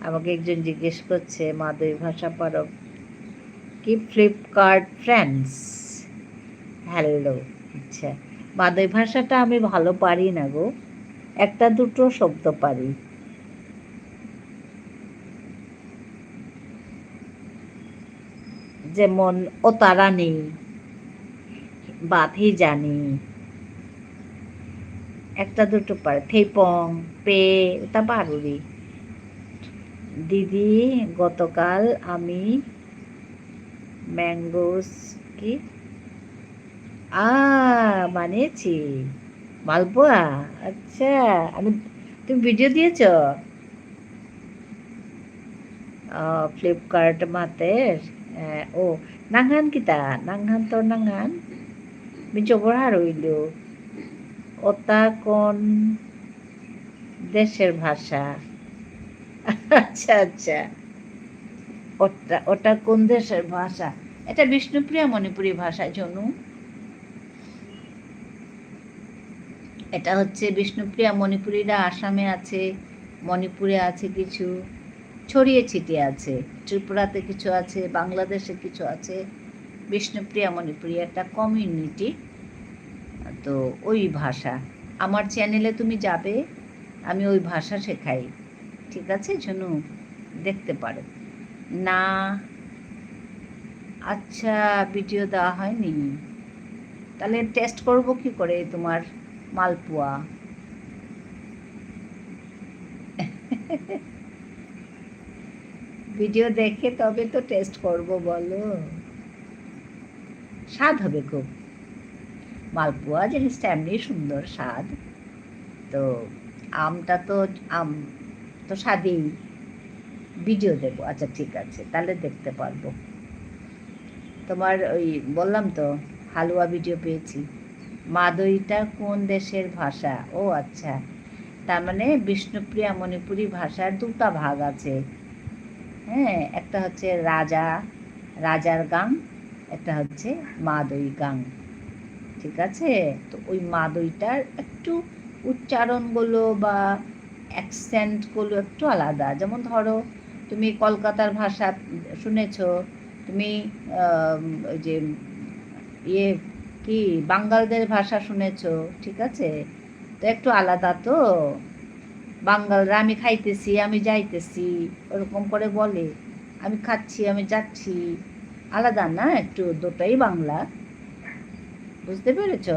Speaker 2: আমাকে একজন জিজ্ঞেস করছে মাদই ভাষা পারো কি? Flipkart friends hello. আচ্ছা মাদই ভাষাটা আমি ভালো পারি না গো, একটা দুটো শব্দ পারি। যেমন ও তারা নেই, বাধি জানি, একটা দুটো পারে। থেপং পে ওটা পারুরি। দিদি গতকাল আমি ম্যাঙ্গোস কি বানিয়েছি মালপোয়া। আচ্ছা আমি, তুমি ভিডিও দিয়েছ? ফ্লিপকার্ট মাতের ও নাংহান কিতা নাংহান তো নাংহান মিচবর হারইল ওটা কোন দেশের ভাষা? আচ্ছা আচ্ছা ওটা ওটা কোন দেশের ভাষা? এটা বিষ্ণুপ্রিয়া মণিপুরী ভাষা জনু। এটা হচ্ছে বিষ্ণুপ্রিয়া মণিপুরীরা আসামে আছে, মণিপুরে আছে কিছু, ছড়িয়ে ছিটিয়ে আছে, ত্রিপুরাতে কিছু আছে, বাংলাদেশে কিছু আছে। বিষ্ণুপ্রিয়া মণিপুরী একটা কমিউনিটি, তো ওই ভাষা। আমার চ্যানেলে তুমি যাবে, আমি ওই ভাষা শেখাই, ঠিক আছে ঝনু? দেখতে পারো না। আচ্ছা ভিডিও দেওয়া হয়নি, তাহলে টেস্ট করব কি করে তোমার মালপোয়া? ভিডিও দেখে তবে তো টেস্ট করব, বলো। স্বাদ হবে খুব, মালপোয়া জিনিসটা এমনি সুন্দর স্বাদ। তো আমটা তো আম তো স্বাদেই। ভিডিও দেবো, আচ্ছা ঠিক আছে, তাহলে দেখতে পারবো। তোমার ওই বললাম তো হালুয়া ভিডিও পেয়েছি। মাদইটা কোন দেশের ভাষা? ও আচ্ছা, তার মানে বিষ্ণুপ্রিয়া মণিপুরী ভাষার দুটা ভাগ আছে। হ্যাঁ, একটা হচ্ছে রাজার গাং, একটা হচ্ছে মাদই গাং, ঠিক আছে? তো ওই মাদইটার একটু উচ্চারণগুলো বা অ্যাকসেন্টগুলো একটু আলাদা। যেমন ধরো তুমি কলকাতার ভাষা শুনেছ, তুমি ওই যে ইয়ে কি বাঙ্গালদের ভাষা শুনেছ, ঠিক আছে? তো একটু আলাদা তো। বাঙ্গালরা আমি খাইতেছি, আমি যাইতেছি, ওরকম করে বলে। আমি খাচ্ছি, আমি যাচ্ছি, আলাদা না একটু, দুটোই বাংলা। বুঝতে পেরেছ?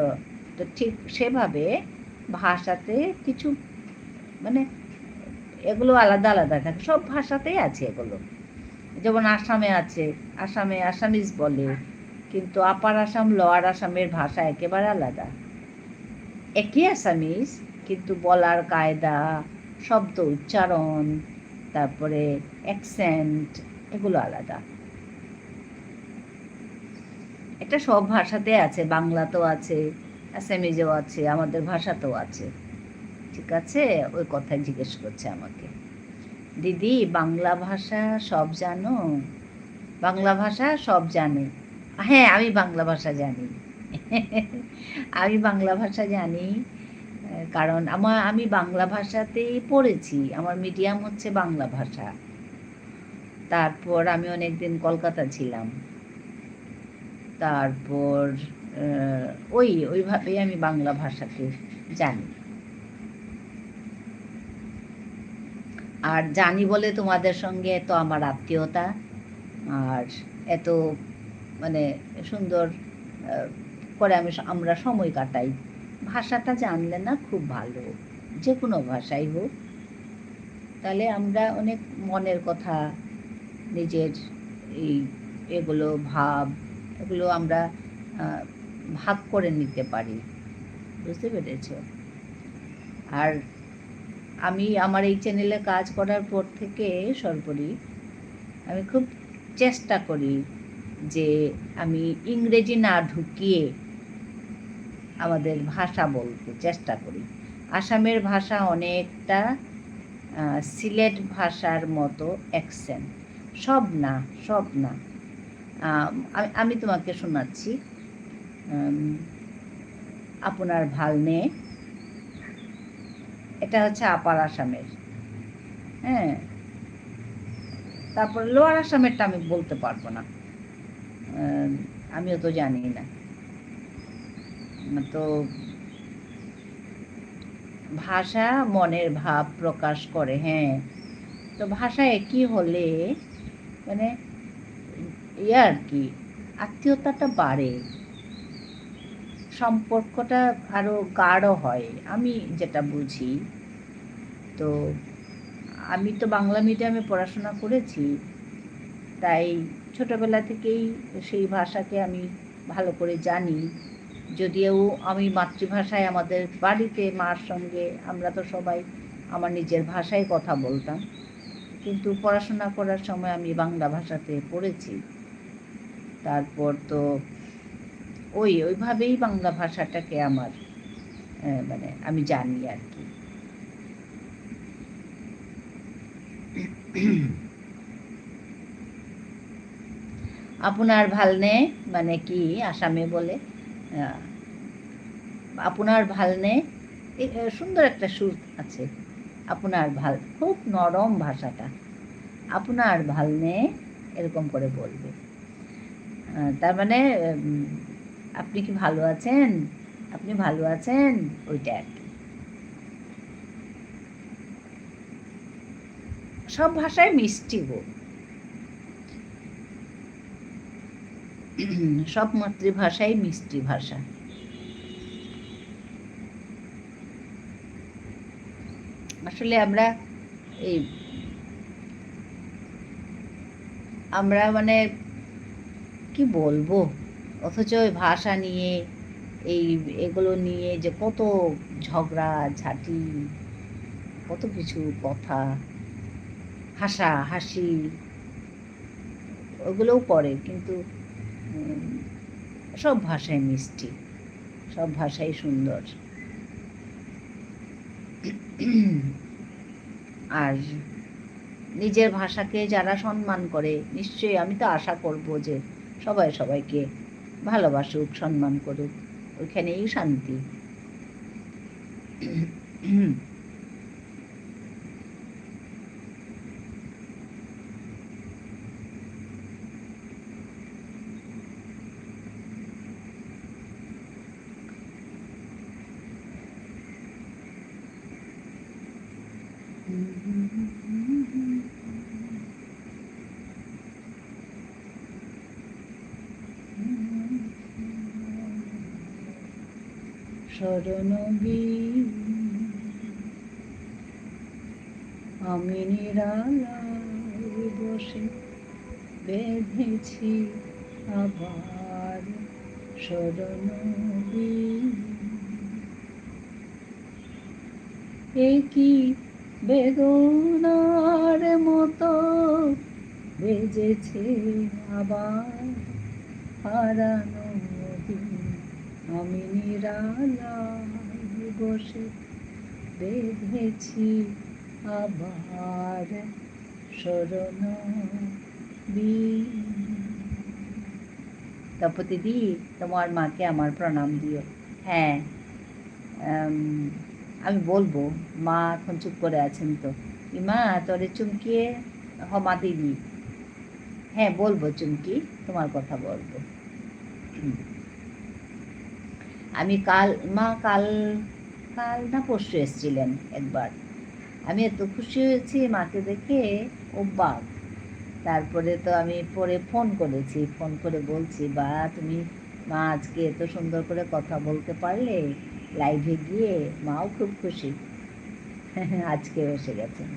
Speaker 2: তো ঠিক সেভাবে ভাষাতে কিছু মানে এগুলো আলাদা আলাদা থাকে, সব ভাষাতেই আছে এগুলো। যেমন আসামে আছে, আসামে আসামিজ বলে, কিন্তু আপার আসাম লোয়ার আসামের ভাষা একেবারে আলাদা। একই আসামিজ, কিন্তু বলার কায়দা, শব্দ উচ্চারণ, তারপরে অ্যাকসেন্ট, এগুলো আলাদা। এটা সব ভাষাতে আছে, বাংলাতেও আছে, আসামিজেও আছে, আমাদের ভাষাতেও আছে। ঠিক আছে? ওই কথাই জিজ্ঞেস করছে আমাকে। দিদি বাংলা ভাষা সব জানো? বাংলা ভাষা সব জানে। হ্যাঁ, আমি বাংলা ভাষা জানি। আমি বাংলা ভাষা জানি, কারণ আমি বাংলা ভাষাতেই পড়েছি, আমার মিডিয়াম হচ্ছে বাংলা ভাষা। তারপর আমি অনেকদিন কলকাতা ছিলাম, তারপর ওইভাবেই আমি বাংলা ভাষাকে জানি। আর জানি বলে তোমাদের সঙ্গে তো আমার আত্মীয়তা, আর এত মানে সুন্দর করে আমরা সময় কাটাই। ভাষাটা জানলে না খুব ভালো, যে কোনো ভাষাই হোক, তাহলে আমরা অনেক মনের কথা, নিজের এই এগুলো ভাব, এগুলো আমরা ভাগ করে নিতে পারি। বুঝতে পেরেছ? আর আমি আমার এই চ্যানেলে কাজ করার পর থেকে সর্বোপরি আমি খুব চেষ্টা করি যে আমি ইংরেজি না ঢুকিয়ে আমাদের ভাষা বলতে চেষ্টা করি। আসামের ভাষা অনেকটা সিলেট ভাষার মতো অ্যাকসেন্ট, সব না, সব না। আমি তোমাকে শোনাচ্ছি। আপনার ভালনে, এটা হচ্ছে আপার আসামের। হ্যাঁ, তারপর লোয়ার আসামেরটা আমি বলতে পারবো না, আমিও তো জানি না। তো ভাষা মনের ভাব প্রকাশ করে। হ্যাঁ, তো ভাষা একই হলে মানে আর কি আত্মীয়তাটা বাড়ে, সম্পর্কটা আরো গাঢ় হয়, আমি যেটা বুঝি। তো আমি তো বাংলা মিডিয়ামে পড়াশোনা করেছি, তাই ছোটবেলা থেকেই সেই ভাষাকে আমি ভালো করে জানি। যদিও আমি মাতৃভাষায়, আমাদের বাড়িতে মার সঙ্গে আমরা তো সবাই আমার নিজের ভাষায় কথা বলতাম, কিন্তু পড়াশোনা করার সময় আমি বাংলা ভাষাতে পড়েছি। তারপর তো ওইভাবেই বাংলা ভাষাটাকে আমার মানে আমি জানি আর কি। আপনার ভালনে মানে কি আসামে বলে, আপনার ভালনে, সুন্দর একটা সুর আছে। আপনার ভাল, খুব নরম ভাষাটা। আপনার ভালনে এরকম করে বলবে। তার মানে আপনি কি ভালো আছেন, আপনি ভালো আছেন, ওইটা আর কি। সব ভাষায় মিষ্টি গো, সব মাতৃভাষাই মিষ্টি ভাষা। আসলে আমরা মানে কি বলবো, অথচ ওই ভাষা নিয়ে এগুলো নিয়ে যে কত ঝগড়া ঝাঁটি, কত কিছু কথা, হাসি ওগুলোও পড়ে, কিন্তু সব ভাষাই মিষ্টি, সব ভাষাই সুন্দর। আর নিজের ভাষাকে যারা সম্মান করে, নিশ্চয়ই আমি তো আশা করব যে সবাই সবাইকে ভালোবাসুক, সম্মান করুক।
Speaker 1: ওইখানেই শান্তি। শরণবীর আমি নিরালায় বসে বেঁধেছি আবার শরণবীর। একই বেদনার মতো বেজেছে আবার হারানো দিন। আমি নিরালায় বসে বেঁধেছি আবার শরণবীর। তারপর দিদি তোমার মাকে আমার প্রণাম দিও। হ্যাঁ, আমি বলবো, মা এখন চুপ করে আছেন তো। মা তোরে চুমকিয়ে হমা দিবি? হ্যাঁ বলবো চুমকি, তোমার কথা বলবো। আমি কাল কাল না পরশু এসেছিলেন একবার। আমি এত খুশি হয়েছি মাকে দেখে, অবাক। তারপরে তো আমি পরে ফোন করেছি, ফোন করে বলছি, বা তুমি মা আজকে এত সুন্দর করে কথা বলতে পারলে লাইভে গিয়ে। মাও খুব খুশি। আজকে এসে গেছেন।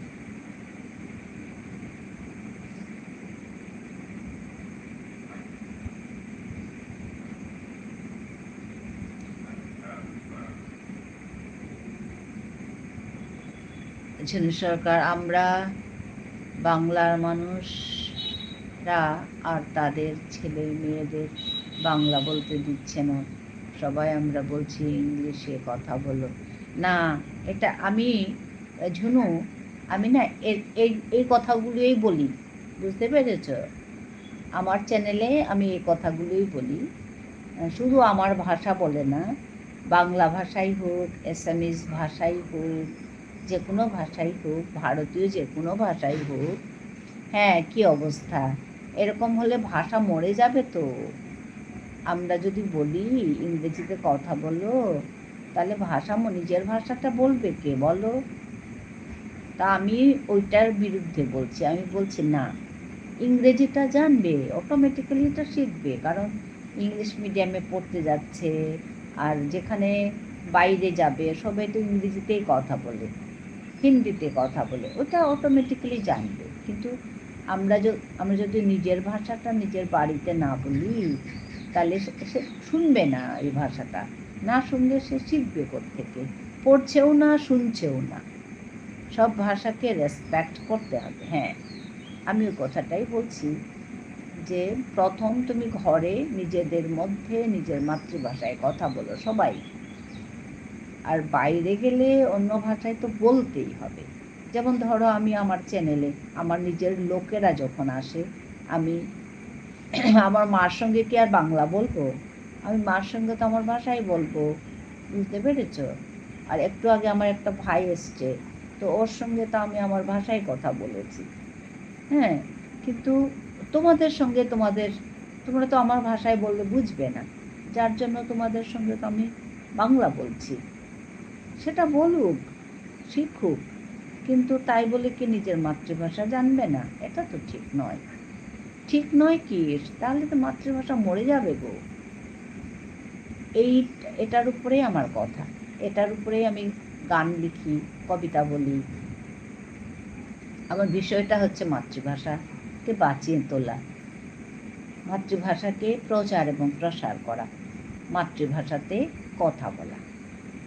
Speaker 1: ঝিনু সরকার, আমরা বাংলার মানুষরা আর তাদের ছেলে মেয়েদের বাংলা বলতে দিচ্ছে না, সবাই আমরা বলছি ইংলিশে কথা বলো। না, এটা আমি ঝুনু, আমি না এই কথাগুলোই বলি, বুঝতে পেরেছ? আমার চ্যানেলে আমি এই কথাগুলোই বলি। শুধু আমার ভাষা বলে না, বাংলা ভাষাই হোক, অ্যাসামিজ ভাষাই হোক, যে কোনো ভাষাই হোক, ভারতীয় যে কোনো ভাষাই হোক। হ্যাঁ, কি অবস্থা! এরকম হলে ভাষা মরে যাবে তো। আমরা যদি বলি ইংরেজিতে কথা বলো, তাহলে ভাষা নিজের ভাষাটা বলবে কে বলো? তা আমি ওইটার বিরুদ্ধে বলছি। আমি বলছি না, ইংরেজিটা জানবে, অটোমেটিক্যালি এটা শিখবে, কারণ ইংলিশ মিডিয়ামে পড়তে যাচ্ছে, আর যেখানে বাইরে যাবে সবাই তো ইংরেজিতেই কথা বলে, হিন্দিতে কথা বলে, ওটা অটোমেটিক্যালি জানবে। কিন্তু আমরা যদি নিজের ভাষাটা নিজের বাড়িতে না বলি, তাহলে সে শুনবে না। এই ভাষাটা না শুনলে সে শিখবে কোত্থেকে? পড়ছেও না, শুনছেও না। সব ভাষাকে রেসপেক্ট করতে হবে। হ্যাঁ, আমি ওই কথাটাই বলছি যে প্রথম তুমি ঘরে নিজেদের মধ্যে নিজের মাতৃভাষায় কথা বলো সবাই, আর বাইরে গেলে অন্য ভাষায় তো বলতেই হবে। যেমন ধরো, আমি আমার চ্যানেলে আমার নিজের লোকেরা যখন আসে, আমি আমার মার সঙ্গে কি আর বাংলা বলবো? আমি মার সঙ্গে তো আমার ভাষাই বলবো, বুঝতে পেরেছ? আর একটু আগে আমার একটা ভাই এসছে, তো ওর সঙ্গে তো আমি আমার ভাষায় কথা বলেছি। হ্যাঁ, কিন্তু তোমাদের সঙ্গে তোমরা তো আমার ভাষায় বললে বুঝবে না, যার জন্য তোমাদের সঙ্গে তো আমি বাংলা বলছি। সেটা বলুক, শিখুক, কিন্তু তাই বলে কি নিজের মাতৃভাষা জানবে না? এটা তো ঠিক নয়। ঠিক নয় কি? তাহলে তো মাতৃভাষা মরে যাবে গো। এটার উপরেই আমার কথা, এটার উপরেই আমি গান লিখি, কবিতা বলি। আমার বিষয়টা হচ্ছে মাতৃভাষাকে বাঁচিয়ে তোলা, মাতৃভাষাকে প্রচার এবং প্রসার করা, মাতৃভাষাতে কথা বলা।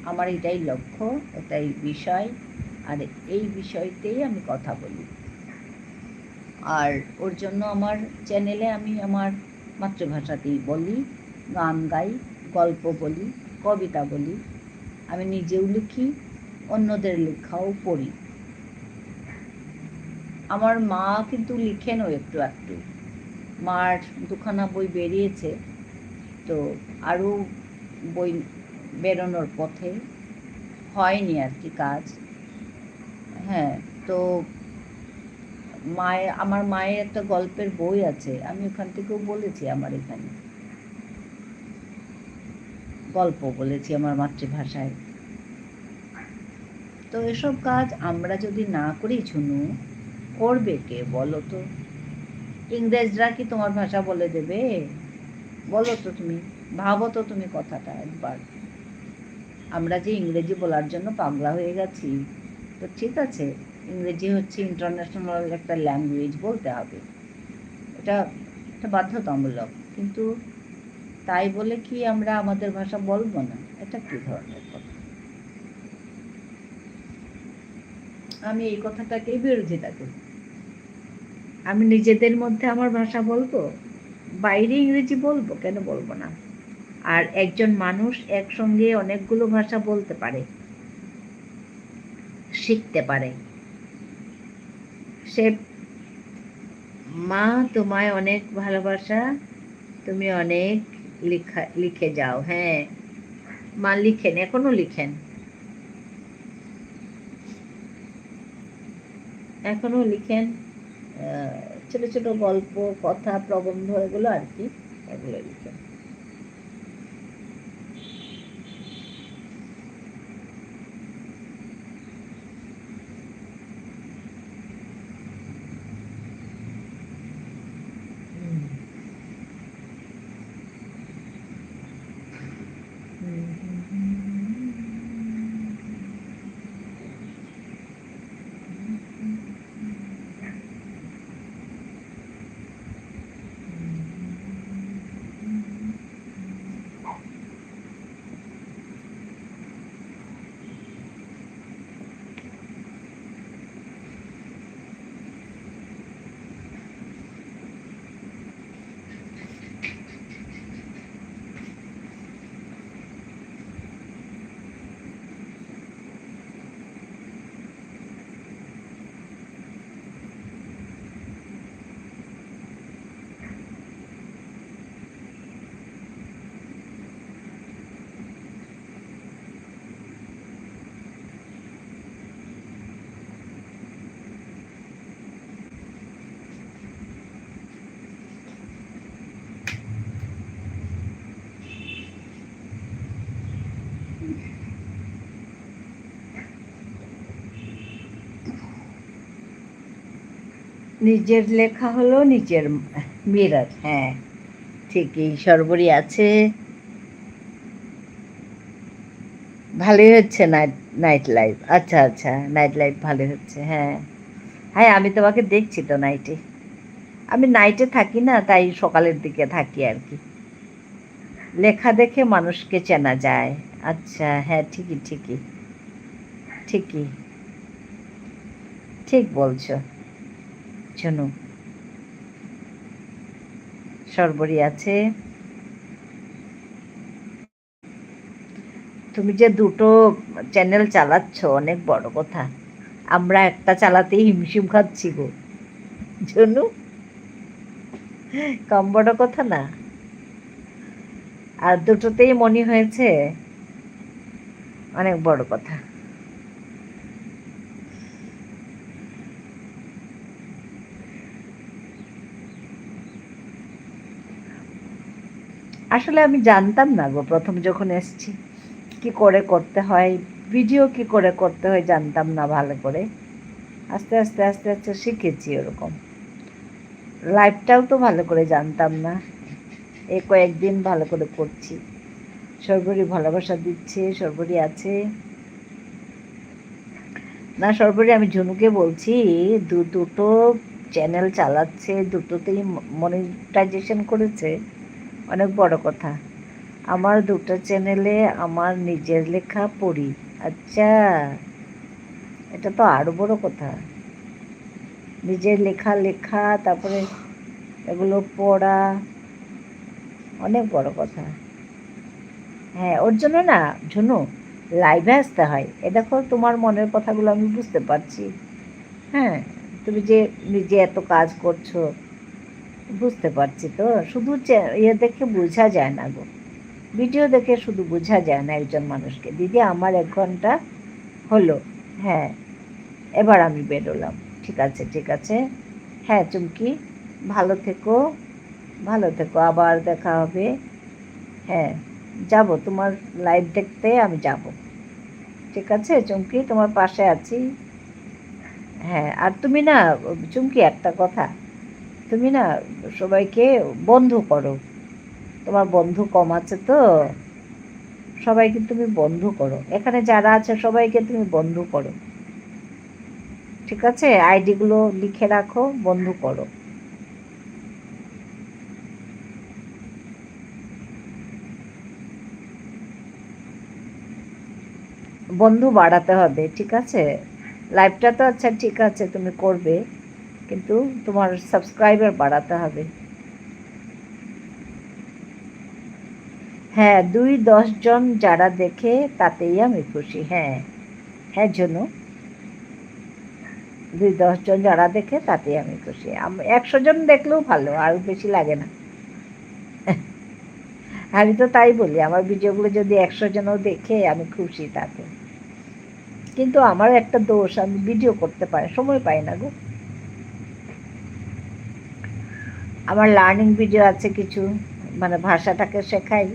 Speaker 1: আমার এটাই লক্ষ্য, এটাই বিষয়, আর এই বিষয়তেই আমি কথা বলি। আর ওর জন্য আমার চ্যানেলে আমি আমার মাতৃভাষাতেই বলি, গান গাই, গল্প বলি, কবিতা বলি। আমি নিজেও লিখি, অন্যদের লেখাও পড়ি। আমার মা কিন্তু লিখেনও একটু একটু। মার দুখানা বই বেরিয়েছে, তো আরও
Speaker 2: বই বেরোনোর পথে, হয়নি আর কি কাজ। হ্যাঁ, তো আমার মায়ের একটা গল্পের বই আছে, আমি ওখান থেকেও বলেছি, আমার এখানে গল্প বলেছি আমার মাতৃভাষায়। তো এসব কাজ আমরা যদি না করি ঝুনু, করবে কে বলো তো? ইংরেজরা কি তোমার ভাষা বলে দেবে? বলো তো তুমি, ভাবো তো তুমি কথাটা একবার। আমরা যে ইংরেজি বলার জন্য পাগলা হয়ে গেছি, তো ঠিক আছে, ইংরেজি হচ্ছে ইন্টারন্যাশনাল একটা ল্যাঙ্গুয়েজ, বলতে হবে, এটা এটা বাধ্যতামূলক, কিন্তু তাই বলে কি আমরা আমাদের ভাষা বলবো না? এটা কি ধরনের কথা? আমি এই কথাটাকেই বিরোধিতা করি। আমি নিজেদের মধ্যে আমার ভাষা বলবো, বাইরে ইংরেজি বলবো, কেন বলবো না? আর একজন মানুষ একসঙ্গে অনেকগুলো ভাষা বলতে পারে, শিখতে পারে। সে, মা তোমায় অনেক ভালোবাসা, তুমি অনেক লিখে যাও। হ্যাঁ, মা লিখেন, এখনো লিখেন, এখনো লিখেন। ছোট ছোট গল্প, কথা, প্রবন্ধ, এগুলো আর কি, এগুলো লিখেন। নিজের লেখা হলো নিজের মিরর। হ্যাঁ, ঠিকই, সর্বরী আছে, ভালোই হচ্ছে নাইট নাইট লাইফ। আচ্ছা আচ্ছা, নাইট লাইফ ভালো হচ্ছে। হ্যাঁ হ্যাঁ, আমি তোমাকে দেখছি তো নাইটে। আমি নাইটে থাকি না, তাই সকালের দিকে থাকি আর কি। লেখা দেখে মানুষকে চেনা যায়। আচ্ছা, হ্যাঁ, ঠিকই ঠিকই ঠিকই, ঠিক বলছো শোনো। সর্বরী আছে, তুমি যে দুটো চ্যানেল চালাচ্ছ, অনেক বড় কথা। আমরা একটা চালাতেই হিমশিম খাচ্ছি গো জনু, কম বড় কথা না। আর দুটোতেই মনে হয়েছে অনেক বড় কথা। আসলে আমি জানতাম না গো, প্রথম যখন এসছি কি করে করতে হয়, ভিডিও কি করে করতে হয় জানতাম না ভালো করে। আস্তে আস্তে আস্তে আস্তে শিখেছি ওরকম। লাইভটাও তো ভালো করে জানতাম না, এই কয়েকদিন ভালো করে করছি। সর্বরী ভালোবাসা দিচ্ছে, সর্বরী আছে না। সর্বরী, আমি ঝুনুকে বলছি, দুটো চ্যানেল চালাচ্ছে, দুটোতেই মনিটাইজেশন করেছে, অনেক বড় কথা। আমার দুটো চ্যানেলে আমার নিজের লেখা পড়ি। আচ্ছা, এটা তো আরো বড় কথা। নিজের লেখা, তারপরে এগুলো পড়া, অনেক বড় কথা। হ্যাঁ, ওর জন্য না ঝুনু, লাইভে আসতে হয়। এ দেখো, তোমার মনের কথাগুলো আমি বুঝতে পারছি। হ্যাঁ, তুমি যে নিজে এত কাজ করছো, বুঝতে পারছি তো, শুধু ইয়ে দেখে বোঝা যায় না গো। ভিডিও দেখে শুধু বোঝা যায় না একজন মানুষকে। দিদি আমার 1 ঘন্টা হলো, হ্যাঁ এবার আমি বেরোলাম। ঠিক আছে ঠিক আছে, হ্যাঁ চুমকি ভালো থেকো, ভালো থেকো, আবার দেখা হবে। হ্যাঁ যাব তোমার লাইভ দেখতে, আমি যাব। ঠিক আছে চুমকি, তোমার পাশে আছি। হ্যাঁ আর তুমি না চুমকি, একটা কথা, তুমি না সবাইকে বন্ধু করো। তোমার বন্ধু কম আছে তো, সবাইকে তুমি বন্ধু করো। এখানে যারা আছে সবাইকে তুমি বন্ধু করো। ঠিক আছে, আইডিগুলো লিখে রাখো, বন্ধু করো। বন্ধু বাড়াতে হবে, ঠিক আছে। লাইভটা তো আচ্ছা ঠিক আছে তুমি করবে, কিন্তু তোমার সাবস্ক্রাইবার বাড়াতে হবে। হ্যাঁ 2-10 জন যারা দেখে তাতেই আমি খুশি। হ্যাঁ হ্যাঁ জন্য 2-10 জন যারা দেখে তাতেই আমি খুশি। 100 জন দেখলেও ভালো, আর বেশি লাগে না। আমি তো তাই বলি, আমার ভিডিওগুলো যদি 100 জনও দেখে আমি খুশি তাতে। কিন্তু আমার একটা দোষ, আমি ভিডিও করতে পারি সময় পাই না গো। আমার লার্নিং ভিডিও আছে কিছু, মানে ভাষাটাকে শেখাই।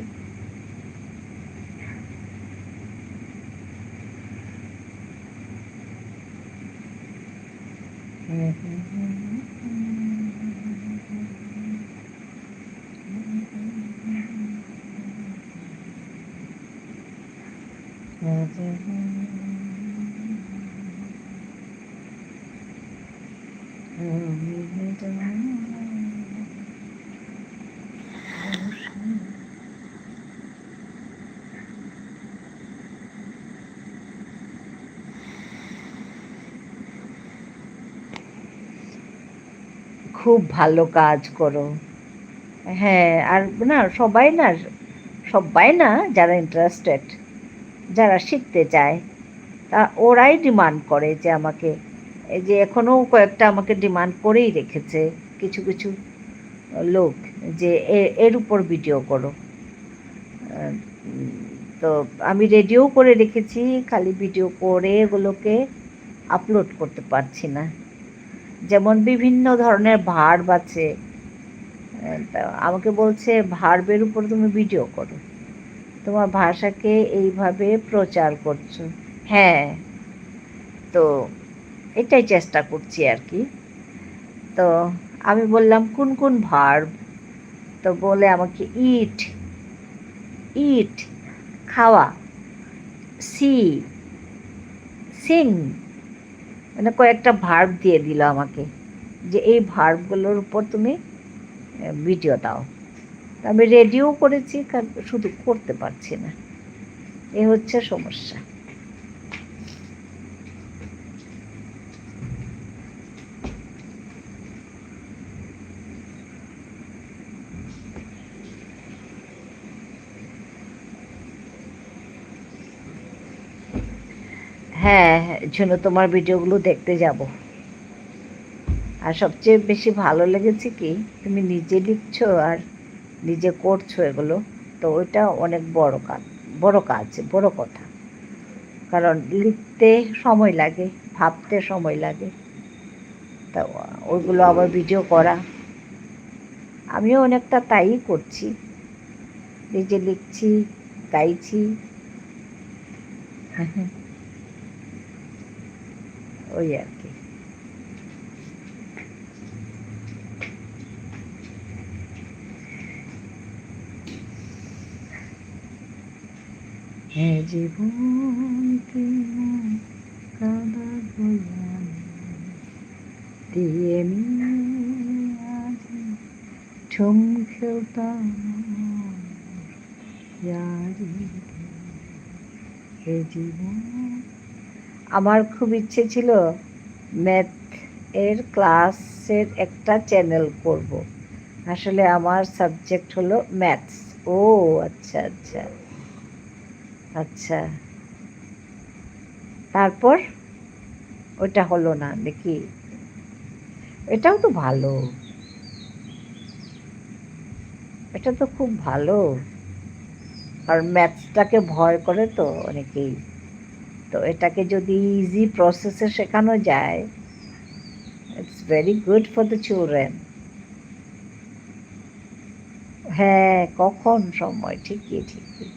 Speaker 2: খুব ভালো কাজ করো। হ্যাঁ আর না সবাই না যারা ইন্টারেস্টেড, যারা শিখতে চায়, তা ওরাই ডিমান্ড করে যে আমাকে, এই যে এখনও কয়েকটা আমাকে ডিমান্ড করেই রেখেছে কিছু কিছু লোক, যে এর উপর ভিডিও করো। তো আমি রেডিও করে রেখেছি, খালি ভিডিও করে এগুলোকে আপলোড করতে পারছি না। যেমন বিভিন্ন ধরনের ভার্ব আছে, তা আমাকে বলছে ভার্বের উপর তুমি ভিডিও করো, তোমার ভাষাকে এইভাবে প্রচার করছো। হ্যাঁ তো এটাই চেষ্টা করছি আর কি। তো আমি বললাম কোন কোন ভার্ব, তো বলে আমাকে ইট, ইট খাওয়া, সি, সিং, মানে কয়েকটা ভার্ব দিয়ে দিল আমাকে, যে এই ভার্বগুলোর উপর তুমি ভিডিও দাও। আমি রেডিও করেছি, শুধু করতে পারছি না, এ হচ্ছে সমস্যা। হ্যাঁ ঝুনু, তোমার ভিডিওগুলো দেখতে যাব। আর সবচেয়ে বেশি ভালো লেগেছে কি, তুমি নিজে লিখছো আর নিজে করছো এগুলো, তো ওইটা অনেক বড় কাজ, বড় কাজ, বড় কথা। কারণ লিখতে সময় লাগে, ভাবতে সময় লাগে, তা ওইগুলো আবার ভিডিও করা, আমিও অনেকটা তাই করছি, নিজে লিখছি, গাইছি। ওই আর কি। হ্যাঁ জীবনকে কাদা দিয়ে আজ ঠুম খেলতাম জীবন। আমার খুব ইচ্ছে ছিল ম্যাথ এর ক্লাসের একটা চ্যানেল করব। আসলে আমার সাবজেক্ট হলো ম্যাথস। ও আচ্ছা আচ্ছা আচ্ছা, তারপর ওটা হলো না দেখি। এটাও তো ভালো, এটা তো খুব ভালো। কারণ ম্যাথসটাকে ভয় করে তো অনেকেই। তো এটাকে যদি ইজি প্রসেসে শেখানো যায়, it's very good for the children. হ্যাঁ, কখন সময়, ঠিকই ঠিকই,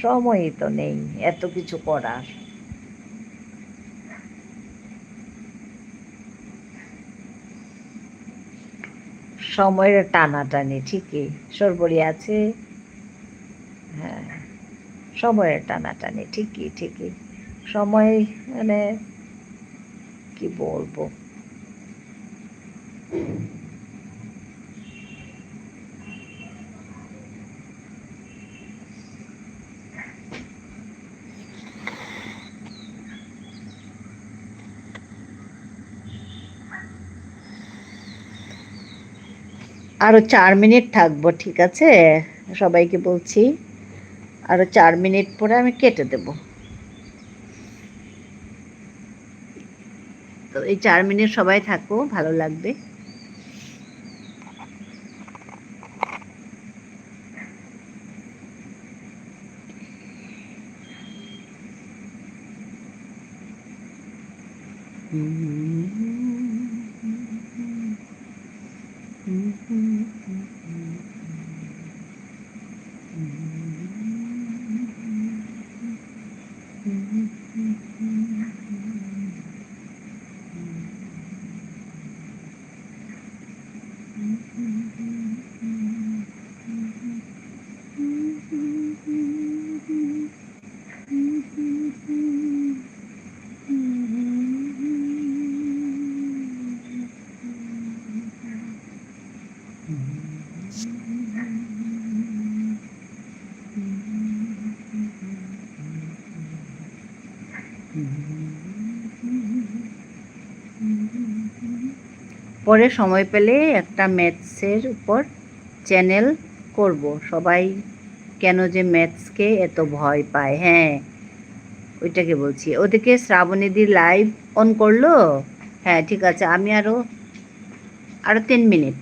Speaker 2: সময়ই তো নেই এত কিছু করার। সময়ের টানাটানি, ঠিকই সর্বরি আছে। হ্যাঁ, সময়ের টানাটানি, ঠিকই ঠিকই। সময় মানে কি বলবো, আরো 4 মিনিট থাকবো, ঠিক আছে? সবাইকে বলছি আরো 4 মিনিট পরে আমি কেটে দেব। তো এই 4 মিনিট সবাই থাকো, ভালো লাগবে। পরে সময় পেলে একটা ম্যাথসের উপর চ্যানেল করব। সবাই কেন যে ম্যাথসকে এত ভয় পায়, হ্যাঁ ওইটাকে বলছি। ওদিকে শ্রাবণীদি লাইভ অন করলো। হ্যাঁ ঠিক আছে, আমি আরও 3 মিনিট,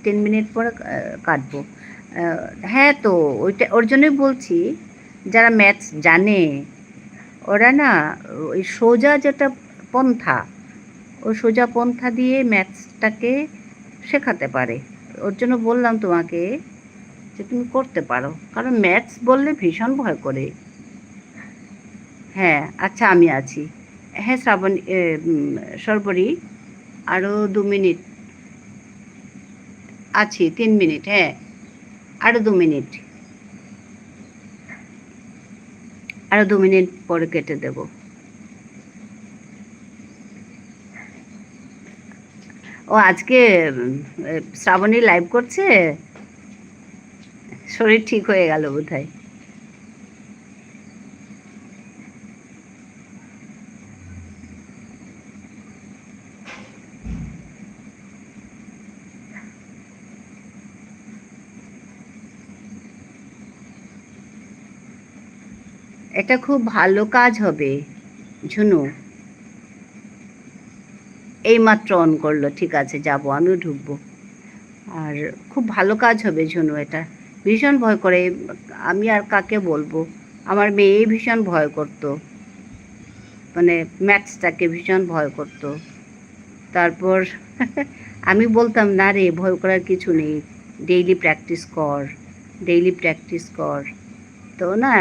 Speaker 2: 3 মিনিট পরে কাটবো। হ্যাঁ তো ওইটা ওর জন্যই বলছি, যারা ম্যাথস জানে ওরা না ওই সোজা যেটা পন্থা, ওই সোজা পন্থা দিয়ে ম্যাথসটাকে শেখাতে পারে। ওর জন্য বললাম তোমাকে যে তুমি করতে পারো, কারণ ম্যাথস বললে ভীষণ ভয় করে। হ্যাঁ আচ্ছা, আমি আছি। হ্যাঁ শ্রাবণ, সর্বরী আরও 2 মিনিট আছি, 3 মিনিট, হ্যাঁ আরও 2 মিনিট, আরও 2 মিনিট পরে কেটে দেব। ও আজকে শ্রাবণী লাইভ করছে, শরীর ঠিক হয়ে গেল বোধহয়। এটা খুব ভালো কাজ হবে ঝুনু। এইমাত্র অন করলো, ঠিক আছে যাব, আমিও ঢুকবো। আর খুব ভালো কাজ হবে ঝুনু, এটা ভীষণ ভয় করে। আমি আর কাকে বলবো, আমার মেয়ে ভীষণ ভয় করতো, মানে ম্যাথসটাকে ভীষণ ভয় করতো। তারপর আমি বলতাম না রে, ভয় করার কিছু নেই, ডেইলি প্র্যাকটিস কর, ডেইলি প্র্যাকটিস কর। তো না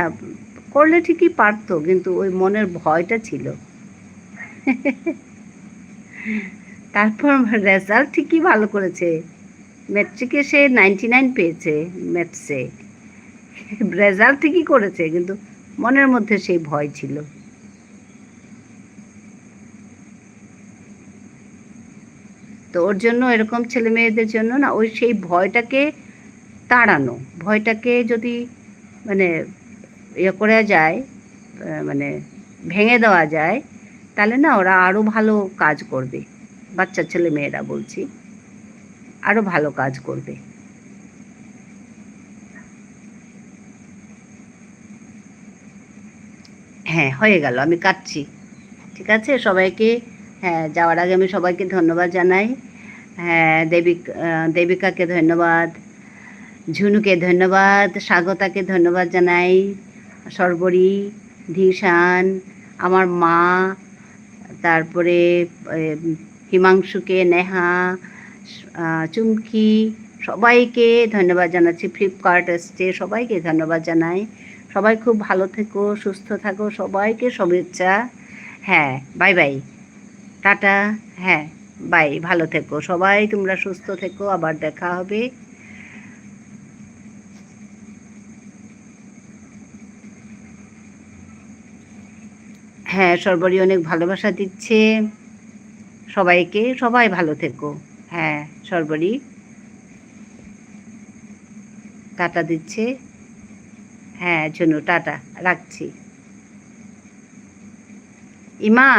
Speaker 2: করলে ঠিকই পারতো, কিন্তু ওই মনের ভয়টা ছিল। তারপর রেজাল্ট ঠিকই ভালো করেছে, ম্যাট্রিকে সে 99 পেয়েছে ম্যাথসে, রেজাল্ট ঠিকই করেছে, কিন্তু মনের মধ্যে সেই ভয় ছিল। তো ওর জন্য এরকম ছেলে মেয়েদের জন্য না ওই সেই ভয়টাকে তাড়ানো, ভয়টাকে যদি মানে ইয়ে করা যায়, মানে ভেঙে দেওয়া যায়, তাহলে না ওরা আরও ভালো কাজ করবে। বাচ্চা ছেলে মেয়েরা বলছি, আরও ভালো কাজ করবে। হ্যাঁ হয়ে গেল, আমি কাটছি, ঠিক আছে সবাইকে। হ্যাঁ যাওয়ার আগে আমি সবাইকে ধন্যবাদ জানাই। হ্যাঁ দেবিকাকে ধন্যবাদ,
Speaker 1: ঝুনুকে ধন্যবাদ, স্বাগতাকে ধন্যবাদ জানাই, সর্বরী, ধীশান, আমার মা, তারপরে হিমাংশুকে, নেহা, চুমকি, সবাইকে ধন্যবাদ জানাচ্ছি। ফ্লিপকার্ট এসছে, সবাইকে ধন্যবাদ জানাই। সবাই খুব ভালো থেকো, সুস্থ থাকো, সবাইকে শুভেচ্ছা। হ্যাঁ, বাই বাই, টাটা। হ্যাঁ, বাই, ভালো থেকো সবাই, তোমরা সুস্থ থেকো, আবার দেখা হবে। হ্যাঁ, সর্বরী অনেক ভালোবাসা দিচ্ছে সবাইকে, সবাই ভালো থেকো। হ্যাঁ, সর্বরী টাটা দিচ্ছে। হ্যাঁ ঝুনু, টাটা, রাখছি। ইমা।